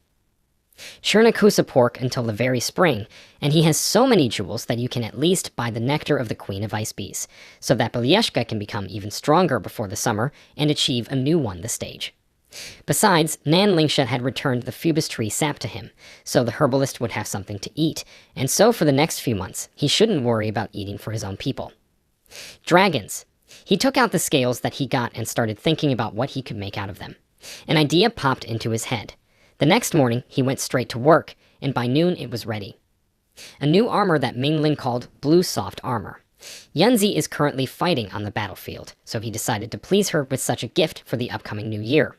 Shirnakusa pork until the very spring, and he has so many jewels that you can at least buy the nectar of the Queen of Ice Bees, so that Belyeshka can become even stronger before the summer and achieve a new one the stage. Besides, Nan Lingsha had returned the Phoebus tree sap to him, so the herbalist would have something to eat, and so for the next few months, he shouldn't worry about eating for his own people. Dragons. He took out the scales that he got and started thinking about what he could make out of them. An idea popped into his head. The next morning, he went straight to work, and by noon it was ready. A new armor that Minglin called Blue Soft Armor. Yunzi is currently fighting on the battlefield, so he decided to please her with such a gift for the upcoming new year.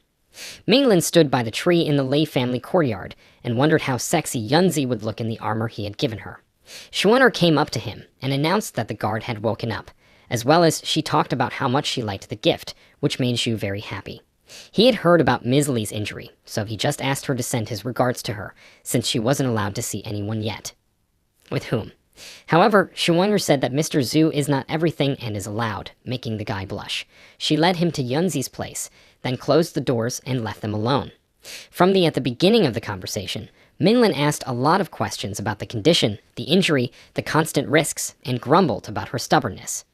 Minglin stood by the tree in the Lei family courtyard and wondered how sexy Yunzi would look in the armor he had given her. Schwanner came up to him and announced that the guard had woken up, as well as she talked about how much she liked the gift, which made Zhu very happy. He had heard about Ms. Li's injury, so he just asked her to send his regards to her, since she wasn't allowed to see anyone yet. With whom? However, Schwanger said that Mr. Zhu is not everything and is allowed, making the guy blush. She led him to Yunzi's place, then closed the doors and left them alone. At the beginning of the conversation, Minlin asked a lot of questions about the condition, the injury, the constant risks, and grumbled about her stubbornness.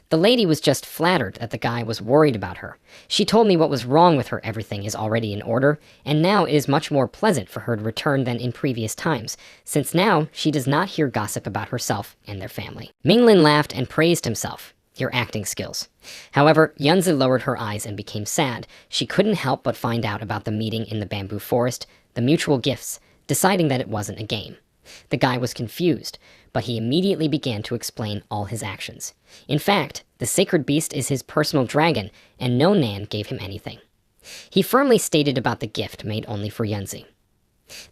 The lady was just flattered that the guy was worried about her. She told me what was wrong with her everything is already in order, and now it is much more pleasant for her to return than in previous times, since now she does not hear gossip about herself and their family. Minglin laughed and praised himself. Your acting skills. However, Yunzi lowered her eyes and became sad. She couldn't help but find out about the meeting in the bamboo forest, the mutual gifts, deciding that it wasn't a game. The guy was confused, but he immediately began to explain all his actions. In fact, the sacred beast is his personal dragon, and no Nan gave him anything. He firmly stated about the gift made only for Yunzi.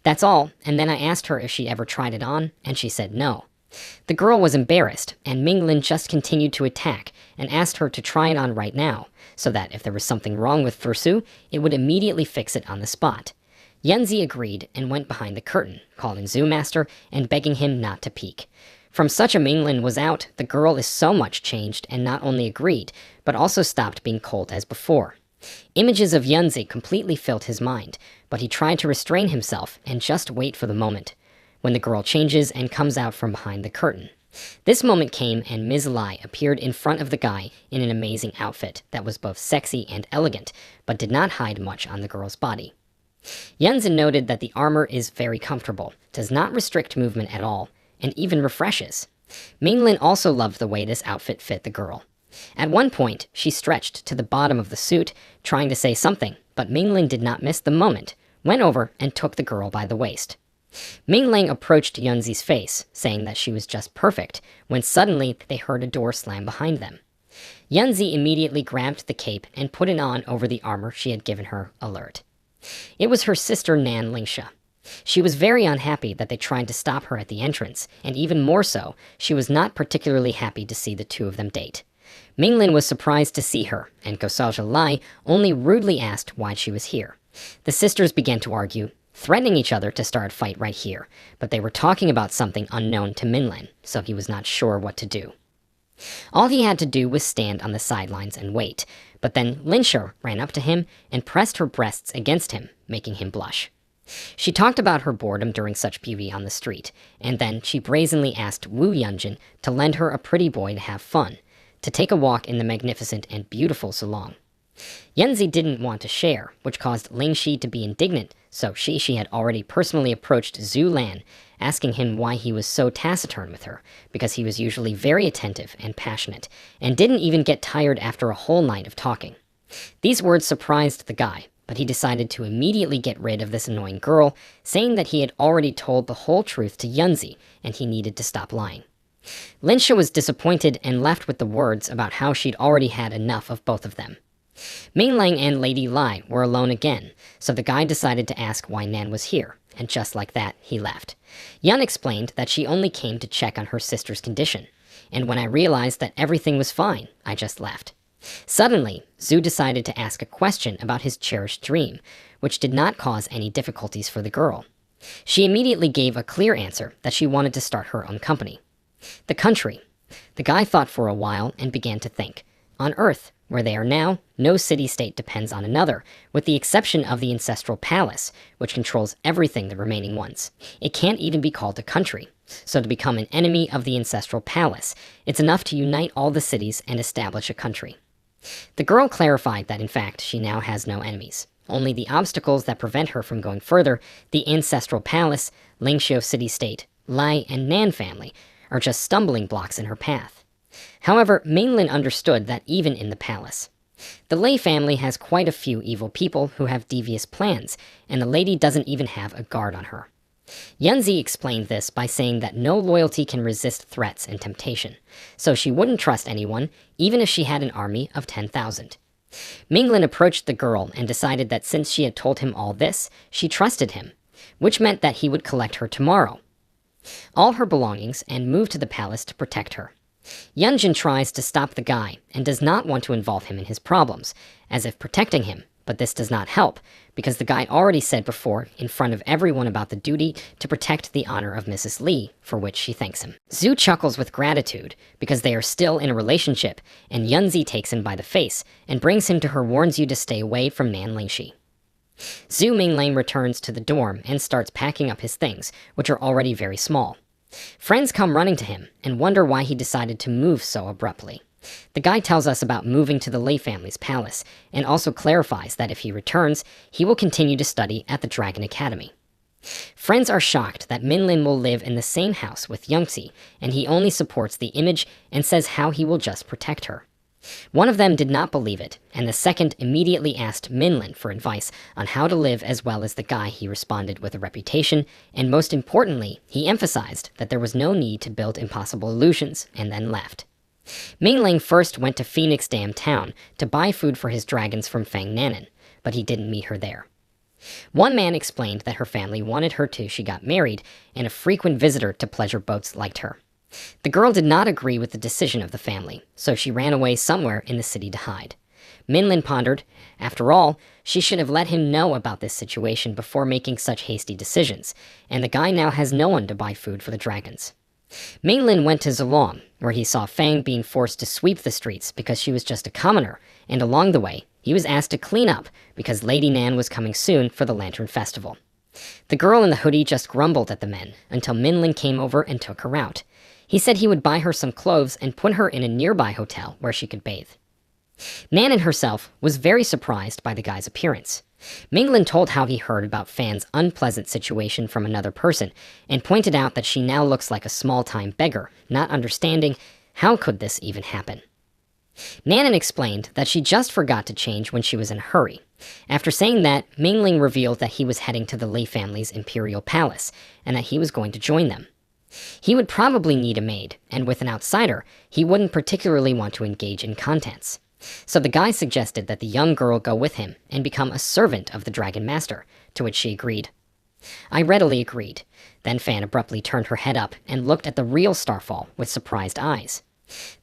That's all, and then I asked her if she ever tried it on, and she said no. The girl was embarrassed, and Minglin just continued to attack and asked her to try it on right now, so that if there was something wrong with Fursu, it would immediately fix it on the spot. Yunzi agreed and went behind the curtain, calling Zhu Master and begging him not to peek. From such a Minglin was out, the girl is so much changed and not only agreed, but also stopped being cold as before. Images of Yunzi completely filled his mind, but he tried to restrain himself and just wait for the moment, when the girl changes and comes out from behind the curtain. This moment came and Ms. Lai appeared in front of the guy in an amazing outfit that was both sexy and elegant, but did not hide much on the girl's body. Yunzi noted that the armor is very comfortable, does not restrict movement at all, and even refreshes. Minglin also loved the way this outfit fit the girl. At one point, she stretched to the bottom of the suit, trying to say something, but Minglin did not miss the moment, went over and took the girl by the waist. Mingling approached Yunzi's face, saying that she was just perfect, when suddenly they heard a door slam behind them. Yunzi immediately grabbed the cape and put it on over the armor she had given her, alert. It was her sister Nan Lingsha. She was very unhappy that they tried to stop her at the entrance, and even more so, she was not particularly happy to see the two of them date. Minglin was surprised to see her, and Gosalja Lai only rudely asked why she was here. The sisters began to argue, threatening each other to start a fight right here, but they were talking about something unknown to Minlin, so he was not sure what to do. All he had to do was stand on the sidelines and wait, but then Linsha ran up to him and pressed her breasts against him, making him blush. She talked about her boredom during such beauty on the street, and then she brazenly asked Wu Yunjin to lend her a pretty boy to have fun, to take a walk in the magnificent and beautiful salon. Yunzi didn't want to share, which caused Lingxi to be indignant, so she had already personally approached Zhu Lan, asking him why he was so taciturn with her, because he was usually very attentive and passionate, and didn't even get tired after a whole night of talking. These words surprised the guy, but he decided to immediately get rid of this annoying girl, saying that he had already told the whole truth to Yunzi, and he needed to stop lying. Linsha was disappointed and left with the words about how she'd already had enough of both of them. Minglang and Lady Lai were alone again, so the guy decided to ask why Nan was here, and just like that, he left. Yun explained that she only came to check on her sister's condition, and when I realized that everything was fine, I just left. Suddenly, Zhu decided to ask a question about his cherished dream, which did not cause any difficulties for the girl. She immediately gave a clear answer that she wanted to start her own company. The country. The guy thought for a while and began to think. On Earth, where they are now, no city-state depends on another, with the exception of the ancestral palace, which controls everything the remaining ones. It can't even be called a country. So to become an enemy of the ancestral palace, it's enough to unite all the cities and establish a country. The girl clarified that in fact she now has no enemies. Only the obstacles that prevent her from going further, the ancestral palace, Lingxiu city-state, Lai and Nan family, are just stumbling blocks in her path. However, Mainlin understood that even in the palace, the Lei family has quite a few evil people who have devious plans, and the lady doesn't even have a guard on her. Yunzi explained this by saying that no loyalty can resist threats and temptation, so she wouldn't trust anyone, even if she had an army of 10,000. Minglin approached the girl and decided that since she had told him all this, she trusted him, which meant that he would collect her tomorrow, all her belongings, and move to the palace to protect her. Yunjin tries to stop the guy and does not want to involve him in his problems, as if protecting him, but this does not help, because the guy already said before in front of everyone about the duty to protect the honor of Mrs. Li, for which she thanks him. Zhu chuckles with gratitude, because they are still in a relationship, and Yunzi takes him by the face and brings him to her, warns you to stay away from Nan Lingxi. Zhu Minglin returns to the dorm and starts packing up his things, which are already very small. Friends come running to him and wonder why he decided to move so abruptly. The guy tells us about moving to the Lei family's palace, and also clarifies that if he returns, he will continue to study at the Dragon Academy. Friends are shocked that Minlin will live in the same house with Yangtze, and he only supports the image and says how he will just protect her. One of them did not believe it, and the second immediately asked Minlin for advice on how to live as well as the guy. He responded with a reputation, and most importantly, he emphasized that there was no need to build impossible illusions, and then left. Mingling first went to Phoenix Dam Town to buy food for his dragons from Fang Nanan, but he didn't meet her there. One man explained that her family wanted her to she got married, and a frequent visitor to pleasure boats liked her. The girl did not agree with the decision of the family, so she ran away somewhere in the city to hide. Minlin pondered, after all, she should have let him know about this situation before making such hasty decisions, and the guy now has no one to buy food for the dragons. Minglin went to Zolong, where he saw Fang being forced to sweep the streets because she was just a commoner, and along the way, he was asked to clean up because Lady Nan was coming soon for the Lantern Festival. The girl in the hoodie just grumbled at the men until Minlin came over and took her out. He said he would buy her some clothes and put her in a nearby hotel where she could bathe. Nanan herself was very surprised by the guy's appearance. Minglin told how he heard about Fan's unpleasant situation from another person, and pointed out that she now looks like a small-time beggar, not understanding how could this even happen. Nanan explained that she just forgot to change when she was in a hurry. After saying that, Mingling revealed that he was heading to the Lei family's imperial palace, and that he was going to join them. He would probably need a maid, and with an outsider, he wouldn't particularly want to engage in contents. So the guy suggested that the young girl go with him and become a servant of the Dragon Master, to which she agreed. I readily agreed. Then Fan abruptly turned her head up and looked at the real Starfall with surprised eyes.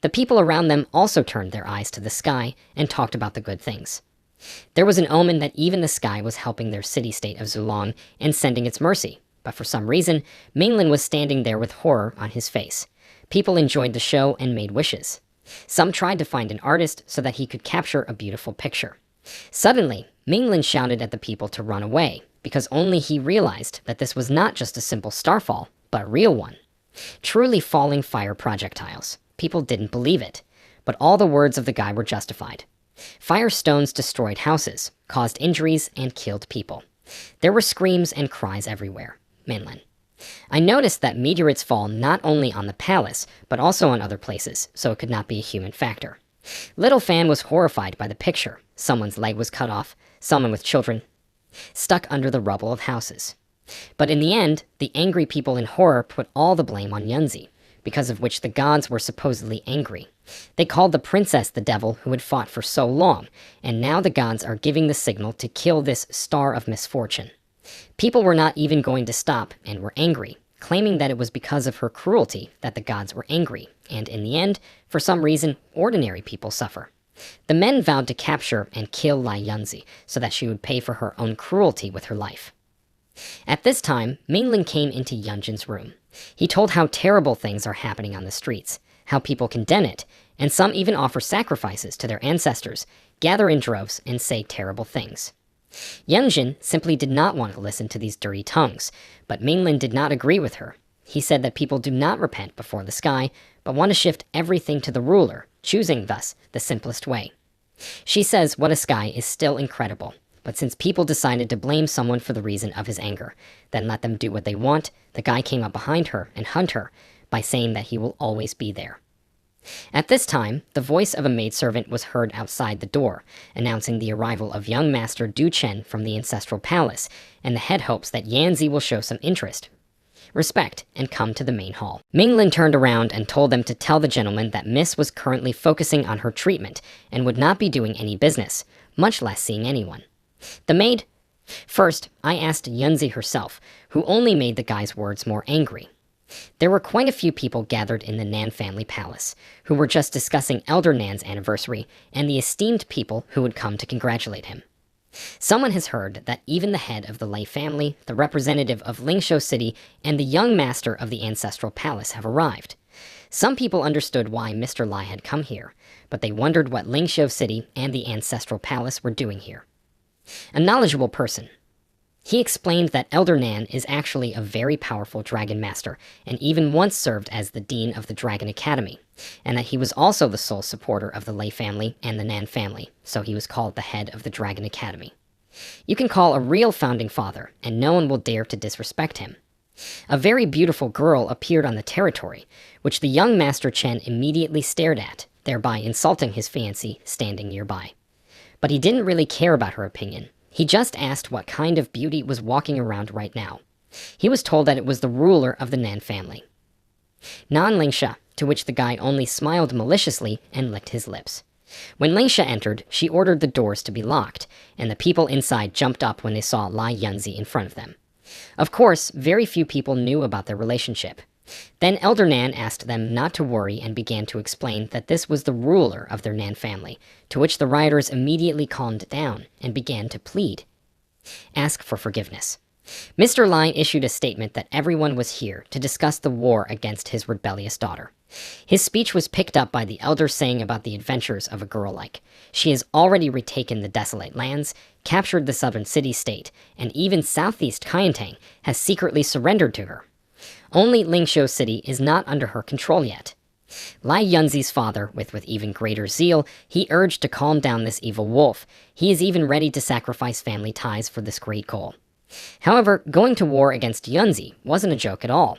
The people around them also turned their eyes to the sky and talked about the good things. There was an omen that even the sky was helping their city-state of Zulong and sending its mercy, but for some reason, Minglin was standing there with horror on his face. People enjoyed the show and made wishes. Some tried to find an artist so that he could capture a beautiful picture. Suddenly, Minglin shouted at the people to run away, because only he realized that this was not just a simple starfall, but a real one. Truly falling fire projectiles. People didn't believe it, but all the words of the guy were justified. Firestones destroyed houses, caused injuries, and killed people. There were screams and cries everywhere. Minlin. I noticed that meteorites fall not only on the palace, but also on other places, so it could not be a human factor. Little Fan was horrified by the picture. Someone's leg was cut off, someone with children, stuck under the rubble of houses. But in the end, the angry people in horror put all the blame on Yunzi, because of which the gods were supposedly angry. They called the princess the devil who had fought for so long, and now the gods are giving the signal to kill this star of misfortune. People were not even going to stop and were angry, claiming that it was because of her cruelty that the gods were angry, and in the end, for some reason, ordinary people suffer. The men vowed to capture and kill Lai Yunzi so that she would pay for her own cruelty with her life. At this time, Mainlin came into Yunjin's room. He told how terrible things are happening on the streets, how people condemn it, and some even offer sacrifices to their ancestors, gather in droves, and say terrible things. Yunjin simply did not want to listen to these dirty tongues, but Mainlin did not agree with her. He said that people do not repent before the sky, but want to shift everything to the ruler, choosing thus the simplest way. She says what a sky is still incredible, but since people decided to blame someone for the reason of his anger, then let them do what they want, the guy came up behind her and hugged her by saying that he will always be there. At this time, the voice of a maidservant was heard outside the door, announcing the arrival of young Master Du Chen from the Ancestral Palace, and the head hopes that Yanzi will show some respect, and come to the main hall. Minglin turned around and told them to tell the gentleman that Miss was currently focusing on her treatment and would not be doing any business, much less seeing anyone. The maid? First, I asked Yunzi herself, who only made the guy's words more angry. There were quite a few people gathered in the Nan family palace, who were just discussing Elder Nan's anniversary and the esteemed people who would come to congratulate him. Someone has heard that even the head of the Lei family, the representative of Lingshou City, and the young master of the Ancestral Palace have arrived. Some people understood why Mr. Lai had come here, but they wondered what Lingshou City and the Ancestral Palace were doing here. A knowledgeable person. He explained that Elder Nan is actually a very powerful dragon master, and even once served as the dean of the Dragon Academy, and that he was also the sole supporter of the Lei family and the Nan family, so he was called the head of the Dragon Academy. You can call a real founding father, and no one will dare to disrespect him. A very beautiful girl appeared on the territory, which the young Master Chen immediately stared at, thereby insulting his fiancée standing nearby. But he didn't really care about her opinion. He just asked what kind of beauty was walking around right now. He was told that it was the ruler of the Nan family. Nan Lingsha, to which the guy only smiled maliciously and licked his lips. When Lingsha entered, she ordered the doors to be locked, and the people inside jumped up when they saw Lai Yunzi in front of them. Of course, very few people knew about their relationship. Then Elder Nan asked them not to worry and began to explain that this was the ruler of their Nan family, to which the rioters immediately calmed down and began to plead. Ask for forgiveness. Mr. Lai issued a statement that everyone was here to discuss the war against his rebellious daughter. His speech was picked up by the elder saying about the adventures of a girl like. She has already retaken the desolate lands, captured the southern city-state, and even southeast Kaiantang has secretly surrendered to her. Only Lingshou City is not under her control yet. Lai Yunzi's father, with even greater zeal, he urged to calm down this evil wolf. He is even ready to sacrifice family ties for this great goal. However, going to war against Yunzi wasn't a joke at all.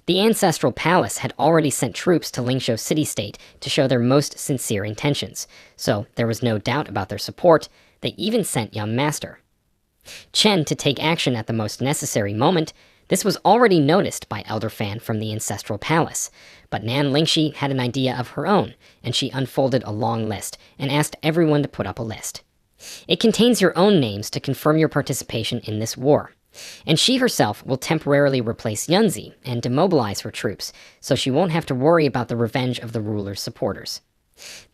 The Ancestral Palace had already sent troops to Lingshou City-State to show their most sincere intentions, so there was no doubt about their support. They even sent young Master Chen to take action at the most necessary moment. This was already noticed by Elder Fan from the Ancestral Palace, but Nan Lingxi had an idea of her own, and she unfolded a long list and asked everyone to put up a list. It contains your own names to confirm your participation in this war, and she herself will temporarily replace Yunzi and demobilize her troops, so she won't have to worry about the revenge of the ruler's supporters.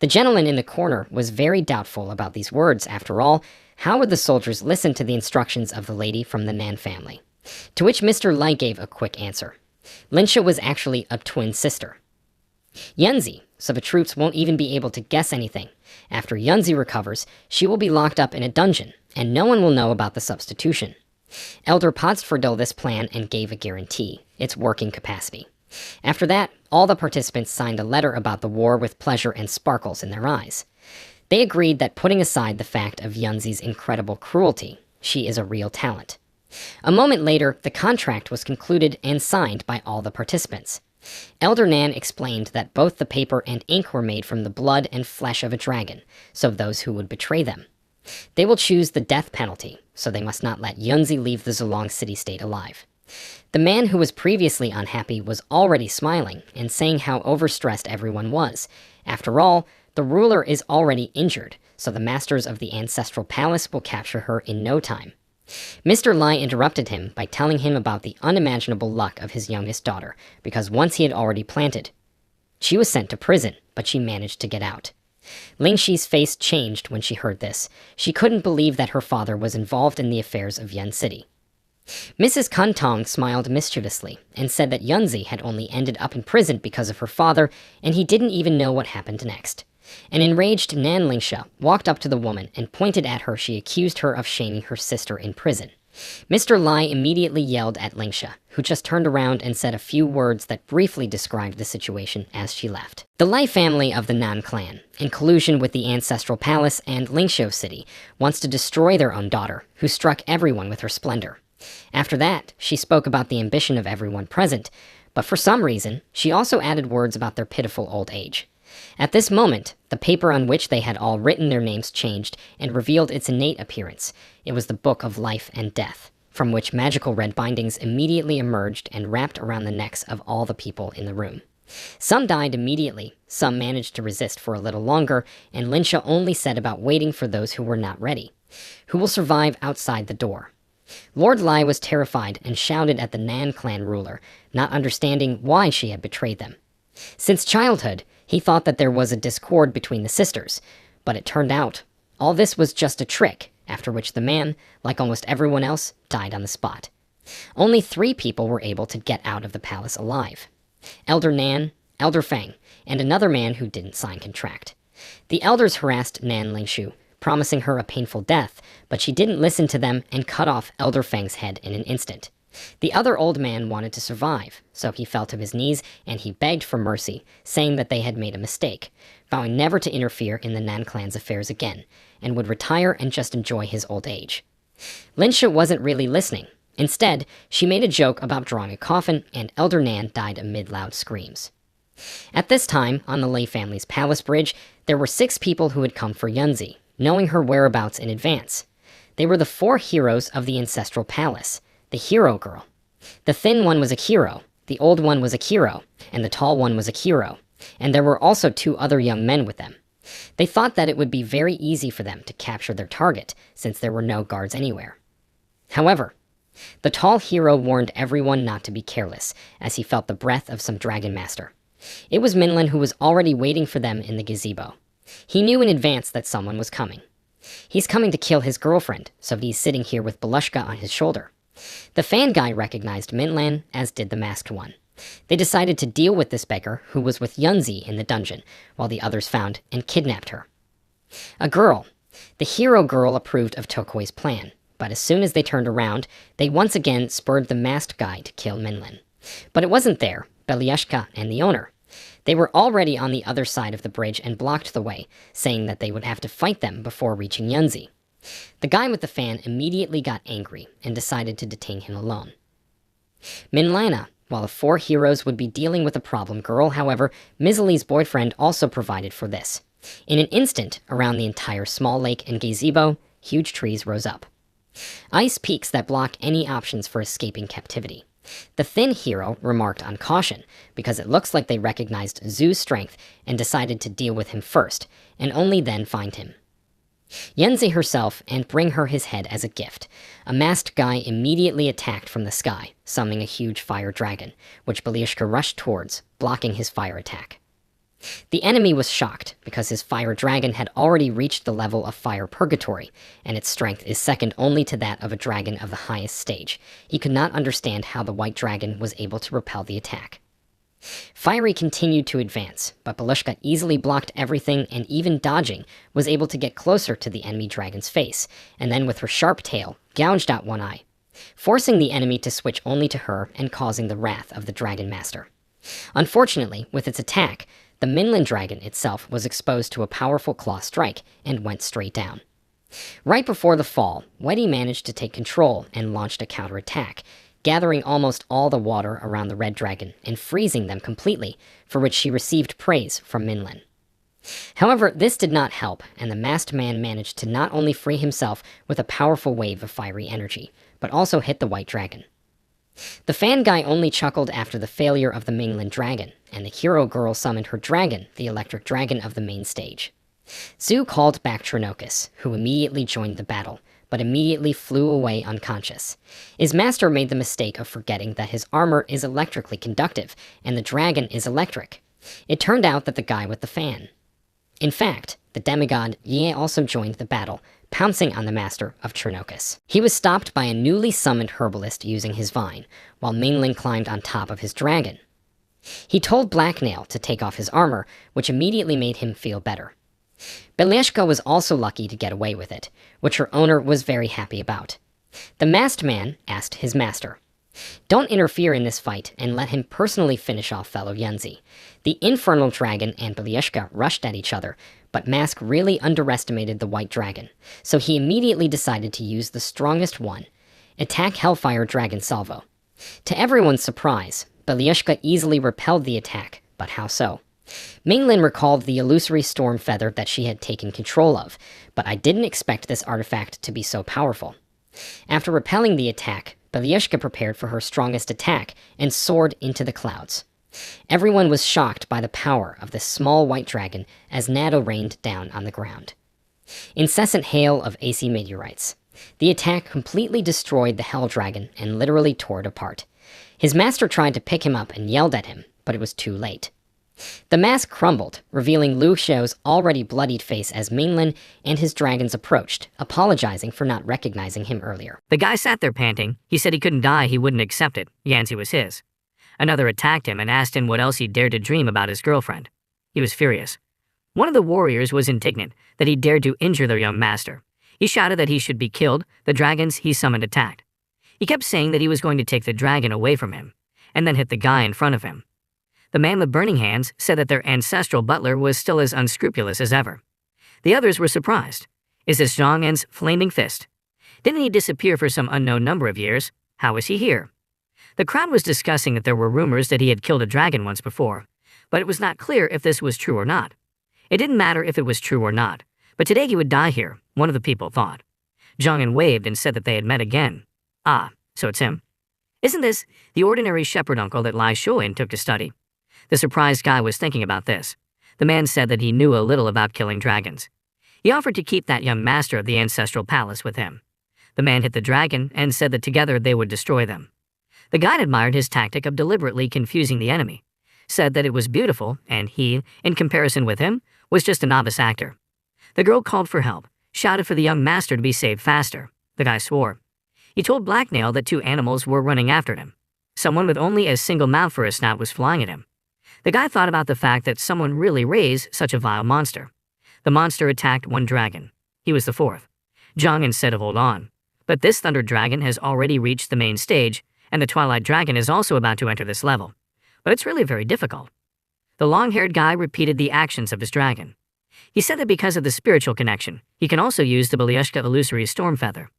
The gentleman in the corner was very doubtful about these words. After all, how would the soldiers listen to the instructions of the lady from the Nan family? To which Mr. Lai gave a quick answer. Linsha was actually a twin sister. Yunzi, so the troops won't even be able to guess anything. After Yunzi recovers, she will be locked up in a dungeon, and no one will know about the substitution. Elder Podsfordil this plan and gave a guarantee, its working capacity. After that, all the participants signed a letter about the war with pleasure and sparkles in their eyes. They agreed that putting aside the fact of Yunzi's incredible cruelty, she is a real talent. A moment later, the contract was concluded and signed by all the participants. Elder Nan explained that both the paper and ink were made from the blood and flesh of a dragon, so those who would betray them. They will choose the death penalty, so they must not let Yunzi leave the Zolong city-state alive. The man who was previously unhappy was already smiling and saying how overstressed everyone was. After all, the ruler is already injured, so the masters of the Ancestral Palace will capture her in no time. Mr. Lai interrupted him by telling him about the unimaginable luck of his youngest daughter, because once he had already planted. She was sent to prison, but she managed to get out. Lingxi's face changed when she heard this. She couldn't believe that her father was involved in the affairs of Yun City. Mrs. Kuntong smiled mischievously and said that Yunzi had only ended up in prison because of her father, and he didn't even know what happened next. An enraged Nan Lingsha walked up to the woman and pointed at her. She accused her of shaming her sister in prison. Mr. Lai immediately yelled at Lingsha, who just turned around and said a few words that briefly described the situation as she left. The Lai family of the Nan clan, in collusion with the Ancestral Palace and Lingxiu City, wants to destroy their own daughter, who struck everyone with her splendor. After that, she spoke about the ambition of everyone present, but for some reason, she also added words about their pitiful old age. At this moment, the paper on which they had all written their names changed and revealed its innate appearance. It was the Book of Life and Death, from which magical red bindings immediately emerged and wrapped around the necks of all the people in the room. Some died immediately, some managed to resist for a little longer, and Linsha only said about waiting for those who were not ready. Who will survive outside the door? Lord Lai was terrified and shouted at the Nan clan ruler, not understanding why she had betrayed them. Since childhood, he thought that there was a discord between the sisters, but it turned out all this was just a trick, after which the man, like almost everyone else, died on the spot. Only 3 people were able to get out of the palace alive: Elder Nan, Elder Fang, and another man who didn't sign contract. The elders harassed Nan Lingshu, promising her a painful death, but she didn't listen to them and cut off Elder Fang's head in an instant. The other old man wanted to survive, so he fell to his knees and he begged for mercy, saying that they had made a mistake, vowing never to interfere in the Nan clan's affairs again, and would retire and just enjoy his old age. Linsha wasn't really listening. Instead, she made a joke about drawing a coffin, and Elder Nan died amid loud screams. At this time, on the Lei family's palace bridge, there were 6 people who had come for Yunzi, knowing her whereabouts in advance. They were the 4 heroes of the Ancestral Palace. The hero girl. The thin one was a hero, the old one was a hero, and the tall one was a hero, and there were also 2 other young men with them. They thought that it would be very easy for them to capture their target, since there were no guards anywhere. However, the tall hero warned everyone not to be careless, as he felt the breath of some dragon master. It was Minlin who was already waiting for them in the gazebo. He knew in advance that someone was coming. He's coming to kill his girlfriend, so he's sitting here with Belushka on his shoulder. The fan guy recognized Minlan, as did the masked one. They decided to deal with this beggar who was with Yunzi in the dungeon, while the others found and kidnapped her. A girl. The hero girl approved of Tokoi's plan, but as soon as they turned around, they once again spurred the masked guy to kill Minlan. But it wasn't there, Belyashka and the owner. They were already on the other side of the bridge and blocked the way, saying that they would have to fight them before reaching Yunzi. The guy with the fan immediately got angry and decided to detain him alone. Minlana, while the 4 heroes would be dealing with a problem girl, however, Mizili's boyfriend also provided for this. In an instant, around the entire small lake and gazebo, huge trees rose up. Ice peaks that block any options for escaping captivity. The thin hero remarked on caution, because it looks like they recognized Zhu's strength and decided to deal with him first, and only then find him. Yunzi herself, and bring her his head as a gift. A masked guy immediately attacked from the sky, summoning a huge fire dragon, which Belishka rushed towards, blocking his fire attack. The enemy was shocked, because his fire dragon had already reached the level of fire purgatory, and its strength is second only to that of a dragon of the highest stage. He could not understand how the white dragon was able to repel the attack. Fiery continued to advance, but Belushka easily blocked everything, and even dodging, was able to get closer to the enemy dragon's face, and then with her sharp tail, gouged out one eye, forcing the enemy to switch only to her and causing the wrath of the Dragon Master. Unfortunately, with its attack, the Minlan dragon itself was exposed to a powerful claw strike and went straight down. Right before the fall, Weddy managed to take control and launched a counterattack, gathering almost all the water around the red dragon and freezing them completely, for which she received praise from Minlan. However, this did not help, and the masked man managed to not only free himself with a powerful wave of fiery energy, but also hit the white dragon. The fan guy only chuckled after the failure of the Minlan dragon, and the hero girl summoned her dragon, the electric dragon of the main stage. Zhu called back Trinokus, who immediately joined the battle, but immediately flew away unconscious. His master made the mistake of forgetting that his armor is electrically conductive, and the dragon is electric. It turned out that the guy with the fan. In fact, the demigod Ye also joined the battle, pouncing on the master of Chernokus. He was stopped by a newly summoned herbalist using his vine, while Mainlin climbed on top of his dragon. He told Blacknail to take off his armor, which immediately made him feel better. Belyashka was also lucky to get away with it, which her owner was very happy about. The masked man asked his master, "Don't interfere in this fight and let him personally finish off fellow Yunzi." The infernal dragon and Belyashka rushed at each other, but Mask really underestimated the white dragon, so he immediately decided to use the strongest one, attack Hellfire Dragon Salvo. To everyone's surprise, Belyashka easily repelled the attack, but how so? Mainlin recalled the illusory storm feather that she had taken control of, but I didn't expect this artifact to be so powerful. After repelling the attack, Belyashka prepared for her strongest attack and soared into the clouds. Everyone was shocked by the power of this small white dragon as Nado rained down on the ground. Incessant hail of AC meteorites. The attack completely destroyed the Hell Dragon and literally tore it apart. His master tried to pick him up and yelled at him, but it was too late. The mask crumbled, revealing Lu Xiao's already bloodied face as Mainlin and his dragons approached, apologizing for not recognizing him earlier. The guy sat there panting. He said he couldn't die, he wouldn't accept it. Yanzi was his. Another attacked him and asked him what else he dared to dream about his girlfriend. He was furious. One of the warriors was indignant that he dared to injure their young master. He shouted that he should be killed. The dragons he summoned attacked. He kept saying that he was going to take the dragon away from him, and then hit the guy in front of him. The man with burning hands said that their ancestral butler was still as unscrupulous as ever. The others were surprised. Is this Zhang En's flaming fist? Didn't he disappear for some unknown number of years? How is he here? The crowd was discussing that there were rumors that he had killed a dragon once before, but it was not clear if this was true or not. It didn't matter if it was true or not, but today he would die here, one of the people thought. Zhang En waved and said that they had met again. Ah, so it's him. Isn't this the ordinary shepherd uncle that Lai Shuoin took to study? The surprised guy was thinking about this. The man said that he knew a little about killing dragons. He offered to keep that young master of the ancestral palace with him. The man hit the dragon and said that together they would destroy them. The guide admired his tactic of deliberately confusing the enemy, said that it was beautiful, and he, in comparison with him, was just a novice actor. The girl called for help, shouted for the young master to be saved faster. The guy swore. He told Blacknail that two animals were running after him. Someone with only a single mouth for a snout was flying at him. The guy thought about the fact that someone really raised such a vile monster. The monster attacked one dragon. He was the fourth. Zhang En said to hold on. But this thunder dragon has already reached the main stage, and the Twilight Dragon is also about to enter this level. But it's really very difficult. The long-haired guy repeated the actions of his dragon. He said that because of the spiritual connection, he can also use the Belyashka illusory storm feather.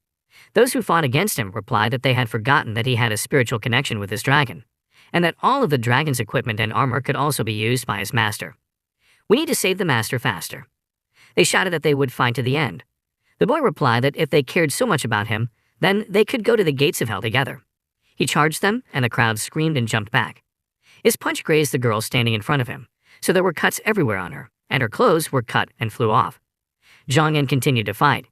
Those who fought against him replied that they had forgotten that he had a spiritual connection with his dragon, and that all of the dragon's equipment and armor could also be used by his master. We need to save the master faster. They shouted that they would fight to the end. The boy replied that if they cared so much about him, then they could go to the gates of hell together. He charged them, and the crowd screamed and jumped back. His punch grazed the girl standing in front of him, so there were cuts everywhere on her, and her clothes were cut and flew off. Zhang En continued to fight.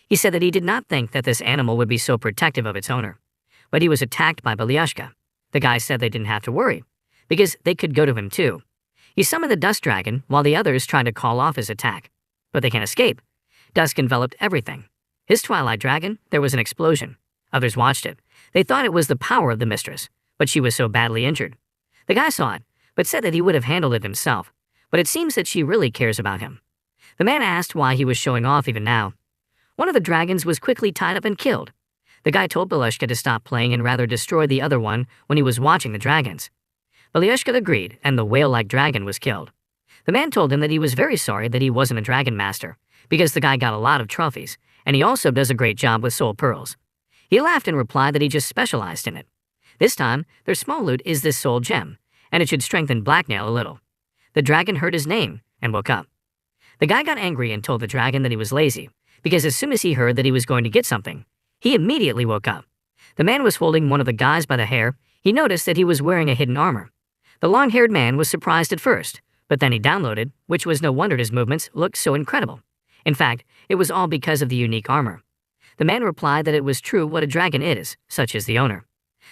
He said that he did not think that this animal would be so protective of its owner, but he was attacked by Belyashka. The guy said they didn't have to worry, because they could go to him too. He summoned the Dust Dragon while the others tried to call off his attack, but they can't escape. Dusk enveloped everything. His Twilight Dragon, there was an explosion. Others watched it. They thought it was the power of the mistress, but she was so badly injured. The guy saw it, but said that he would have handled it himself, but it seems that she really cares about him. The man asked why he was showing off even now. One of the dragons was quickly tied up and killed. The guy told Belyashka to stop playing and rather destroy the other one when he was watching the dragons. Belyashka agreed, and the whale-like dragon was killed. The man told him that he was very sorry that he wasn't a dragon master, because the guy got a lot of trophies, and he also does a great job with soul pearls. He laughed and replied that he just specialized in it. This time, their small loot is this soul gem, and it should strengthen Blacknail a little. The dragon heard his name and woke up. The guy got angry and told the dragon that he was lazy, because as soon as he heard that he was going to get something, he immediately woke up. The man was holding one of the guys by the hair. He noticed that he was wearing a hidden armor. The long-haired man was surprised at first, but then he downloaded, which was no wonder his movements looked so incredible. In fact, it was all because of the unique armor. The man replied that it was true what a dragon is, such as the owner.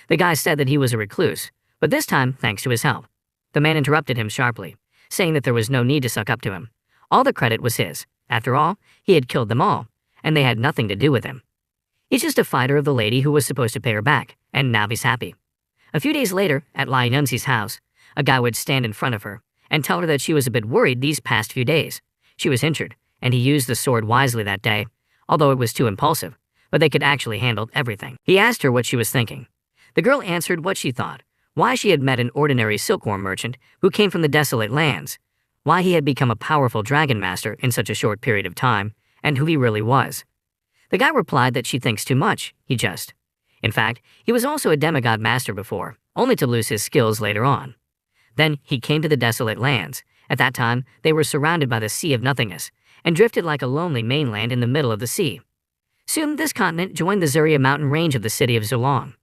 The guy said that he was a recluse, but this time thanks to his help. The man interrupted him sharply, saying that there was no need to suck up to him. All the credit was his. After all, he had killed them all, and they had nothing to do with him. He's just a fighter of the lady who was supposed to pay her back, and now he's happy. A few days later, at Lai Yunzi's house, a guy would stand in front of her and tell her that she was a bit worried these past few days. She was injured, and he used the sword wisely that day, although it was too impulsive, but they could actually handle everything. He asked her what she was thinking. The girl answered what she thought, why she had met an ordinary silkworm merchant who came from the desolate lands, why he had become a powerful dragon master in such a short period of time, and who he really was. The guy replied that she thinks too much, In fact, he was also a demigod master before, only to lose his skills later on. Then he came to the desolate lands. At that time, they were surrounded by the sea of nothingness, and drifted like a lonely mainland in the middle of the sea. Soon this continent joined the Zuria mountain range of the city of Zulong.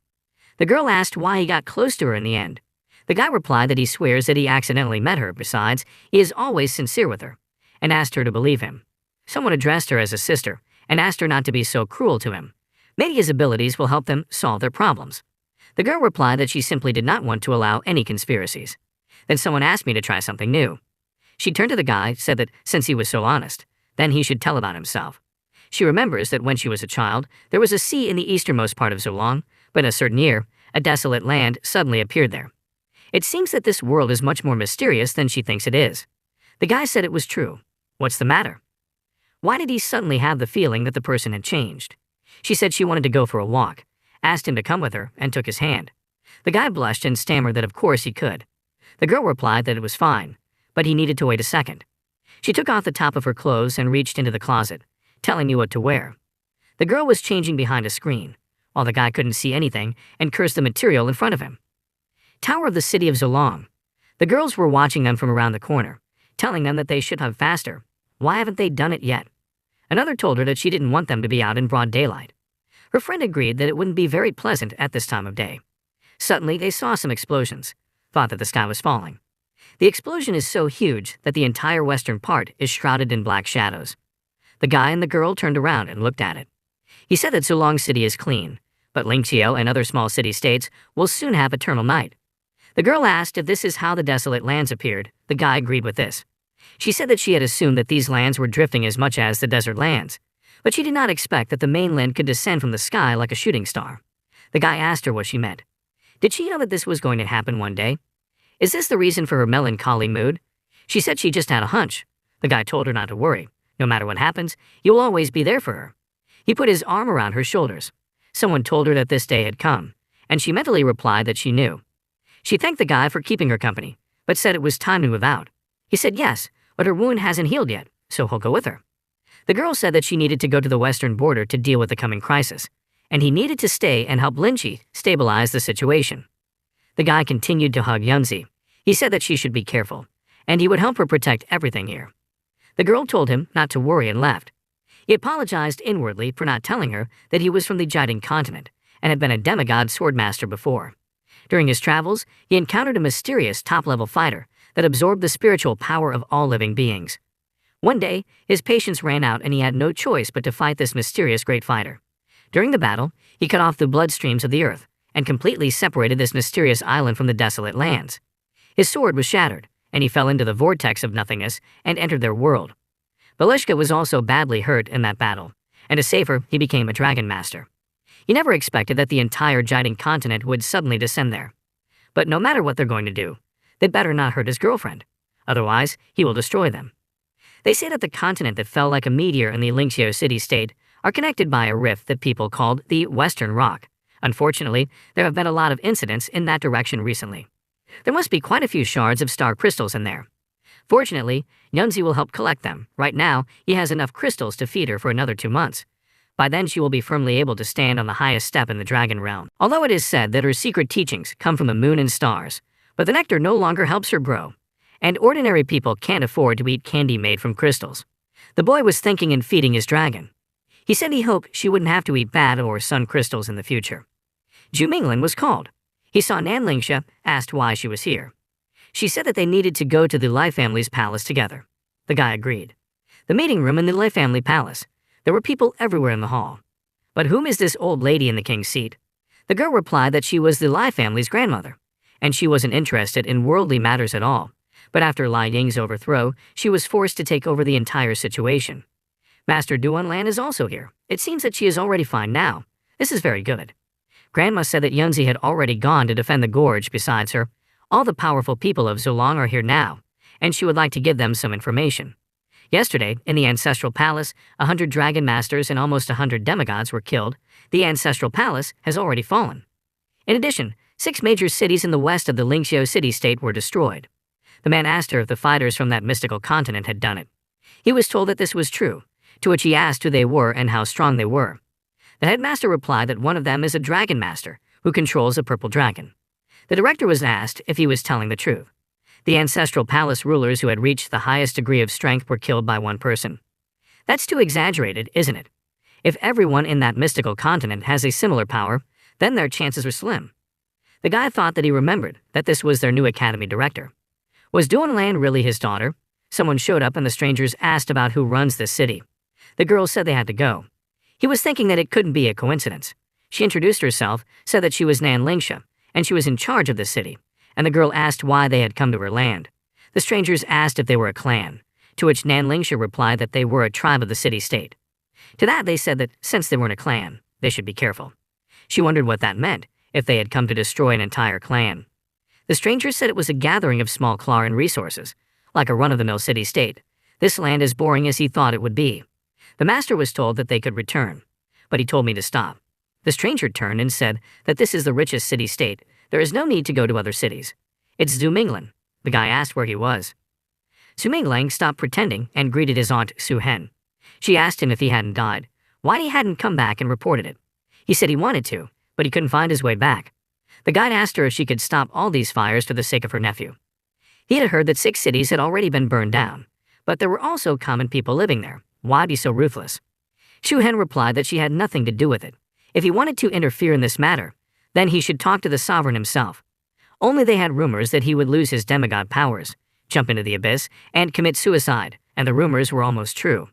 The girl asked why he got close to her in the end. The guy replied that he swears that he accidentally met her. Besides, he is always sincere with her, and asked her to believe him. Someone addressed her as a sister, and asked her not to be so cruel to him. Maybe his abilities will help them solve their problems. The girl replied that she simply did not want to allow any conspiracies. Then someone asked me to try something new. She turned to the guy, said that since he was so honest, then he should tell about himself. She remembers that when she was a child, there was a sea in the easternmost part of Zulong, but in a certain year, a desolate land suddenly appeared there. It seems that this world is much more mysterious than she thinks it is. The guy said it was true. What's the matter? Why did he suddenly have the feeling that the person had changed? She said she wanted to go for a walk, asked him to come with her, and took his hand. The guy blushed and stammered that of course he could. The girl replied that it was fine, but he needed to wait a second. She took off the top of her clothes and reached into the closet, telling me what to wear. The girl was changing behind a screen, while the guy couldn't see anything and cursed the material in front of him. Tower of the city of Zulong. The girls were watching them from around the corner, telling them that they should have faster. Why haven't they done it yet? Another told her that she didn't want them to be out in broad daylight. Her friend agreed that it wouldn't be very pleasant at this time of day. Suddenly, they saw some explosions, thought that the sky was falling. The explosion is so huge that the entire western part is shrouded in black shadows. The guy and the girl turned around and looked at it. He said that Zulong City is clean, but Lingqiao and other small city-states will soon have eternal night. The girl asked if this is how the desolate lands appeared. The guy agreed with this. She said that she had assumed that these lands were drifting as much as the desert lands, but she did not expect that the mainland could descend from the sky like a shooting star. The guy asked her what she meant. Did she know that this was going to happen one day? Is this the reason for her melancholy mood? She said she just had a hunch. The guy told her not to worry. No matter what happens, he will always be there for her. He put his arm around her shoulders. Someone told her that this day had come, and she mentally replied that she knew. She thanked the guy for keeping her company, but said it was time to move out. He said yes, but her wound hasn't healed yet, so he'll go with her. The girl said that she needed to go to the western border to deal with the coming crisis, and he needed to stay and help Linqi stabilize the situation. The guy continued to hug Yunzi. He said that she should be careful, and he would help her protect everything here. The girl told him not to worry and left. He apologized inwardly for not telling her that he was from the Jiding continent and had been a demigod swordmaster before. During his travels, he encountered a mysterious top-level fighter that absorbed the spiritual power of all living beings. One day, his patience ran out and he had no choice but to fight this mysterious great fighter. During the battle, he cut off the bloodstreams of the earth and completely separated this mysterious island from the desolate lands. His sword was shattered, and he fell into the vortex of nothingness and entered their world. Belishka was also badly hurt in that battle, and to save her, he became a dragon master. He never expected that the entire Jiding continent would suddenly descend there. But no matter what they're going to do, they'd better not hurt his girlfriend. Otherwise, he will destroy them. They say that the continent that fell like a meteor in the Lingqiao city-state are connected by a rift that people called the Western Rock. Unfortunately, there have been a lot of incidents in that direction recently. There must be quite a few shards of star crystals in there. Fortunately, Yunzi will help collect them. Right now, he has enough crystals to feed her for another 2 months. By then, she will be firmly able to stand on the highest step in the dragon realm. Although it is said that her secret teachings come from the moon and stars, but the nectar no longer helps her grow, and ordinary people can't afford to eat candy made from crystals. The boy was thinking in feeding his dragon. He said he hoped she wouldn't have to eat bad or sun crystals in the future. Zhu Minglin was called. He saw Nan Lingxia, asked why she was here. She said that they needed to go to the Lai family's palace together. The guy agreed. The meeting room in the Lai family palace. There were people everywhere in the hall. But whom is this old lady in the king's seat? The girl replied that she was the Lai family's grandmother, and she wasn't interested in worldly matters at all. But after Lai Ying's overthrow, she was forced to take over the entire situation. Master Duanlan is also here. It seems that she is already fine now. This is very good. Grandma said that Yunzi had already gone to defend the gorge. Besides her, all the powerful people of Zulong are here now, and she would like to give them some information. Yesterday, in the Ancestral Palace, 100 Dragon Masters and almost 100 demigods were killed. The Ancestral Palace has already fallen. In addition, 6 major cities in the west of the Lingxiu city-state were destroyed. The man asked her if the fighters from that mystical continent had done it. He was told that this was true, to which he asked who they were and how strong they were. The headmaster replied that one of them is a dragon master who controls a purple dragon. The director was asked if he was telling the truth. The Ancestral Palace rulers who had reached the highest degree of strength were killed by one person. That's too exaggerated, isn't it? If everyone in that mystical continent has a similar power, then their chances are slim. The guy thought that he remembered that this was their new academy director. Was Duanlan really his daughter? Someone showed up and the strangers asked about who runs this city. The girls said they had to go. He was thinking that it couldn't be a coincidence. She introduced herself, said that she was Nan Lingsha, and she was in charge of the city, and the girl asked why they had come to her land. The strangers asked if they were a clan, to which Nan Lingsha replied that they were a tribe of the city-state. To that they said that since they weren't a clan, they should be careful. She wondered what that meant, if they had come to destroy an entire clan. The strangers said it was a gathering of small Claran resources, like a run-of-the-mill city-state. This land as boring as he thought it would be. The master was told that they could return, but he told me to stop. The stranger turned and said that this is the richest city-state. There is no need to go to other cities. It's Zhu Minglan. The guy asked where he was. Su Minglang stopped pretending and greeted his aunt Su Hen. She asked him if he hadn't died, why he hadn't come back and reported it. He said he wanted to, but he couldn't find his way back. The guide asked her if she could stop all these fires for the sake of her nephew. He had heard that 6 cities had already been burned down, but there were also common people living there. Why be so ruthless? Shu Hen replied that she had nothing to do with it. If he wanted to interfere in this matter, then he should talk to the sovereign himself. Only they had rumors that he would lose his demigod powers, jump into the abyss, and commit suicide, and the rumors were almost true.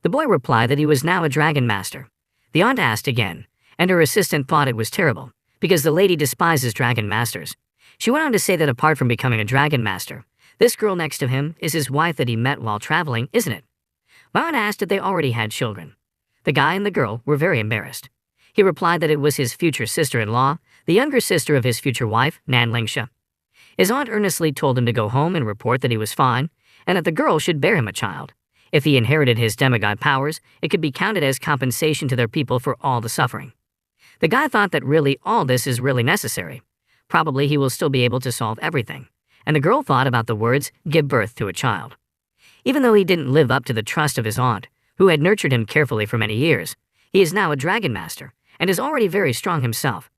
The boy replied that he was now a dragon master. The aunt asked again, and her assistant thought it was terrible, because the lady despises dragon masters. She went on to say that apart from becoming a dragon master, this girl next to him is his wife that he met while traveling, isn't it? My aunt asked if they already had children. The guy and the girl were very embarrassed. He replied that it was his future sister-in-law, the younger sister of his future wife, Nan Lingsha. His aunt earnestly told him to go home and report that he was fine, and that the girl should bear him a child. If he inherited his demigod powers, it could be counted as compensation to their people for all the suffering. The guy thought that really all this is really necessary. Probably he will still be able to solve everything. And the girl thought about the words, give birth to a child. Even though he didn't live up to the trust of his aunt, who had nurtured him carefully for many years, he is now a dragon master, and is already very strong himself.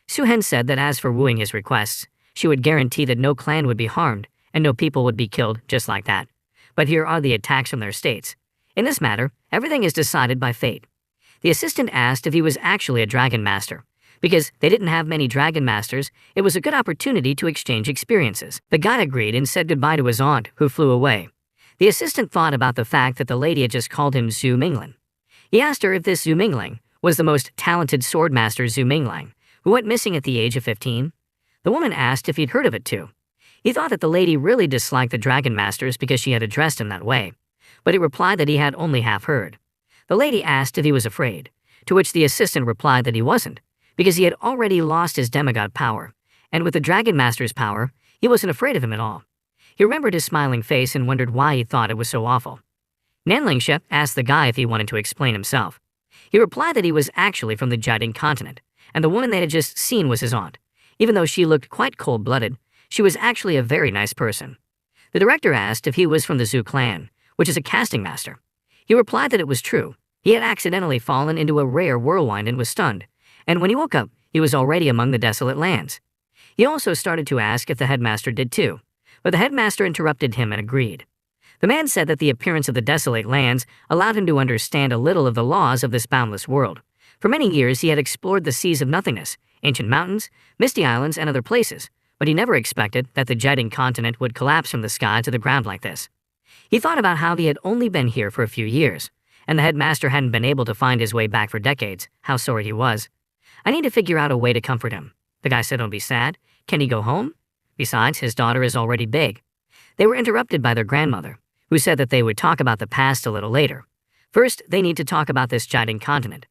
Su Hen said that as for wooing his requests, she would guarantee that no clan would be harmed, and no people would be killed just like that. But here are the attacks from their states. In this matter, everything is decided by fate. The assistant asked if he was actually a dragon master. Because they didn't have many dragon masters, it was a good opportunity to exchange experiences. The guy agreed and said goodbye to his aunt, who flew away. The assistant thought about the fact that the lady had just called him Zhu Minglan. He asked her if this Zhu Minglang was the most talented swordmaster Zhu Minglang, who went missing at the age of 15. The woman asked if he'd heard of it too. He thought that the lady really disliked the dragon masters because she had addressed him that way, but he replied that he had only half heard. The lady asked if he was afraid, to which the assistant replied that he wasn't, because he had already lost his demigod power, and with the dragon master's power, he wasn't afraid of him at all. He remembered his smiling face and wondered why he thought it was so awful. Nan Lingsha asked the guy if he wanted to explain himself. He replied that he was actually from the Jiading continent, and the woman they had just seen was his aunt. Even though she looked quite cold-blooded, she was actually a very nice person. The director asked if he was from the Zhu clan, which is a casting master. He replied that it was true. He had accidentally fallen into a rare whirlwind and was stunned, and when he woke up, he was already among the desolate lands. He also started to ask if the headmaster did too, but the headmaster interrupted him and agreed. The man said that the appearance of the desolate lands allowed him to understand a little of the laws of this boundless world. For many years he had explored the seas of nothingness, ancient mountains, misty islands, and other places, but he never expected that the Jiading continent would collapse from the sky to the ground like this. He thought about how he had only been here for a few years, and the headmaster hadn't been able to find his way back for decades. How sorry he was. I need to figure out a way to comfort him. The guy said, don't be sad. Can he go home? Besides, his daughter is already big. They were interrupted by their grandmother, who said that they would talk about the past a little later. First, they need to talk about this Jiding continent.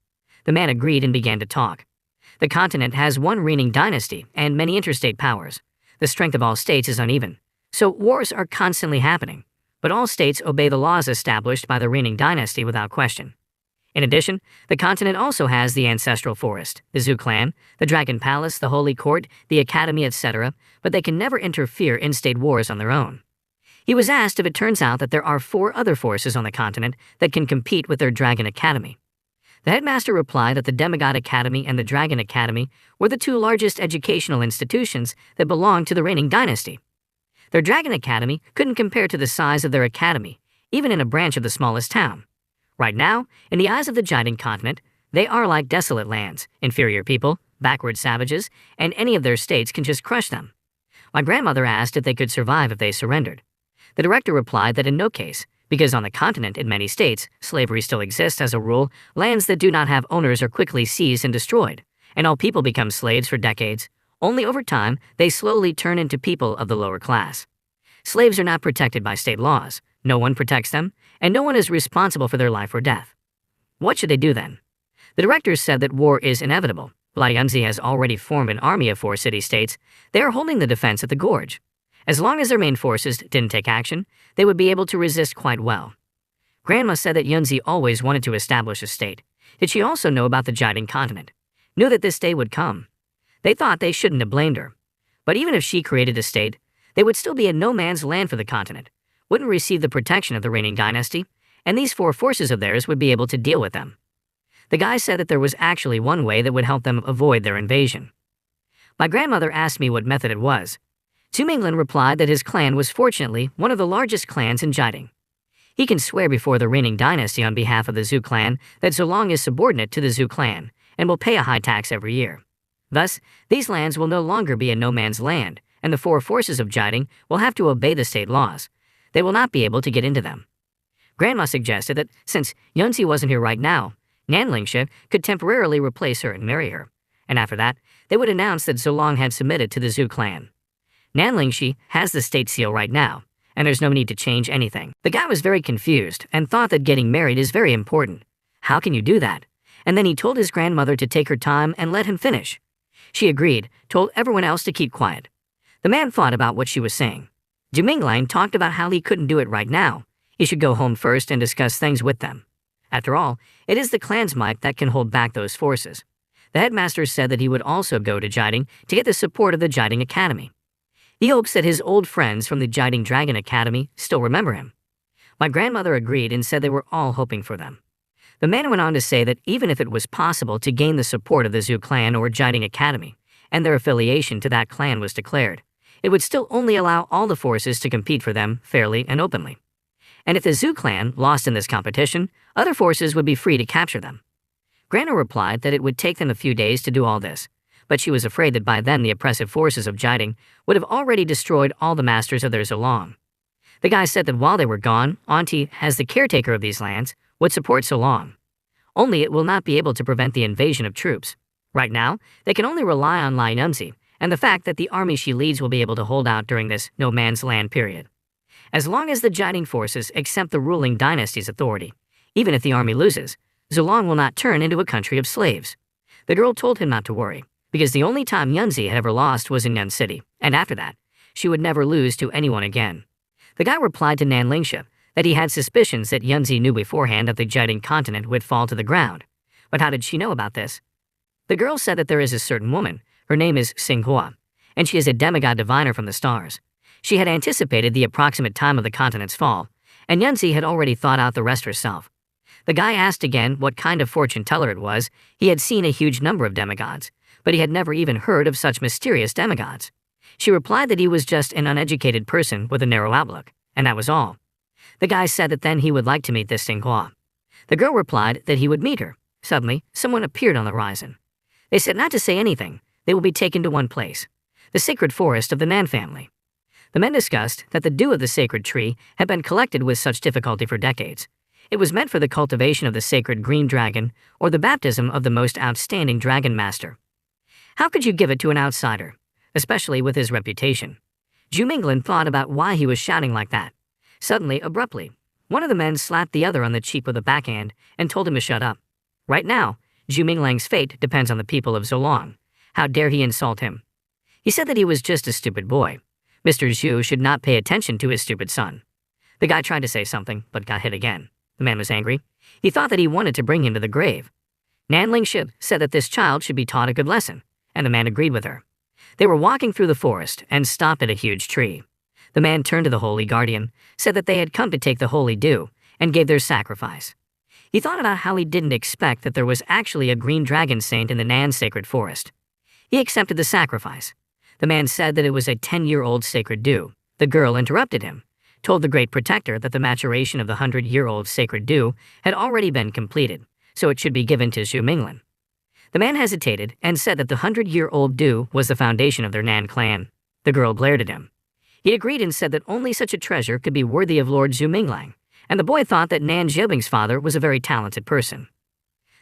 The man agreed and began to talk. The continent has one reigning dynasty and many interstate powers. The strength of all states is uneven, so wars are constantly happening, but all states obey the laws established by the reigning dynasty without question. In addition, the continent also has the ancestral forest, the Zhou clan, the Dragon Palace, the Holy Court, the Academy, etc., but they can never interfere in state wars on their own. He was asked if it turns out that there are 4 other forces on the continent that can compete with their Dragon Academy. The headmaster replied that the Demigod Academy and the Dragon Academy were the 2 largest educational institutions that belonged to the reigning dynasty. Their Dragon Academy couldn't compare to the size of their academy, even in a branch of the smallest town. Right now, in the eyes of the Jiding continent, they are like desolate lands, inferior people, backward savages, and any of their states can just crush them. My grandmother asked if they could survive if they surrendered. The director replied that in no case, because on the continent in many states, slavery still exists as a rule, lands that do not have owners are quickly seized and destroyed, and all people become slaves for decades. Only over time, they slowly turn into people of the lower class. Slaves are not protected by state laws, no one protects them, and no one is responsible for their life or death. What should they do then? The directors said that war is inevitable. Lai Yunzi has already formed an army of 4 city-states. They are holding the defense at the gorge. As long as their main forces didn't take action, they would be able to resist quite well. Grandma said that Yunzi always wanted to establish a state. Did she also know about the Jiding continent? Knew that this day would come. They thought they shouldn't have blamed her. But even if she created a state, they would still be in no man's land for the continent, wouldn't receive the protection of the reigning dynasty, and these 4 forces of theirs would be able to deal with them. The guy said that there was actually one way that would help them avoid their invasion. My grandmother asked me what method it was. Zhu Minglan replied that his clan was fortunately one of the largest clans in Jiding. He can swear before the reigning dynasty on behalf of the Zhou clan that Zolong is subordinate to the Zhou clan and will pay a high tax every year. Thus, these lands will no longer be in no man's land, and the 4 forces of Jiding will have to obey the state laws. They will not be able to get into them. Grandma suggested that since Yunzi wasn't here right now, Nanlingxia could temporarily replace her and marry her, and after that, they would announce that Zolong had submitted to the Zhou clan. Nanlingxi has the state seal right now, and there's no need to change anything. The guy was very confused and thought that getting married is very important. How can you do that? And then he told his grandmother to take her time and let him finish. She agreed, told everyone else to keep quiet. The man thought about what she was saying. Zhu Minglan talked about how he couldn't do it right now. He should go home first and discuss things with them. After all, it is the clan's might that can hold back those forces. The headmaster said that he would also go to Jiding to get the support of the Jiding Academy. He hopes that his old friends from the Jiding Dragon Academy still remember him. My grandmother agreed and said they were all hoping for them. The man went on to say that even if it was possible to gain the support of the Zhou clan or Jiding Academy, and their affiliation to that clan was declared, it would still only allow all the forces to compete for them fairly and openly. And if the Zhou clan lost in this competition, other forces would be free to capture them. Grandma replied that it would take them a few days to do all this, but she was afraid that by then the oppressive forces of Jiding would have already destroyed all the masters of their Zolong. The guy said that while they were gone, Auntie, as the caretaker of these lands, would support Zolong. Only it will not be able to prevent the invasion of troops. Right now, they can only rely on Lai Yunzi and the fact that the army she leads will be able to hold out during this no man's land period. As long as the Jiding forces accept the ruling dynasty's authority, even if the army loses, Zolong will not turn into a country of slaves. The girl told him not to worry, because the only time Yunzi had ever lost was in Yun City, and after that, she would never lose to anyone again. The guy replied to Nanlingxia that he had suspicions that Yunzi knew beforehand that the Jiding continent would fall to the ground. But how did she know about this? The girl said that there is a certain woman, her name is Xinghua, and she is a demigod diviner from the stars. She had anticipated the approximate time of the continent's fall, and Yunzi had already thought out the rest herself. The guy asked again what kind of fortune teller it was. He had seen a huge number of demigods, but he had never even heard of such mysterious demigods. She replied that he was just an uneducated person with a narrow outlook, and that was all. The guy said that then he would like to meet this Xinghua. The girl replied that he would meet her. Suddenly, someone appeared on the horizon. They said not to say anything. They will be taken to one place, the sacred forest of the Nan family. The men discussed that the dew of the sacred tree had been collected with such difficulty for decades. It was meant for the cultivation of the sacred green dragon or the baptism of the most outstanding dragon master. How could you give it to an outsider, especially with his reputation? Zhu Minglan thought about why he was shouting like that. Suddenly, abruptly, One of the men slapped the other on the cheek with a backhand and told him to shut up. Right now, Zhu Minglang's fate depends on the people of Zolong. How dare he insult him? He said that he was just a stupid boy. Mr. Zhu should not pay attention to his stupid son. The guy tried to say something, but got hit again. The man was angry. He thought that he wanted to bring him to the grave. Nan Lingshi said that this child should be taught a good lesson, and the man agreed with her. They were walking through the forest and stopped at a huge tree. The man turned to the holy guardian, said that they had come to take the holy dew, and gave their sacrifice. He thought about how he didn't expect that there was actually a green dragon saint in the Nan sacred forest. He accepted the sacrifice. The man said that it was a 10-year-old sacred dew. The girl interrupted him, told the great protector that the maturation of the 100-year-old sacred dew had already been completed, so it should be given to Zhu Minglan. The man hesitated and said that the 100-year-old dew was the foundation of their Nan clan. The girl glared at him. He agreed and said that only such a treasure could be worthy of Lord Zhu Minglang, and the boy thought that Nan Xiaobing's father was a very talented person.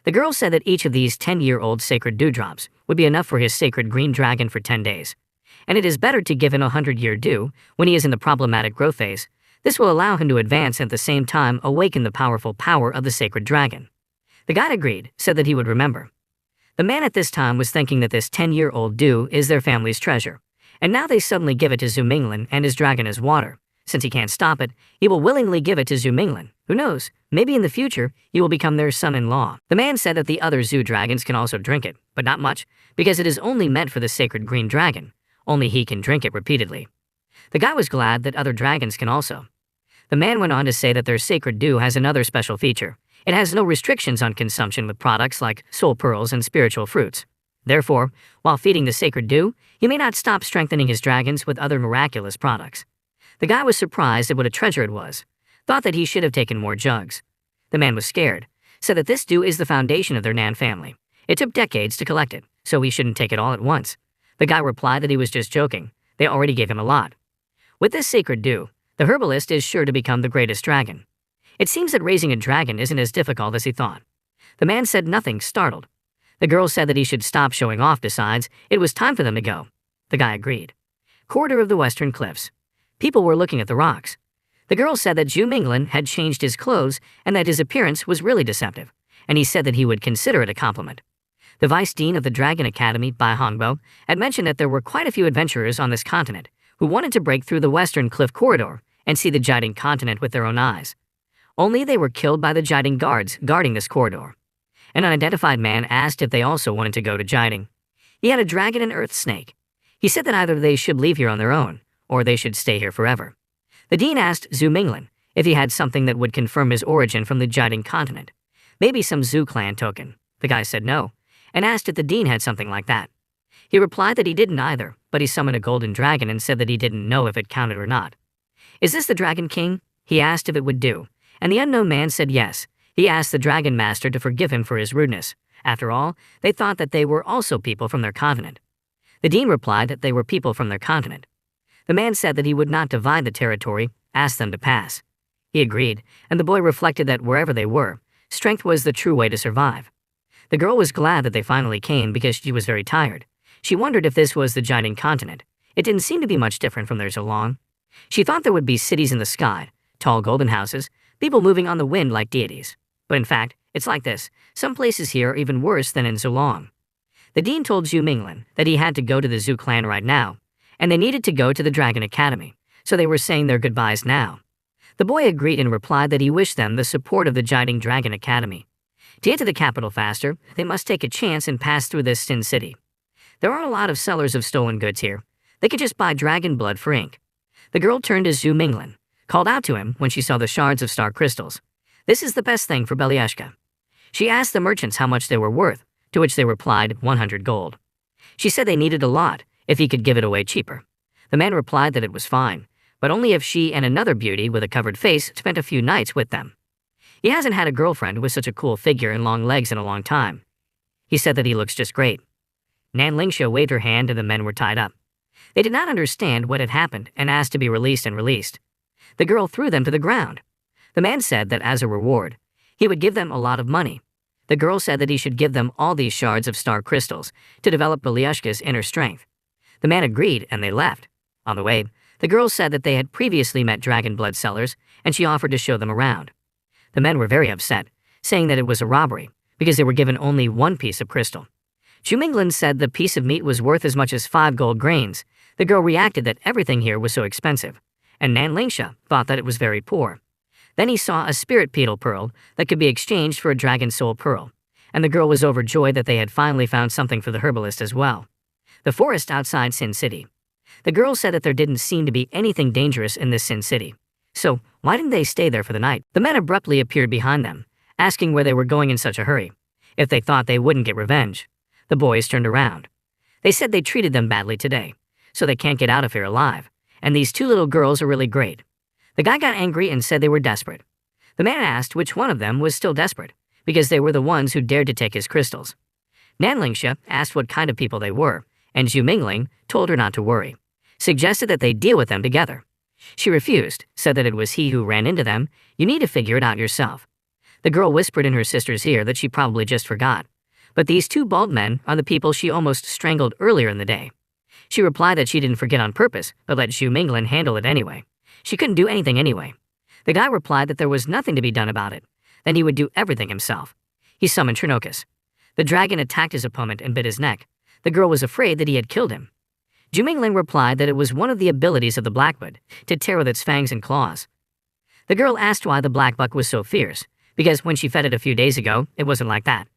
The girl said that each of these 10-year-old sacred dewdrops would be enough for his sacred green dragon for 10 days, and it is better to give him a 100-year dew when he is in the problematic growth phase. This will allow him to advance and at the same time awaken the powerful power of the sacred dragon. The guide agreed, said that he would remember. The man at this time was thinking that this 10-year-old dew is their family's treasure, and now they suddenly give it to Zhu Minglan and his dragon as water. Since he can't stop it, he will willingly give it to Zhu Minglan. Who knows, maybe in the future, he will become their son-in-law. The man said that the other Zhu dragons can also drink it, but not much, because it is only meant for the sacred green dragon. Only he can drink it repeatedly. The guy was glad that other dragons can also. The man went on to say that their sacred dew has another special feature. It has no restrictions on consumption with products like soul pearls and spiritual fruits. Therefore, while feeding the sacred dew, he may not stop strengthening his dragons with other miraculous products. The guy was surprised at what a treasure it was, thought that he should have taken more jugs. The man was scared, said that this dew is the foundation of their Nan family. It took decades to collect it, so he shouldn't take it all at once. The guy replied that he was just joking. They already gave him a lot. With this sacred dew, the herbalist is sure to become the greatest dragon. It seems that raising a dragon isn't as difficult as he thought. The man said nothing, startled. The girl said that he should stop showing off. Besides, it was time for them to go. The guy agreed. Corridor of the Western Cliffs. People were looking at the rocks. The girl said that Zhu Minglan had changed his clothes and that his appearance was really deceptive, and he said that he would consider it a compliment. The vice dean of the Dragon Academy, Bai Hongbo, had mentioned that there were quite a few adventurers on this continent who wanted to break through the Western Cliff Corridor and see the Jiading continent with their own eyes. Only they were killed by the Jiading guards guarding this corridor. An unidentified man asked if they also wanted to go to Jiading. He had a dragon and earth snake. He said that either they should leave here on their own, or they should stay here forever. The dean asked Zhu Minglan if he had something that would confirm his origin from the Jiading continent. Maybe some Zhu clan token. The guy said no, and asked if the dean had something like that. He replied that he didn't either, but he summoned a golden dragon and said that he didn't know if it counted or not. Is this the Dragon King? He asked if it would do, and the unknown man said yes. He asked the Dragon Master to forgive him for his rudeness. After all, they thought that they were also people from their continent. The dean replied that they were people from their continent. The man said that he would not divide the territory, asked them to pass. He agreed, and the boy reflected that wherever they were, strength was the true way to survive. The girl was glad that they finally came because she was very tired. She wondered if this was the Jiading continent. It didn't seem to be much different from theirs so long. She thought there would be cities in the sky, tall golden houses, people moving on the wind like deities. But in fact, it's like this. Some places here are even worse than in Zolong. The dean told Zhu Minglan that he had to go to the Zhu clan right now, and they needed to go to the Dragon Academy, so they were saying their goodbyes now. The boy agreed and replied that he wished them the support of the Jiading Dragon Academy. To get to the capital faster, they must take a chance and pass through this Sin City. There aren't a lot of sellers of stolen goods here. They could just buy dragon blood for ink. The girl turned to Zhu Minglan, called out to him when she saw the shards of star crystals. This is the best thing for Belyashka. She asked the merchants how much they were worth, to which they replied 100 gold. She said they needed a lot, if he could give it away cheaper. The man replied that it was fine, but only if she and another beauty with a covered face spent a few nights with them. He hasn't had a girlfriend with such a cool figure and long legs in a long time. He said that he looks just great. Nan Lingshi waved her hand and the men were tied up. They did not understand what had happened and asked to be released and released. The girl threw them to the ground. The man said that as a reward, he would give them a lot of money. The girl said that he should give them all these shards of star crystals to develop Belyashka's inner strength. The man agreed and they left. On the way, The girls said that they had previously met dragon blood sellers, and she offered to show them around. The men were very upset, saying that it was a robbery, because they were given only one piece of crystal. Zhu said the piece of meat was worth as much as 5 gold grains. The girl reacted that everything here was so expensive, and Nan Lingsha thought that it was very poor. Then he saw a spirit petal pearl that could be exchanged for a dragon soul pearl, and the girl was overjoyed that they had finally found something for the herbalist as well. The forest outside Sin City. The girl said that there didn't seem to be anything dangerous in this Sin City. So, why didn't they stay there for the night? The men abruptly appeared behind them, asking where they were going in such a hurry, if they thought they wouldn't get revenge. The boys turned around. They said they treated them badly today, so they can't get out of here alive, and these 2 little girls are really great. The guy got angry and said they were desperate. The man asked which one of them was still desperate, because they were the ones who dared to take his crystals. Nan Lingsha asked what kind of people they were, and Zhu Mingling told her not to worry, suggested that they deal with them together. She refused, said that it was he who ran into them. You need to figure it out yourself. The girl whispered in her sister's ear that she probably just forgot, but these 2 bald men are the people she almost strangled earlier in the day. She replied that she didn't forget on purpose, but let Zhu Mingling handle it anyway. She couldn't do anything anyway. The guy replied that there was nothing to be done about it, then he would do everything himself. He summoned Trinokus. The dragon attacked his opponent and bit his neck. The girl was afraid that he had killed him. Zhu Mingling replied that it was one of the abilities of the blackbud to tear with its fangs and claws. The girl asked why the black buck was so fierce, because when she fed it a few days ago, it wasn't like that.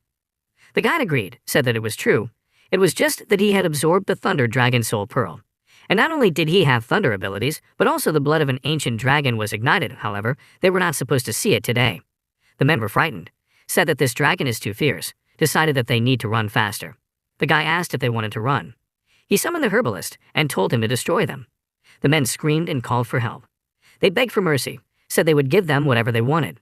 The guide agreed, said that it was true. It was just that he had absorbed the Thunder Dragon Soul Pearl. And not only did he have thunder abilities, but also the blood of an ancient dragon was ignited. However, they were not supposed to see it today. The men were frightened, said that this dragon is too fierce, decided that they need to run faster. The guy asked if they wanted to run. He summoned the herbalist and told him to destroy them. The men screamed and called for help. They begged for mercy, said they would give them whatever they wanted.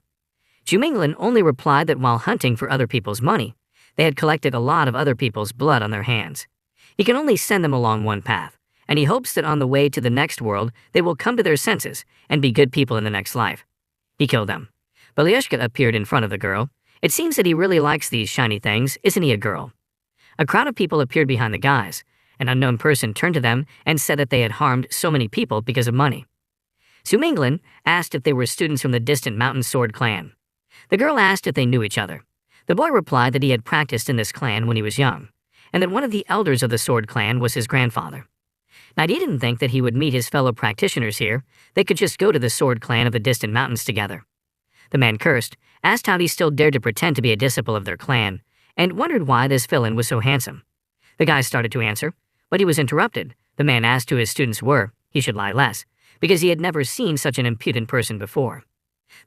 Zhu Mingling only replied that while hunting for other people's money, they had collected a lot of other people's blood on their hands. He can only send them along one path, and he hopes that on the way to the next world, they will come to their senses and be good people in the next life. He killed them. Belyushka appeared in front of the girl. It seems that he really likes these shiny things, isn't he, a girl? A crowd of people appeared behind the guys. An unknown person turned to them and said that they had harmed so many people because of money. Zhu Mingling asked if they were students from the distant Mountain Sword clan. The girl asked if they knew each other. The boy replied that he had practiced in this clan when he was young, and that one of the elders of the Sword clan was his grandfather. Now, he didn't think that he would meet his fellow practitioners here. They could just go to the Sword clan of the distant mountains together. The man cursed, asked how he still dared to pretend to be a disciple of their clan, and wondered why this villain was so handsome. The guy started to answer, but he was interrupted. The man asked who his students were. He should lie less, because he had never seen such an impudent person before.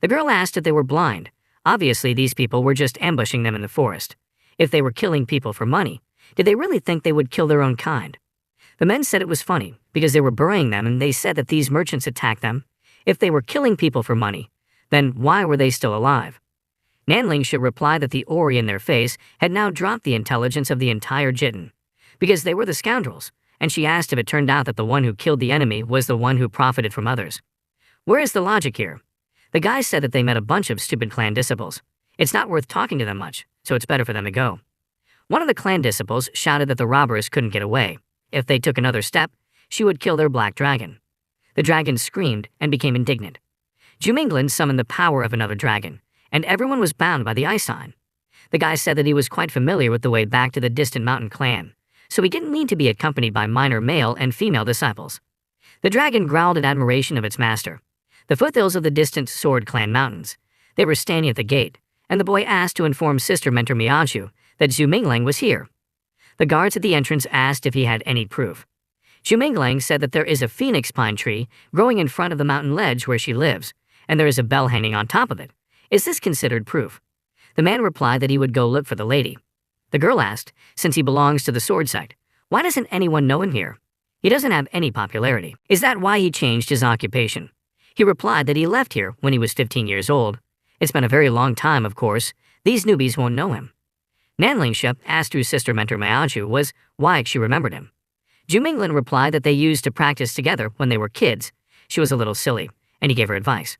The girl asked if they were blind. Obviously, these people were just ambushing them in the forest. If they were killing people for money, did they really think they would kill their own kind? The men said it was funny, because they were burying them and they said that these merchants attacked them. If they were killing people for money, then why were they still alive? Nan Lingsha replied that the ori in their face had now dropped the intelligence of the entire Jitten, because they were the scoundrels, and she asked if it turned out that the one who killed the enemy was the one who profited from others. Where is the logic here? The guy said that they met a bunch of stupid clan disciples. It's not worth talking to them much, so it's better for them to go. One of the clan disciples shouted that the robbers couldn't get away. If they took another step, she would kill their black dragon. The dragon screamed and became indignant. Zhu Mingling summoned the power of another dragon, and everyone was bound by the ice sign. The guy said that he was quite familiar with the way back to the distant mountain clan, so he didn't need to be accompanied by minor male and female disciples. The dragon growled in admiration of its master. The foothills of the distant Sword Clan mountains. They were standing at the gate, and the boy asked to inform Sister Mentor Miyachu that Zhu Mingling was here. The guards at the entrance asked if he had any proof. Zhu Mingling said that there is a phoenix pine tree growing in front of the mountain ledge where she lives, and there is a bell hanging on top of it. Is this considered proof? The man replied that he would go look for the lady. The girl asked, since he belongs to the sword sect, why doesn't anyone know him here? He doesn't have any popularity. Is that why he changed his occupation? He replied that he left here when he was 15 years old. It's been a very long time, of course. These newbies won't know him. Nan Lingsha asked who Sister Mentor Miyachu was, why she remembered him. Zhu Mingling replied that they used to practice together when they were kids. She was a little silly, and he gave her advice.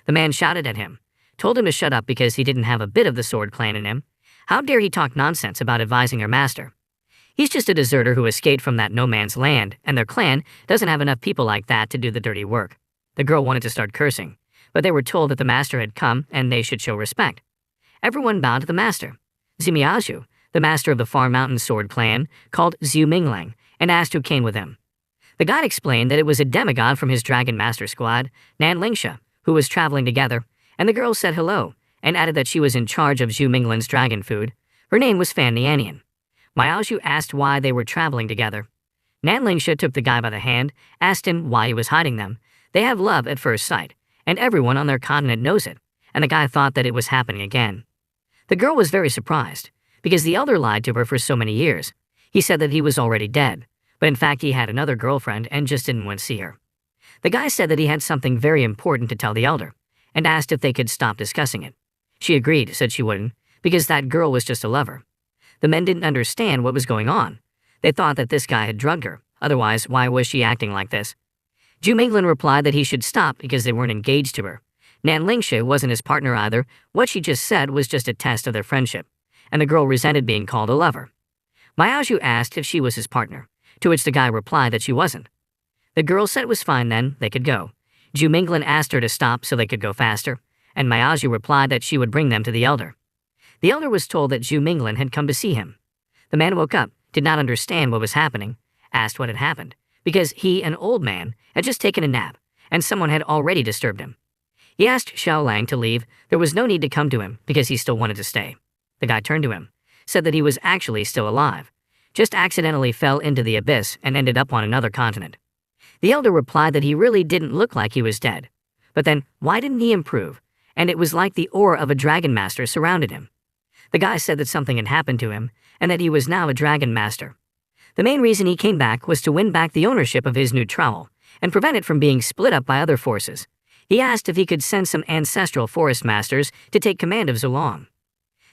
The man shouted at him, told him to shut up because he didn't have a bit of the Sword Clan in him. How dare he talk nonsense about advising her master? He's just a deserter who escaped from that no man's land, and their clan doesn't have enough people like that to do the dirty work. The girl wanted to start cursing, but they were told that the master had come and they should show respect. Everyone bowed to the master. Zimiaju, the master of the Far Mountain Sword clan, called Zhu Minglang and asked who came with him. The guide explained that it was a demigod from his Dragon Master squad, Nan Lingsha, who was traveling together, and the girl said hello and added that she was in charge of Zhu Minglang's dragon food. Her name was Fan Nianian. Miaozhu asked why they were traveling together. Nan Lingsha took the guy by the hand, asked him why he was hiding them. They have love at first sight, and everyone on their continent knows it, and the guy thought that it was happening again. The girl was very surprised, because the elder lied to her for so many years. He said that he was already dead, but in fact he had another girlfriend and just didn't want to see her. The guy said that he had something very important to tell the elder, and asked if they could stop discussing it. She agreed, said she wouldn't, because that girl was just a lover. The men didn't understand what was going on. They thought that this guy had drugged her, otherwise why was she acting like this? Zhu Minglan replied that he should stop because they weren't engaged to her. Nan Lingsha wasn't his partner either. What she just said was just a test of their friendship, and the girl resented being called a lover. Miaozhu asked if she was his partner, to which the guy replied that she wasn't. The girl said it was fine then, they could go. Zhu Minglan asked her to stop so they could go faster, and Miaozhu replied that she would bring them to the elder. The elder was told that Zhu Minglan had come to see him. The man woke up, did not understand what was happening, asked what had happened, because he, an old man, had just taken a nap, and someone had already disturbed him. He asked Xiao Lang to leave. There was no need to come to him because he still wanted to stay. The guy turned to him, said that he was actually still alive, just accidentally fell into the abyss and ended up on another continent. The elder replied that he really didn't look like he was dead. But then, why didn't he improve? And it was like the aura of a dragon master surrounded him. The guy said that something had happened to him, and that he was now a dragon master. The main reason he came back was to win back the ownership of his new trowel, and prevent it from being split up by other forces. He asked if he could send some ancestral forest masters to take command of Zolong.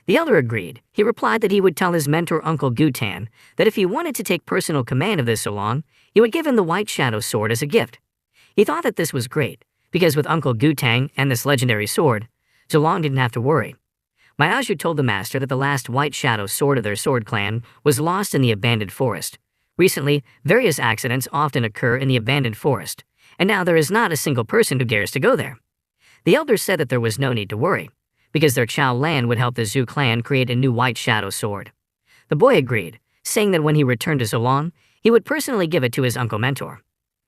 The elder agreed. He replied that he would tell his mentor Uncle Gutan that if he wanted to take personal command of this Zolong, he would give him the White Shadow Sword as a gift. He thought that this was great, because with Uncle Gutang and this legendary sword, Zolong didn't have to worry. Miaozhu told the master that the last White Shadow Sword of their sword clan was lost in the abandoned forest. Recently, various accidents often occur in the abandoned forest, and now there is not a single person who dares to go there. The elders said that there was no need to worry, because their Chao Lan would help the Zhu clan create a new White Shadow Sword. The boy agreed, saying that when he returned to Zolong, he would personally give it to his uncle mentor.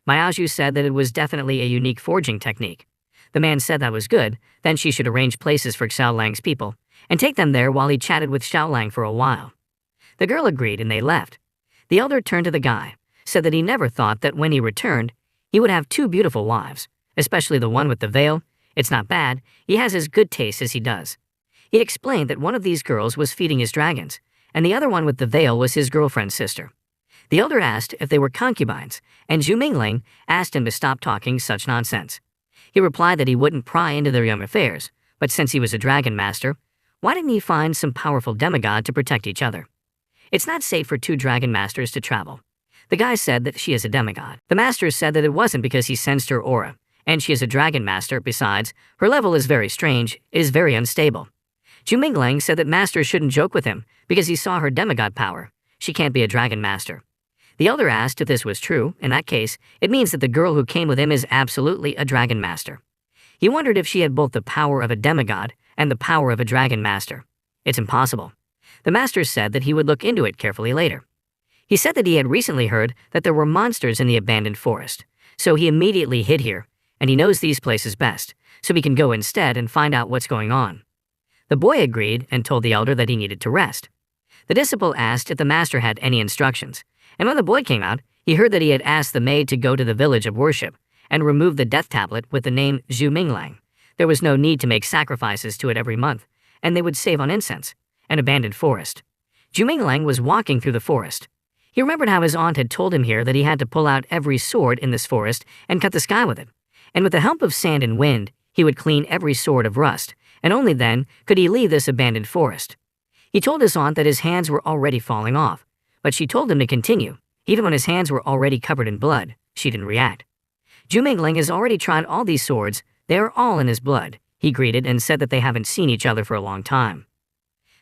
Miaozhu said that it was definitely a unique forging technique. The man said that was good, then she should arrange places for Xiao Lang's people, and take them there while he chatted with Xiao Lang for a while. The girl agreed and they left. The elder turned to the guy, said that he never thought that when he returned, he would have two beautiful wives, especially the one with the veil. It's not bad, he has as good taste as he does. He explained that one of these girls was feeding his dragons, and the other one with the veil was his girlfriend's sister. The elder asked if they were concubines, and Zhu Mingling asked him to stop talking such nonsense. He replied that he wouldn't pry into their young affairs, but since he was a dragon master, why didn't he find some powerful demigod to protect each other? It's not safe for two dragon masters to travel. The guy said that she is a demigod. The master said that it wasn't because he sensed her aura, and she is a dragon master. Besides, her level is very strange, it is very unstable. Zhu Minglang said that master shouldn't joke with him because he saw her demigod power. She can't be a dragon master. The elder asked if this was true. In that case, it means that the girl who came with him is absolutely a dragon master. He wondered if she had both the power of a demigod and the power of a dragon master. It's impossible. The master said that he would look into it carefully later. He said that he had recently heard that there were monsters in the abandoned forest, so he immediately hid here, and he knows these places best, so he can go instead and find out what's going on. The boy agreed and told the elder that he needed to rest. The disciple asked if the master had any instructions, and when the boy came out, he heard that he had asked the maid to go to the village of worship and remove the death tablet with the name Zhu Minglang. There was no need to make sacrifices to it every month, and they would save on incense. An abandoned forest. Zhu Minglang was walking through the forest. He remembered how his aunt had told him here that he had to pull out every sword in this forest and cut the sky with it, and with the help of sand and wind, he would clean every sword of rust, and only then could he leave this abandoned forest. He told his aunt that his hands were already falling off, but she told him to continue. Even when his hands were already covered in blood, she didn't react. Zhu Mingling has already tried all these swords. They are all in his blood. He greeted and said that they haven't seen each other for a long time.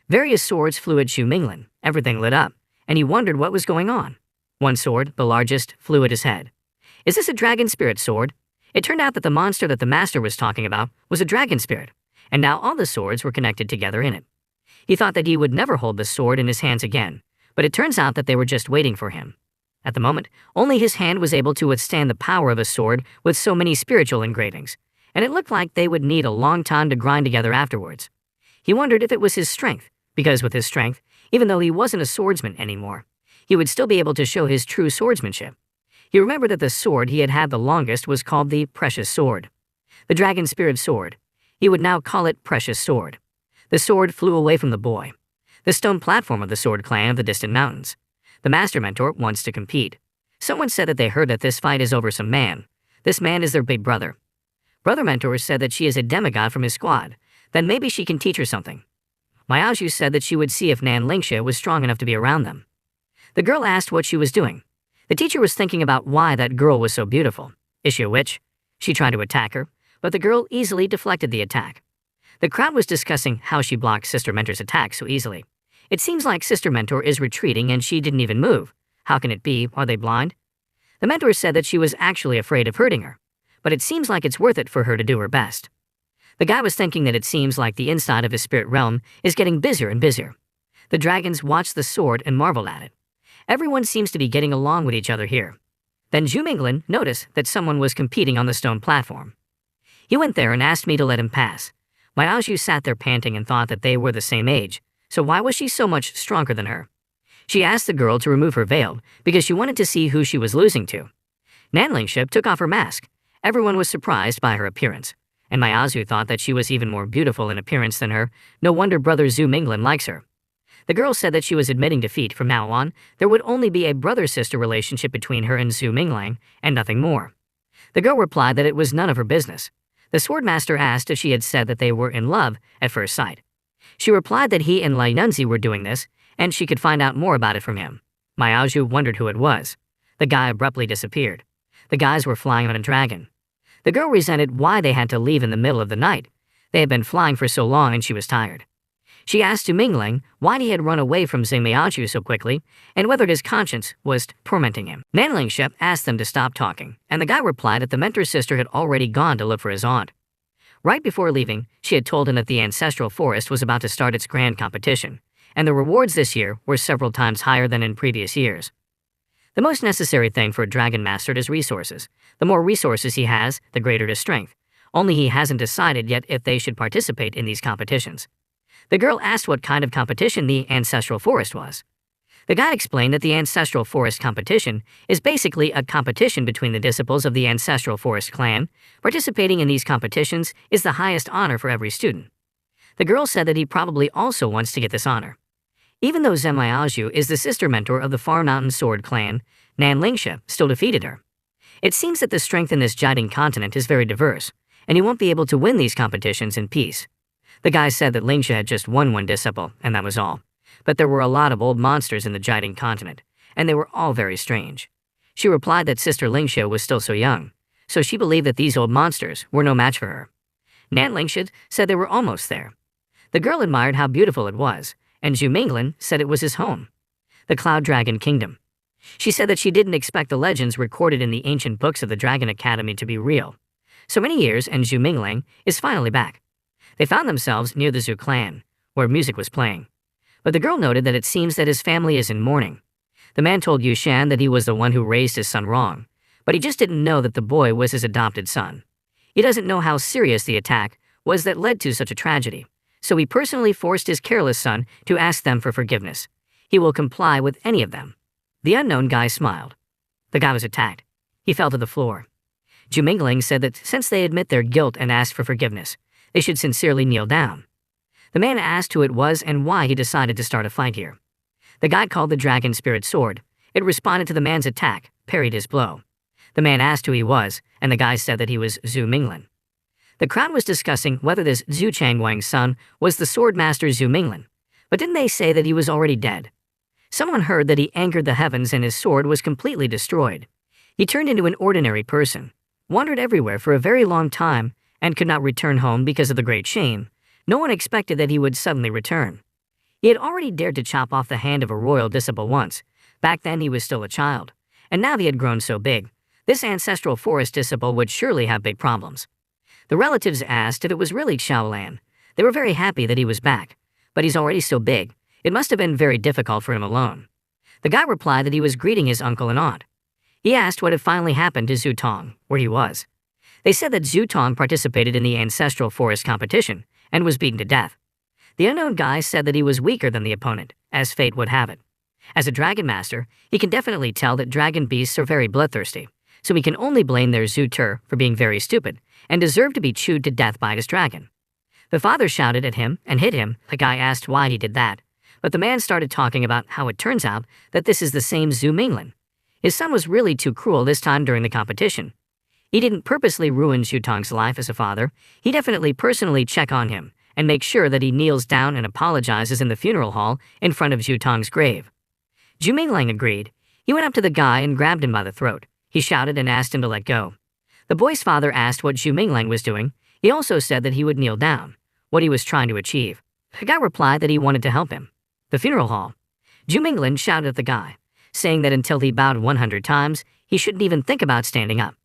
Various swords flew at Zhu Mingling. Everything lit up, and he wondered what was going on. One sword, the largest, flew at his head. Is this a dragon spirit sword? It turned out that the monster that the master was talking about was a dragon spirit, and now all the swords were connected together in it. He thought that he would never hold the sword in his hands again, but it turns out that they were just waiting for him. At the moment, only his hand was able to withstand the power of a sword with so many spiritual engravings, and it looked like they would need a long time to grind together afterwards. He wondered if it was his strength, because with his strength, even though he wasn't a swordsman anymore, he would still be able to show his true swordsmanship. He remembered that the sword he had had the longest was called the Precious Sword. The Dragon Spirit Sword. He would now call it Precious Sword. The sword flew away from the boy. The stone platform of the Sword Clan of the distant mountains. The Master Mentor wants to compete. Someone said that they heard that this fight is over some man. This man is their big brother. Brother Mentor said that she is a demigod from his squad. Then maybe she can teach her something. Miaoju said that she would see if Nan Lingxia was strong enough to be around them. The girl asked what she was doing. The teacher was thinking about why that girl was so beautiful. Is she a witch? She tried to attack her, but the girl easily deflected the attack. The crowd was discussing how she blocked Sister Mentor's attack so easily. It seems like Sister Mentor is retreating and she didn't even move. How can it be? Are they blind? The mentor said that she was actually afraid of hurting her, but it seems like it's worth it for her to do her best. The guy was thinking that it seems like the inside of his spirit realm is getting busier and busier. The dragons watched the sword and marveled at it. Everyone seems to be getting along with each other here. Then Zhu Minglin noticed that someone was competing on the stone platform. He went there and asked me to let him pass. Miaoju sat there panting and thought that they were the same age, so why was she so much stronger than her? She asked the girl to remove her veil because she wanted to see who she was losing to. Nan Lingxia took off her mask. Everyone was surprised by her appearance, and Miaoju thought that she was even more beautiful in appearance than her. No wonder brother Zhu Minglin likes her. The girl said that she was admitting defeat. From now on, there would only be a brother-sister relationship between her and Zhu Minglang, and nothing more. The girl replied that it was none of her business. The swordmaster asked if she had said that they were in love at first sight. She replied that he and Lai Nunzi were doing this, and she could find out more about it from him. Miaoju wondered who it was. The guy abruptly disappeared. The guys were flying on a dragon. The girl resented why they had to leave in the middle of the night. They had been flying for so long and she was tired. She asked Zhu Mingling why he had run away from Zheng Miaoju so quickly and whether his conscience was tormenting him. Nan Lingxia asked them to stop talking, and the guy replied that the mentor's sister had already gone to look for his aunt. Right before leaving, she had told him that the ancestral forest was about to start its grand competition, and the rewards this year were several times higher than in previous years. The most necessary thing for a dragon master is resources. The more resources he has, the greater his strength. Only he hasn't decided yet if they should participate in these competitions. The girl asked what kind of competition the ancestral forest was. The guide explained that the ancestral forest competition is basically a competition between the disciples of the ancestral forest clan. Participating in these competitions is the highest honor for every student. The girl said that he probably also wants to get this honor. Even though Zhen Miaoju is the sister mentor of the Far Mountain Sword clan, Nan Lingxia still defeated her. It seems that the strength in this Jiading continent is very diverse, and he won't be able to win these competitions in peace. The guy said that Lingxia had just won one disciple, and that was all. But there were a lot of old monsters in the Jiading continent, and they were all very strange. She replied that Sister Lingxia was still so young, so she believed that these old monsters were no match for her. Nan Lingxia said they were almost there. The girl admired how beautiful it was, and Zhu Minglin said it was his home, the Cloud Dragon Kingdom. She said that she didn't expect the legends recorded in the ancient books of the Dragon Academy to be real. So many years, and Zhu Mingling is finally back. They found themselves near the Zhu clan, where music was playing. But the girl noted that it seems that his family is in mourning. The man told Yu Shan that he was the one who raised his son wrong, but he just didn't know that the boy was his adopted son. He doesn't know how serious the attack was that led to such a tragedy, so he personally forced his careless son to ask them for forgiveness. He will comply with any of them. The unknown guy smiled. The guy was attacked. He fell to the floor. Zhu Mingling said that since they admit their guilt and asked for forgiveness, they should sincerely kneel down. The man asked who it was and why he decided to start a fight here. The guy called the dragon spirit sword. It responded to the man's attack, parried his blow. The man asked who he was, and the guy said that he was Zhu Minglin. The crowd was discussing whether this Zhu Changwang's son was the sword master Zhu Minglin, but didn't they say that he was already dead? Someone heard that he angered the heavens and his sword was completely destroyed. He turned into an ordinary person, wandered everywhere for a very long time, and could not return home because of the great shame. No one expected that he would suddenly return. He had already dared to chop off the hand of a royal disciple once. Back then he was still a child. And now he had grown so big. This ancestral forest disciple would surely have big problems. The relatives asked if it was really Xiaolan. They were very happy that he was back. But he's already so big. It must have been very difficult for him alone. The guy replied that he was greeting his uncle and aunt. He asked what had finally happened to Zhu Tong, where he was. They said that Zhu Tong participated in the ancestral forest competition and was beaten to death. The unknown guy said that he was weaker than the opponent, as fate would have it. As a dragon master, he can definitely tell that dragon beasts are very bloodthirsty, so he can only blame their Zhu Tur for being very stupid and deserve to be chewed to death by his dragon. The father shouted at him and hit him. The guy asked why he did that, but the man started talking about how it turns out that this is the same Zhu Minglan. His son was really too cruel this time during the competition. He didn't purposely ruin Zhu Tong's life as a father. He definitely personally check on him and make sure that he kneels down and apologizes in the funeral hall in front of Zhu Tong's grave. Zhu Minglang agreed. He went up to the guy and grabbed him by the throat. He shouted and asked him to let go. The boy's father asked what Zhu Minglang was doing. He also said that he would kneel down, what he was trying to achieve. The guy replied that he wanted to help him. The funeral hall. Zhu Minglan shouted at the guy, saying that until he bowed 100 times, he shouldn't even think about standing up.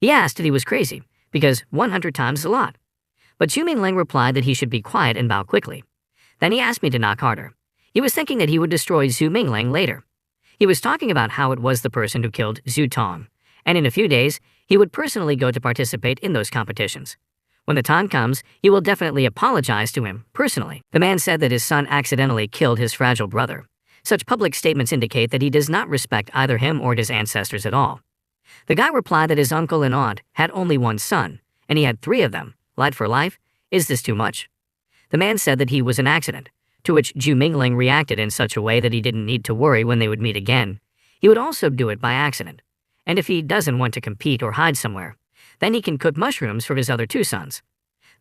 He asked if he was crazy, because 100 times is a lot. But Zhu Minglang replied that he should be quiet and bow quickly. Then he asked me to knock harder. He was thinking that he would destroy Zhu Minglang later. He was talking about how it was the person who killed Zhu Tong, and in a few days, he would personally go to participate in those competitions. When the time comes, he will definitely apologize to him, personally. The man said that his son accidentally killed his fragile brother. Such public statements indicate that he does not respect either him or his ancestors at all. The guy replied that his uncle and aunt had only one son, and he had 3 of them. Light for life? Is this too much? The man said that he was an accident, to which Zhu Mingling reacted in such a way that he didn't need to worry when they would meet again. He would also do it by accident. And if he doesn't want to compete or hide somewhere, then he can cook mushrooms for his other 2 sons.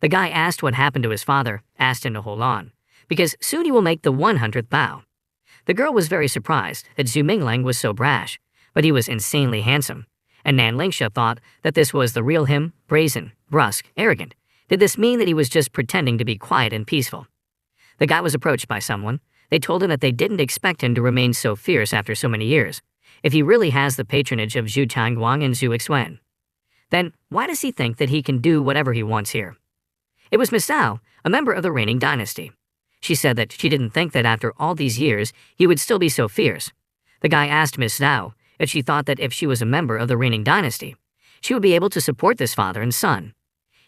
The guy asked what happened to his father, asked him to hold on, because soon he will make the 100th bow. The girl was very surprised that Zhu Minglang was so brash, but he was insanely handsome, and Nan Lingsha thought that this was the real him, brazen, brusque, arrogant. Did this mean that he was just pretending to be quiet and peaceful? The guy was approached by someone. They told him that they didn't expect him to remain so fierce after so many years, if he really has the patronage of Zhu Changguang and Zhu Ixuan. Then why does he think that he can do whatever he wants here? It was Miss Zhao, a member of the reigning dynasty. She said that she didn't think that after all these years he would still be so fierce. The guy asked Miss Zhao if she thought that if she was a member of the reigning dynasty, she would be able to support this father and son.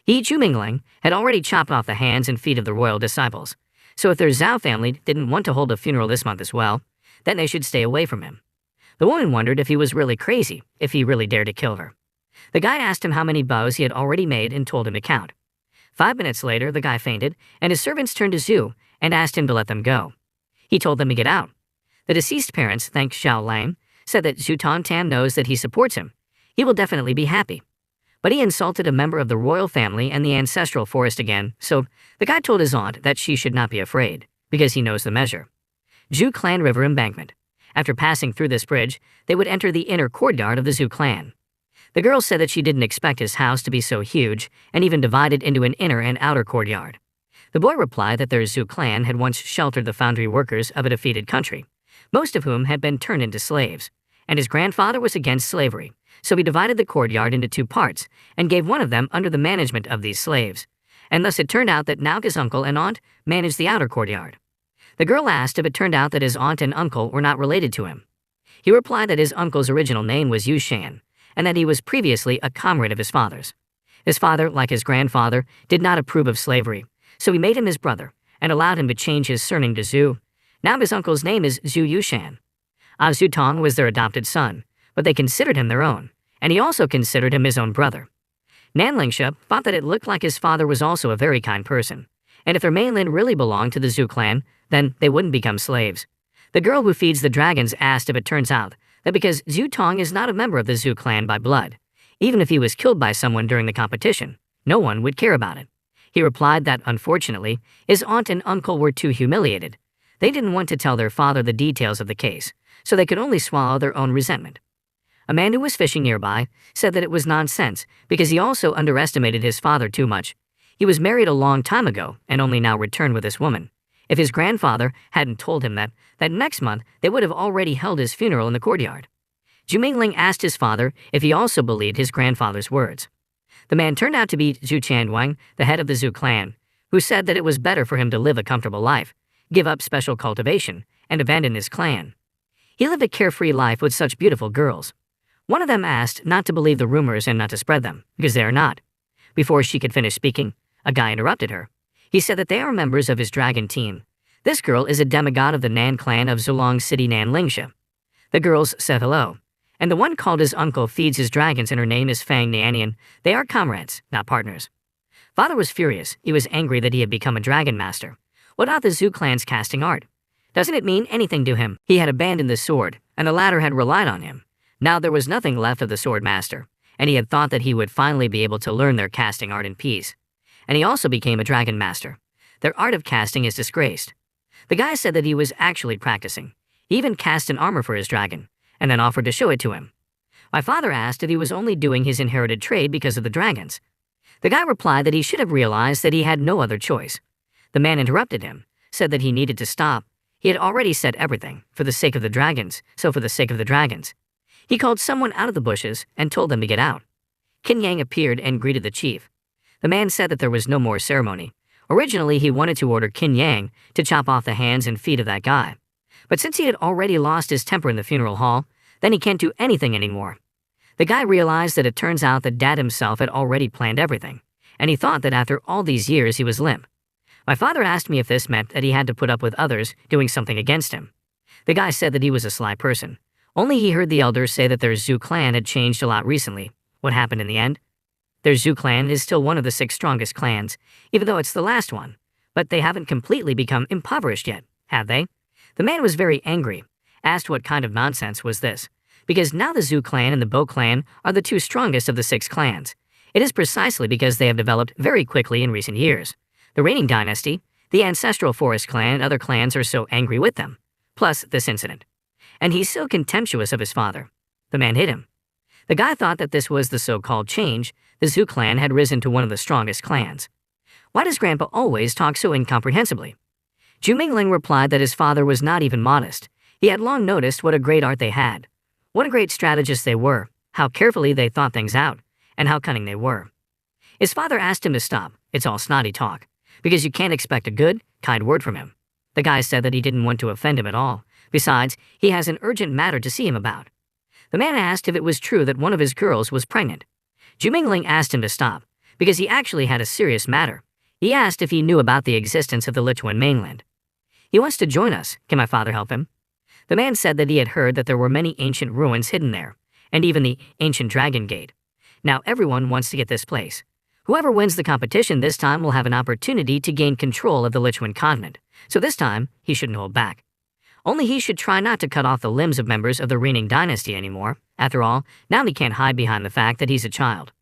He, Zhu Minglang, had already chopped off the hands and feet of the royal disciples, so if their Zhao family didn't want to hold a funeral this month as well, then they should stay away from him. The woman wondered if he was really crazy, if he really dared to kill her. The guide asked him how many bows he had already made and told him to count. 5 minutes later, the guy fainted, and his servants turned to Zhu and asked him to let them go. He told them to get out. The deceased parents thanked Xiao Lang, said that Zhu Tongtan knows that he supports him. He will definitely be happy. But he insulted a member of the royal family and the ancestral forest again, so the guy told his aunt that she should not be afraid, because he knows the measure. Zhu Clan River Embankment. After passing through this bridge, they would enter the inner courtyard of the Zhu clan. The girl said that she didn't expect his house to be so huge and even divided into an inner and outer courtyard. The boy replied that their Zhu clan had once sheltered the foundry workers of a defeated country, most of whom had been turned into slaves, and his grandfather was against slavery, so he divided the courtyard into 2 parts and gave one of them under the management of these slaves, and thus it turned out that now his uncle and aunt managed the outer courtyard. The girl asked if it turned out that his aunt and uncle were not related to him. He replied that his uncle's original name was Yu Shan, and that he was previously a comrade of his father's. His father, like his grandfather, did not approve of slavery, so he made him his brother and allowed him to change his surname to Zhu. Now his uncle's name is Zhu Yushan. Zhu Tong was their adopted son, but they considered him their own, and he also considered him his own brother. Nan Lingsha thought that it looked like his father was also a very kind person, and if their mainland really belonged to the Zhu clan, then they wouldn't become slaves. The girl who feeds the dragons asked if it turns out that because Zhu Tong is not a member of the Zhu clan by blood, even if he was killed by someone during the competition, no one would care about it. He replied that, unfortunately, his aunt and uncle were too humiliated. They didn't want to tell their father the details of the case, so they could only swallow their own resentment. A man who was fishing nearby said that it was nonsense because he also underestimated his father too much. He was married a long time ago and only now returned with this woman. If his grandfather hadn't told him that next month they would have already held his funeral in the courtyard. Zhu Mingling asked his father if he also believed his grandfather's words. The man turned out to be Zhu Chanduang, the head of the Zhu clan, who said that it was better for him to live a comfortable life, give up special cultivation, and abandon his clan. He lived a carefree life with such beautiful girls. One of them asked not to believe the rumors and not to spread them, because they are not. Before she could finish speaking, a guy interrupted her. He said that they are members of his dragon team. This girl is a demigod of the Nan clan of Zulong City Nan Lingsha. The girls said hello, and the one called his uncle feeds his dragons and her name is Fang Nianian. They are comrades, not partners. Father was furious. He was angry that he had become a dragon master. What about the Zhu clan's casting art? Doesn't it mean anything to him? He had abandoned the sword, and the latter had relied on him. Now there was nothing left of the sword master, and he had thought that he would finally be able to learn their casting art in peace. And he also became a dragon master. Their art of casting is disgraced. The guy said that he was actually practicing. He even cast an armor for his dragon, and then offered to show it to him. My father asked if he was only doing his inherited trade because of the dragons. The guy replied that he should have realized that he had no other choice. The man interrupted him, said that he needed to stop. He had already said everything, for the sake of the dragons, so for the sake of the dragons. He called someone out of the bushes and told them to get out. Qin Yang appeared and greeted the chief. The man said that there was no more ceremony. Originally, he wanted to order Qin Yang to chop off the hands and feet of that guy. But since he had already lost his temper in the funeral hall, then he can't do anything anymore. The guy realized that it turns out that Dad himself had already planned everything, and he thought that after all these years he was limp. My father asked me if this meant that he had to put up with others doing something against him. The guy said that he was a sly person. Only he heard the elders say that their Zhu clan had changed a lot recently. What happened in the end? Their Zhu clan is still one of the 6 strongest clans, even though it's the last one. But they haven't completely become impoverished yet, have they? The man was very angry, asked what kind of nonsense was this, because now the Zhu clan and the Bo clan are the 2 strongest of the 6 clans. It is precisely because they have developed very quickly in recent years. The reigning dynasty, the ancestral forest clan, and other clans are so angry with them, plus this incident. And he's so contemptuous of his father. The man hit him. The guy thought that this was the so-called change. The Zhu clan had risen to one of the strongest clans. Why does Grandpa always talk so incomprehensibly? Zhu Mingling replied that his father was not even modest. He had long noticed what a great art they had, what a great strategist they were, how carefully they thought things out, and how cunning they were. His father asked him to stop. It's all snotty talk, because you can't expect a good, kind word from him. The guy said that he didn't want to offend him at all. Besides, he has an urgent matter to see him about. The man asked if it was true that one of his girls was pregnant. Zhu Mingling asked him to stop, because he actually had a serious matter. He asked if he knew about the existence of the Lichuan mainland. He wants to join us. Can my father help him? The man said that he had heard that there were many ancient ruins hidden there, and even the ancient Dragon Gate. Now everyone wants to get this place. Whoever wins the competition this time will have an opportunity to gain control of the Lichuan continent, so this time he shouldn't hold back. Only he should try not to cut off the limbs of members of the reigning dynasty anymore. After all, now he can't hide behind the fact that he's a child.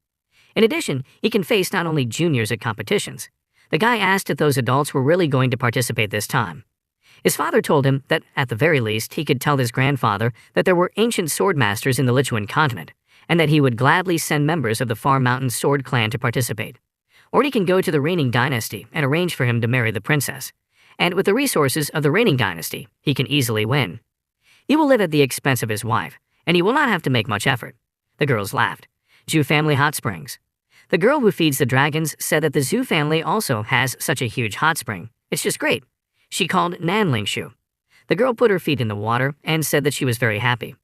In addition, he can face not only juniors at competitions. The guy asked if those adults were really going to participate this time. His father told him that, at the very least, he could tell his grandfather that there were ancient sword masters in the Lichuan continent, and that he would gladly send members of the Far Mountain Sword clan to participate. Or he can go to the reigning dynasty and arrange for him to marry the princess. And with the resources of the reigning dynasty, he can easily win. He will live at the expense of his wife, and he will not have to make much effort. The girls laughed. Zhu family hot springs. The girl who feeds the dragons said that the Zhu family also has such a huge hot spring. It's just great. She called Nan Lingshu. The girl put her feet in the water and said that she was very happy.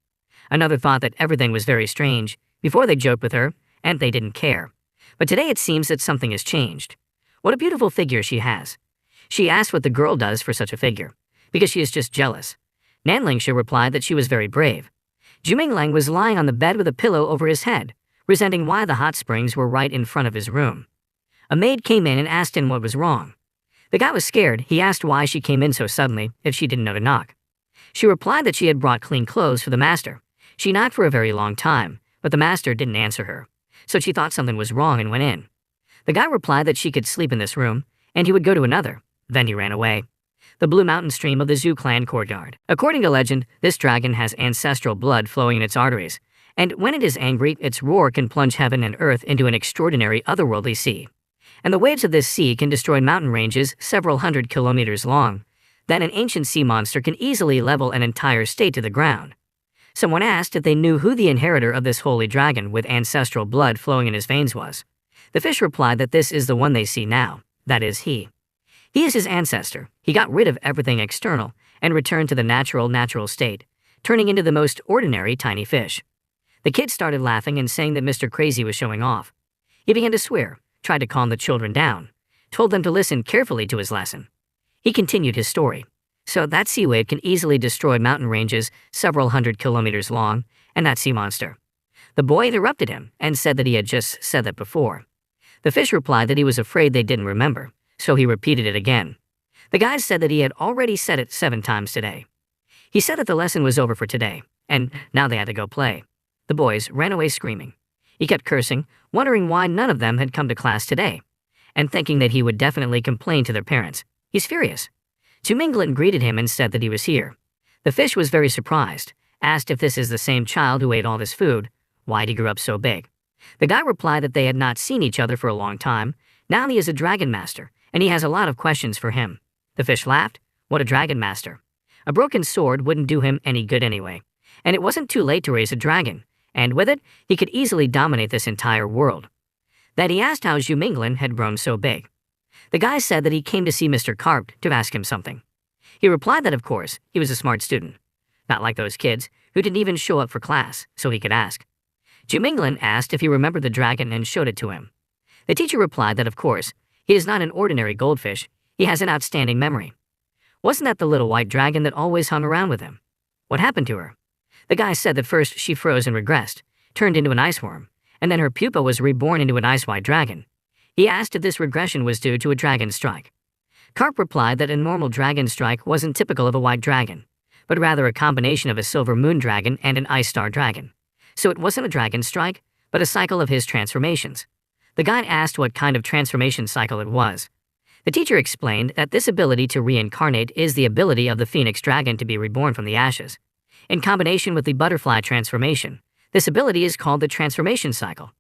Another thought that everything was very strange. Before they joked with her, and they didn't care. But today it seems that something has changed. What a beautiful figure she has. She asked what the girl does for such a figure, because she is just jealous. Nan Lingshu replied that she was very brave. Zhu Minglang was lying on the bed with a pillow over his head, resenting why the hot springs were right in front of his room. A maid came in and asked him what was wrong. The guy was scared. He asked why she came in so suddenly, if she didn't know to knock. She replied that she had brought clean clothes for the master. She knocked for a very long time, but the master didn't answer her, so she thought something was wrong and went in. The guy replied that she could sleep in this room, and he would go to another. Then he ran away. The Blue Mountain Stream of the Zhu clan courtyard. According to legend, this dragon has ancestral blood flowing in its arteries, and when it is angry, its roar can plunge heaven and earth into an extraordinary otherworldly sea. And the waves of this sea can destroy mountain ranges several hundred kilometers long, that an ancient sea monster can easily level an entire state to the ground. Someone asked if they knew who the inheritor of this holy dragon with ancestral blood flowing in his veins was. The fish replied that this is the one they see now, that is he. He is his ancestor. He got rid of everything external and returned to the natural state, turning into the most ordinary tiny fish. The kids started laughing and saying that Mr. Crazy was showing off. He began to swear, tried to calm the children down, told them to listen carefully to his lesson. He continued his story. So that sea wave can easily destroy mountain ranges several hundred kilometers long, and that sea monster. The boy interrupted him and said that he had just said that before. The fish replied that he was afraid they didn't remember, so he repeated it again. The guy said that he had already said it 7 times today. He said that the lesson was over for today, and now they had to go play. The boys ran away screaming. He kept cursing, wondering why none of them had come to class today, and thinking that he would definitely complain to their parents. He's furious. Zuminglan greeted him and said that he was here. The fish was very surprised, asked if this is the same child who ate all this food, why he grew up so big. The guy replied that they had not seen each other for a long time. Now he is a dragon master, and he has a lot of questions for him. The fish laughed. What a dragon master. A broken sword wouldn't do him any good anyway, and it wasn't too late to raise a dragon, and with it, he could easily dominate this entire world. That he asked how Zuminglan had grown so big. The guy said that he came to see Mr. Carp to ask him something. He replied that, of course, he was a smart student. Not like those kids who didn't even show up for class, so he could ask. Zuminglan asked if he remembered the dragon and showed it to him. The teacher replied that, of course, he is not an ordinary goldfish, he has an outstanding memory. Wasn't that the little white dragon that always hung around with him? What happened to her? The guy said that first she froze and regressed, turned into an ice worm, and then her pupa was reborn into an ice white dragon. He asked if this regression was due to a dragon strike. Carp replied that a normal dragon strike wasn't typical of a white dragon, but rather a combination of a silver moon dragon and an ice star dragon. So it wasn't a dragon strike, but a cycle of his transformations. The guy asked what kind of transformation cycle it was. The teacher explained that this ability to reincarnate is the ability of the phoenix dragon to be reborn from the ashes. In combination with the butterfly transformation, this ability is called the transformation cycle.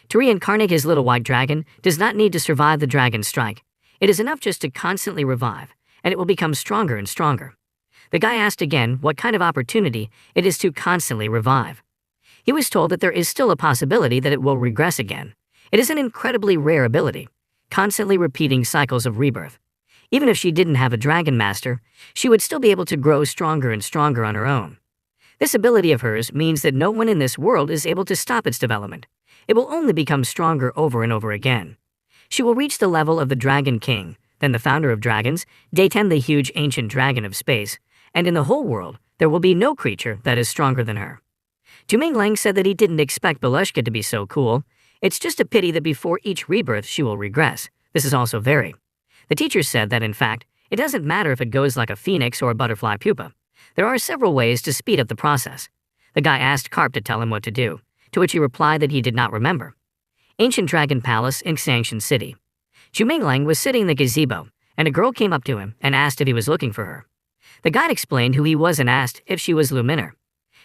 To reincarnate his little white dragon does not need to survive the dragon strike. It is enough just to constantly revive, and it will become stronger and stronger. The guy asked again what kind of opportunity it is to constantly revive. He was told that there is still a possibility that it will regress again. It is an incredibly rare ability, constantly repeating cycles of rebirth. Even if she didn't have a dragon master, she would still be able to grow stronger and stronger on her own. This ability of hers means that no one in this world is able to stop its development. It will only become stronger over and over again. She will reach the level of the Dragon King, then the founder of dragons, Dayten the huge ancient dragon of space, and in the whole world, there will be no creature that is stronger than her. Zuminglan said that he didn't expect Belushka to be so cool. It's just a pity that before each rebirth she will regress. This is also very. The teacher said that in fact, it doesn't matter if it goes like a phoenix or a butterfly pupa. There are several ways to speed up the process. The guy asked Carp to tell him what to do, to which he replied that he did not remember. Ancient Dragon Palace in Xiangshan City. Zuminglan was sitting in the gazebo, and a girl came up to him and asked if he was looking for her. The guide explained who he was and asked if she was Luminer.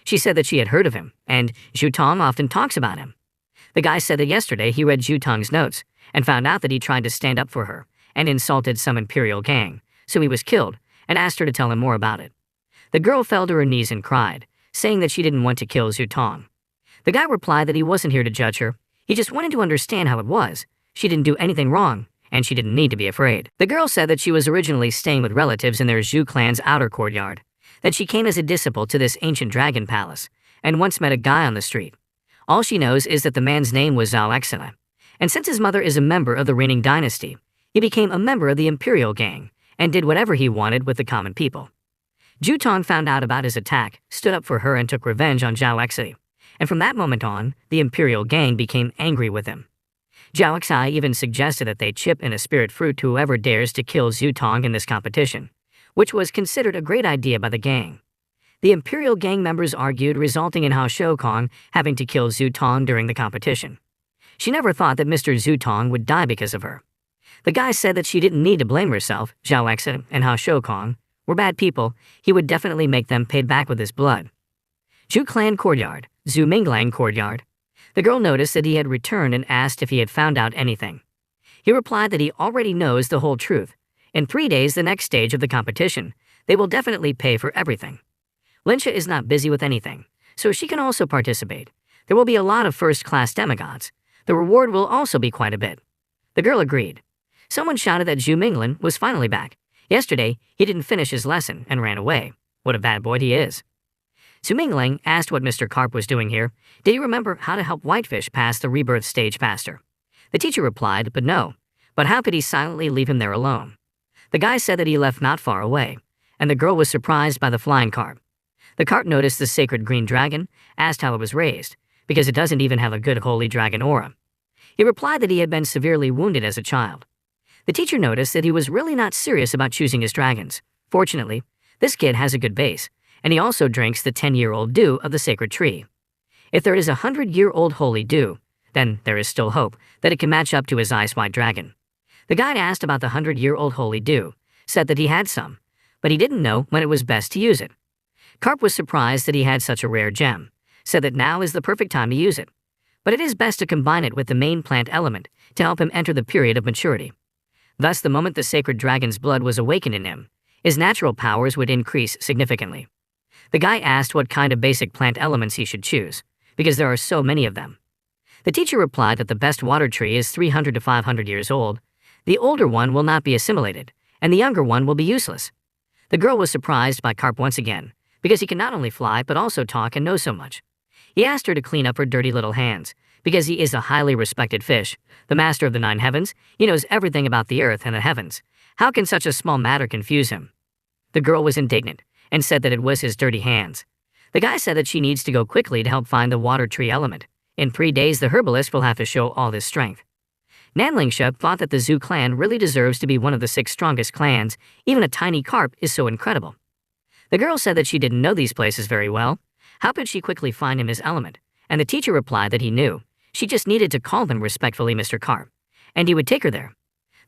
She said that she had heard of him, and Zhu Tong often talks about him. The guy said that yesterday he read Zhu Tong's notes and found out that he tried to stand up for her and insulted some imperial gang, so he was killed and asked her to tell him more about it. The girl fell to her knees and cried, saying that she didn't want to kill Zhu Tong. The guy replied that he wasn't here to judge her, he just wanted to understand how it was. She didn't do anything wrong, and she didn't need to be afraid. The girl said that she was originally staying with relatives in their Zhu clan's outer courtyard, that she came as a disciple to this ancient dragon palace, and once met a guy on the street. All she knows is that the man's name was Zhao Exile, and since his mother is a member of the reigning dynasty, he became a member of the imperial gang, and did whatever he wanted with the common people. Zhu Tong found out about his attack, stood up for her and took revenge on Zhao Exile, and from that moment on, the imperial gang became angry with him. Zhao Exile even suggested that they chip in a spirit fruit to whoever dares to kill Zhu Tong in this competition, which was considered a great idea by the gang. The imperial gang members argued, resulting in Hao Shokong having to kill Zhu Tong during the competition. She never thought that Mr. Zhu Tong would die because of her. The guy said that she didn't need to blame herself. Zhao Exile and Hao Shokong were bad people. He would definitely make them paid back with his blood. Zhu Clan Courtyard, Zuminglan Courtyard. The girl noticed that he had returned and asked if he had found out anything. He replied that he already knows the whole truth. In 3 days, the next stage of the competition, They will definitely pay for everything. Linsha is not busy with anything, so she can also participate. There will be a lot of first-class demigods. The reward will also be quite a bit. The girl agreed. Someone shouted that Zhu Minglin was finally back. Yesterday, he didn't finish his lesson and ran away. What a bad boy he is. Zhu Mingling asked what Mr. Carp was doing here. Did he remember how to help Whitefish pass the rebirth stage faster? The teacher replied, but no. But how could he silently leave him there alone? The guy said that he left not far away, and the girl was surprised by the flying carp. The carp noticed the sacred green dragon, asked how it was raised, because it doesn't even have a good holy dragon aura. He replied that he had been severely wounded as a child. The teacher noticed that he was really not serious about choosing his dragons. Fortunately, this kid has a good base, and he also drinks the 10-year-old dew of the sacred tree. If there is a 100-year-old holy dew, then there is still hope that it can match up to his ice-white dragon. The guide asked about the 100-year-old holy dew, said that he had some, but he didn't know when it was best to use it. Carp was surprised that he had such a rare gem, said that now is the perfect time to use it, but it is best to combine it with the main plant element to help him enter the period of maturity. Thus, the moment the sacred dragon's blood was awakened in him, his natural powers would increase significantly. The guy asked what kind of basic plant elements he should choose, because there are so many of them. The teacher replied that the best water tree is 300 to 500 years old. The older one will not be assimilated, and the younger one will be useless. The girl was surprised by Carp once again, because he can not only fly but also talk and know so much. He asked her to clean up her dirty little hands, because he is a highly respected fish, the master of the 9 heavens. He knows everything about the earth and the heavens. How can such a small matter confuse him? The girl was indignant, and said that it was his dirty hands. The guy said that she needs to go quickly to help find the water tree element. In 3 days, the herbalist will have to show all his strength. Nanlingsha thought that the Zhu clan really deserves to be one of the 6 strongest clans. Even a tiny carp is so incredible. The girl said that she didn't know these places very well. How could she quickly find him his element? And the teacher replied that he knew. She just needed to call him respectfully Mr. Carp, and he would take her there.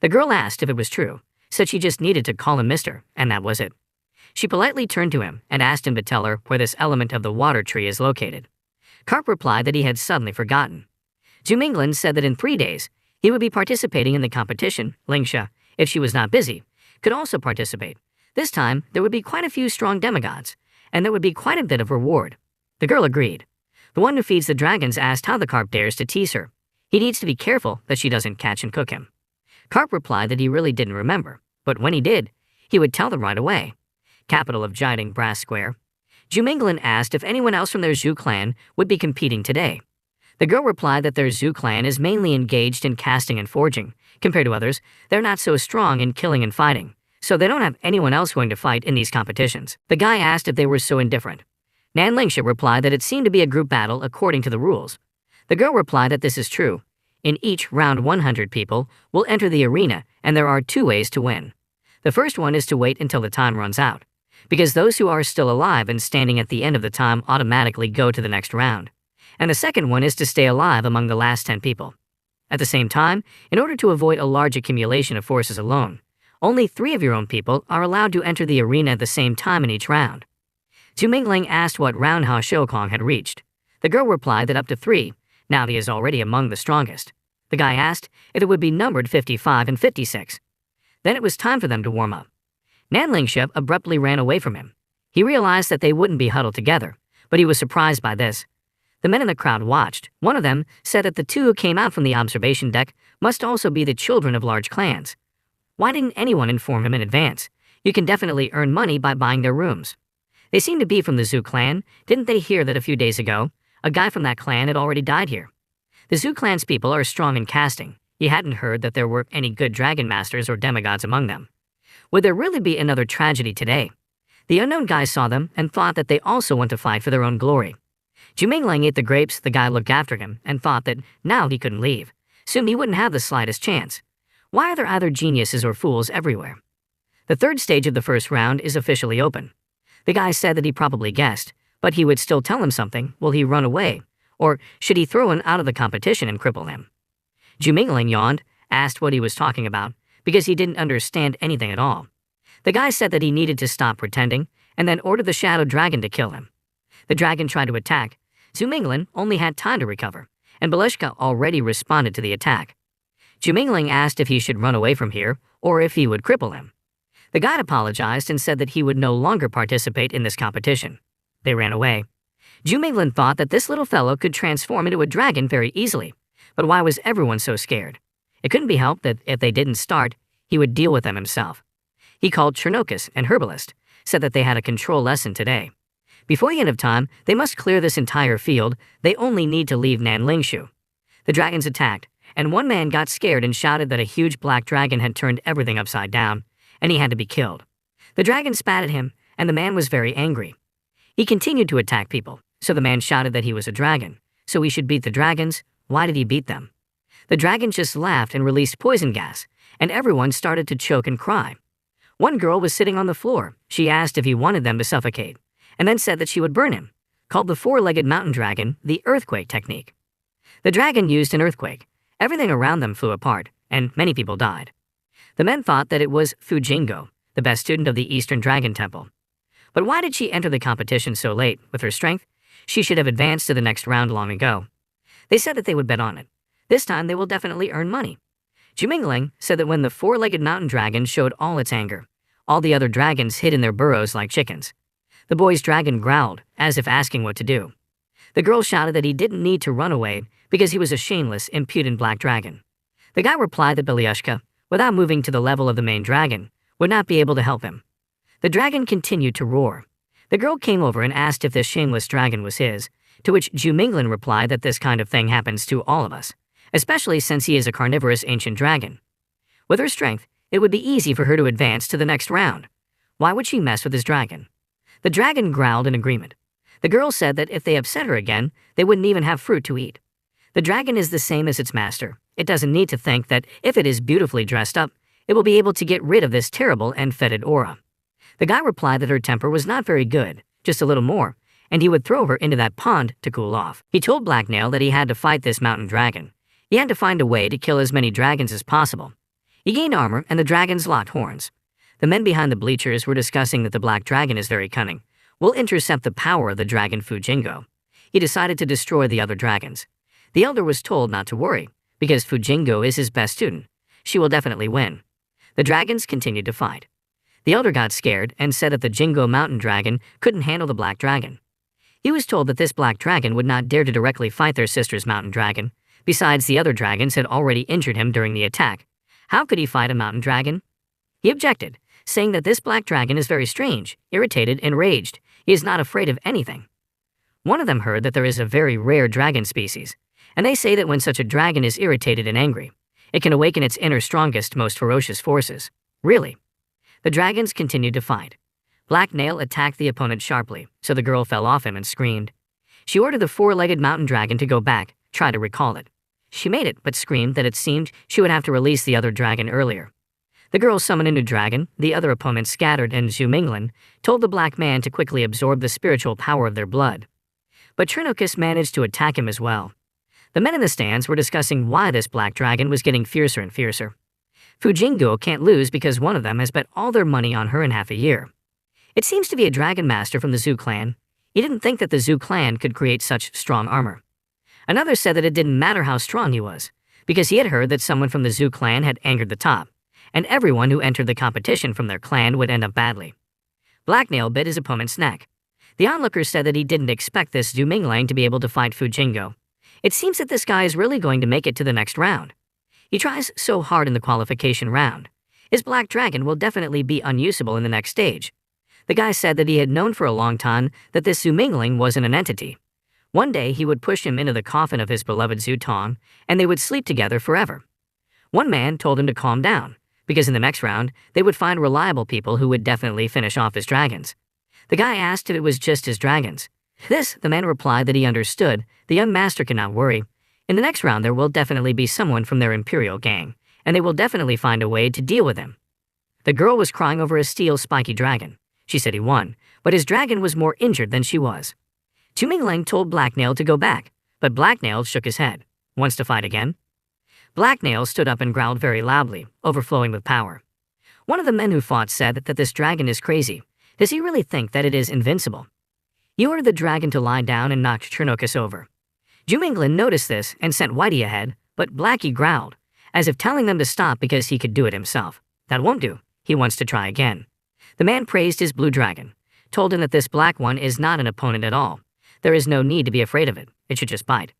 The girl asked if it was true, said she just needed to call him Mr., and that was it. She politely turned to him and asked him to tell her where this element of the water tree is located. Carp replied that he had suddenly forgotten. Zhu Minglin said that in 3 days, he would be participating in the competition. Lingsha, if she was not busy, could also participate. This time, there would be quite a few strong demigods, and there would be quite a bit of reward. The girl agreed. The one who feeds the dragons asked how the carp dares to tease her. He needs to be careful that she doesn't catch and cook him. Carp replied that he really didn't remember, but when he did, he would tell them right away. Capital of Jiading Brass Square. Zhu Minglin asked if anyone else from their Zhu clan would be competing today. The girl replied that their Zhu clan is mainly engaged in casting and forging. Compared to others, they're not so strong in killing and fighting, so they don't have anyone else going to fight in these competitions. The guy asked if they were so indifferent. Nanlingsha replied that it seemed to be a group battle according to the rules. The girl replied that this is true. In each round, 100 people will enter the arena, and there are 2 ways to win. The first one is to wait until the time runs out, because those who are still alive and standing at the end of the time automatically go to the next round. And the second one is to stay alive among the last 10 people. At the same time, in order to avoid a large accumulation of forces alone, only 3 of your own people are allowed to enter the arena at the same time in each round. Zhu Mingling asked what round Ha Shoukong had reached. The girl replied that up to 3, now he is already among the strongest. The guy asked if it would be numbered 55 and 56. Then it was time for them to warm up. Nanlingsha abruptly ran away from him. He realized that they wouldn't be huddled together, but he was surprised by this. The men in the crowd watched. One of them said that the 2 who came out from the observation deck must also be the children of large clans. Why didn't anyone inform him in advance? You can definitely earn money by buying their rooms. They seem to be from the Zhu clan. Didn't they hear that a few days ago, a guy from that clan had already died here? The Zhu clan's people are strong in casting. He hadn't heard that there were any good dragon masters or demigods among them. Would there really be another tragedy today? The unknown guy saw them and thought that they also want to fight for their own glory. Zhu Mingling ate the grapes. The guy looked after him and thought that now he couldn't leave. Soon he wouldn't have the slightest chance. Why are there either geniuses or fools everywhere? The 3rd stage of the first round is officially open. The guy said that he probably guessed, but he would still tell him something. Will he run away? Or should he throw him out of the competition and cripple him? Zhu Mingling yawned, asked what he was talking about, because he didn't understand anything at all. The guy said that he needed to stop pretending, and then ordered the shadow dragon to kill him. The dragon tried to attack. Zhu Minglin only had time to recover, and Belishka already responded to the attack. Zhu Mingling asked if he should run away from here, or if he would cripple him. The guide apologized and said that he would no longer participate in this competition. They ran away. Minglan thought that this little fellow could transform into a dragon very easily, but why was everyone so scared? It couldn't be helped that if they didn't start, he would deal with them himself. He called Chernokus, an herbalist, said that they had a control lesson today. Before the end of time, they must clear this entire field. They only need to leave Nanlingshu. The dragons attacked, and one man got scared and shouted that a huge black dragon had turned everything upside down, and he had to be killed. The dragon spat at him, and the man was very angry. He continued to attack people, so the man shouted that he was a dragon, so he should beat the dragons. Why did he beat them? The dragon just laughed and released poison gas, and everyone started to choke and cry. One girl was sitting on the floor. She asked if he wanted them to suffocate, and then said that she would burn him, called the four-legged mountain dragon the earthquake technique. The dragon used an earthquake. Everything around them flew apart, and many people died. The men thought that it was Fujingo, the best student of the Eastern Dragon Temple. But why did she enter the competition so late? With her strength, she should have advanced to the next round long ago. They said that they would bet on it. This time they will definitely earn money. Jumingling said that when the four-legged mountain dragon showed all its anger, all the other dragons hid in their burrows like chickens. The boy's dragon growled, as if asking what to do. The girl shouted that he didn't need to run away because he was a shameless, impudent black dragon. The guy replied that Belyushka, without moving to the level of the main dragon, would not be able to help him. The dragon continued to roar. The girl came over and asked if this shameless dragon was his, to which Jumingling replied that this kind of thing happens to all of us, especially since he is a carnivorous ancient dragon. With her strength, it would be easy for her to advance to the next round. Why would she mess with his dragon? The dragon growled in agreement. The girl said that if they upset her again, they wouldn't even have fruit to eat. The dragon is the same as its master. It doesn't need to think that if it is beautifully dressed up, it will be able to get rid of this terrible and fetid aura. The guy replied that her temper was not very good, just a little more, and he would throw her into that pond to cool off. He told Blacknail that he had to fight this mountain dragon. He had to find a way to kill as many dragons as possible. He gained armor, and the dragons locked horns. The men behind the bleachers were discussing that the black dragon is very cunning, will intercept the power of the dragon Fujingo. He decided to destroy the other dragons. The elder was told not to worry, because Fujingo is his best student. She will definitely win. The dragons continued to fight. The elder got scared and said that the Jingo mountain dragon couldn't handle the black dragon. He was told that this black dragon would not dare to directly fight their sister's mountain dragon. Besides, the other dragons had already injured him during the attack. How could he fight a mountain dragon? He objected, saying that this black dragon is very strange, irritated, and enraged. He is not afraid of anything. One of them heard that there is a very rare dragon species, and they say that when such a dragon is irritated and angry, it can awaken its inner strongest, most ferocious forces. Really? The dragons continued to fight. Black Nail attacked the opponent sharply, so the girl fell off him and screamed. She ordered the four-legged mountain dragon to go back, try to recall it. She made it, but screamed that it seemed she would have to release the other dragon earlier. The girl summoned a new dragon, the other opponents scattered, and Zuminglan told the black man to quickly absorb the spiritual power of their blood. But Trinokus managed to attack him as well. The men in the stands were discussing why this black dragon was getting fiercer and fiercer. Fujingo can't lose because one of them has bet all their money on her in half a year. It seems to be a dragon master from the Zhu clan. He didn't think that the Zhu clan could create such strong armor. Another said that it didn't matter how strong he was, because he had heard that someone from the Zhu clan had angered the top, and everyone who entered the competition from their clan would end up badly. Blacknail bit his opponent's neck. The onlookers said that he didn't expect this Zhu Minglang to be able to fight Fujingo. It seems that this guy is really going to make it to the next round. He tries so hard in the qualification round. His black dragon will definitely be unusable in the next stage. The guy said that he had known for a long time that this Zhu Mingling wasn't an entity. One day he would push him into the coffin of his beloved Zhu Tong, and they would sleep together forever. One man told him to calm down, because in the next round, they would find reliable people who would definitely finish off his dragons. The guy asked if it was just his dragons. This, the man replied that he understood. The young master could not worry. In the next round, there will definitely be someone from their imperial gang, and they will definitely find a way to deal with him. The girl was crying over a steel spiky dragon. She said he won, but his dragon was more injured than she was. Minglang told Blacknail to go back, but Blacknail shook his head. Wants to fight again? Blacknail stood up and growled very loudly, overflowing with power. One of the men who fought said that this dragon is crazy. Does he really think that it is invincible? He ordered the dragon to lie down and knocked Chernokus over. Juminglan noticed this and sent Whitey ahead, but Blackie growled, as if telling them to stop because he could do it himself. That won't do. He wants to try again. The man praised his blue dragon, told him that this black one is not an opponent at all. There is no need to be afraid of it. It should just bite.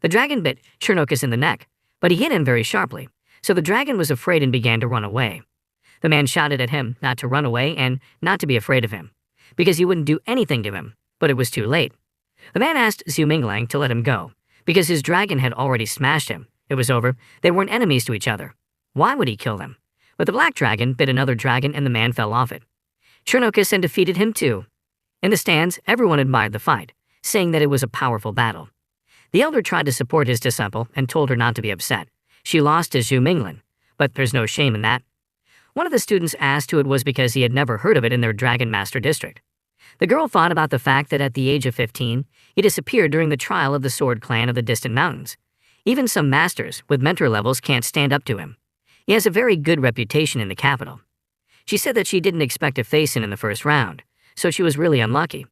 The dragon bit Chernocus in the neck, but he hit him very sharply, so the dragon was afraid and began to run away. The man shouted at him not to run away and not to be afraid of him, because he wouldn't do anything to him, but it was too late. The man asked Zhu Minglang to let him go, because his dragon had already smashed him. It was over. They weren't enemies to each other. Why would he kill them? But the black dragon bit another dragon and the man fell off it. Chernocus and defeated him too. In the stands, everyone admired the fight, saying that it was a powerful battle. The elder tried to support his disciple and told her not to be upset. She lost to Zhu Minglan, but there's no shame in that. One of the students asked who it was because he had never heard of it in their Dragon Master district. The girl thought about the fact that at the age of 15, he disappeared during the trial of the Sword Clan of the distant mountains. Even some masters with mentor levels can't stand up to him. He has a very good reputation in the capital. She said that she didn't expect to face him in the first round, so she was really unlucky.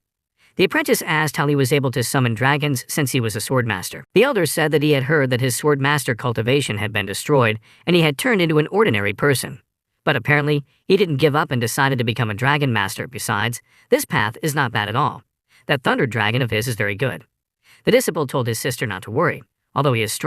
The apprentice asked how he was able to summon dragons since he was a swordmaster. The elder said that he had heard that his swordmaster cultivation had been destroyed and he had turned into an ordinary person. But apparently, he didn't give up and decided to become a dragon master. Besides, this path is not bad at all. That thunder dragon of his is very good. The disciple told his sister not to worry, although he is strong.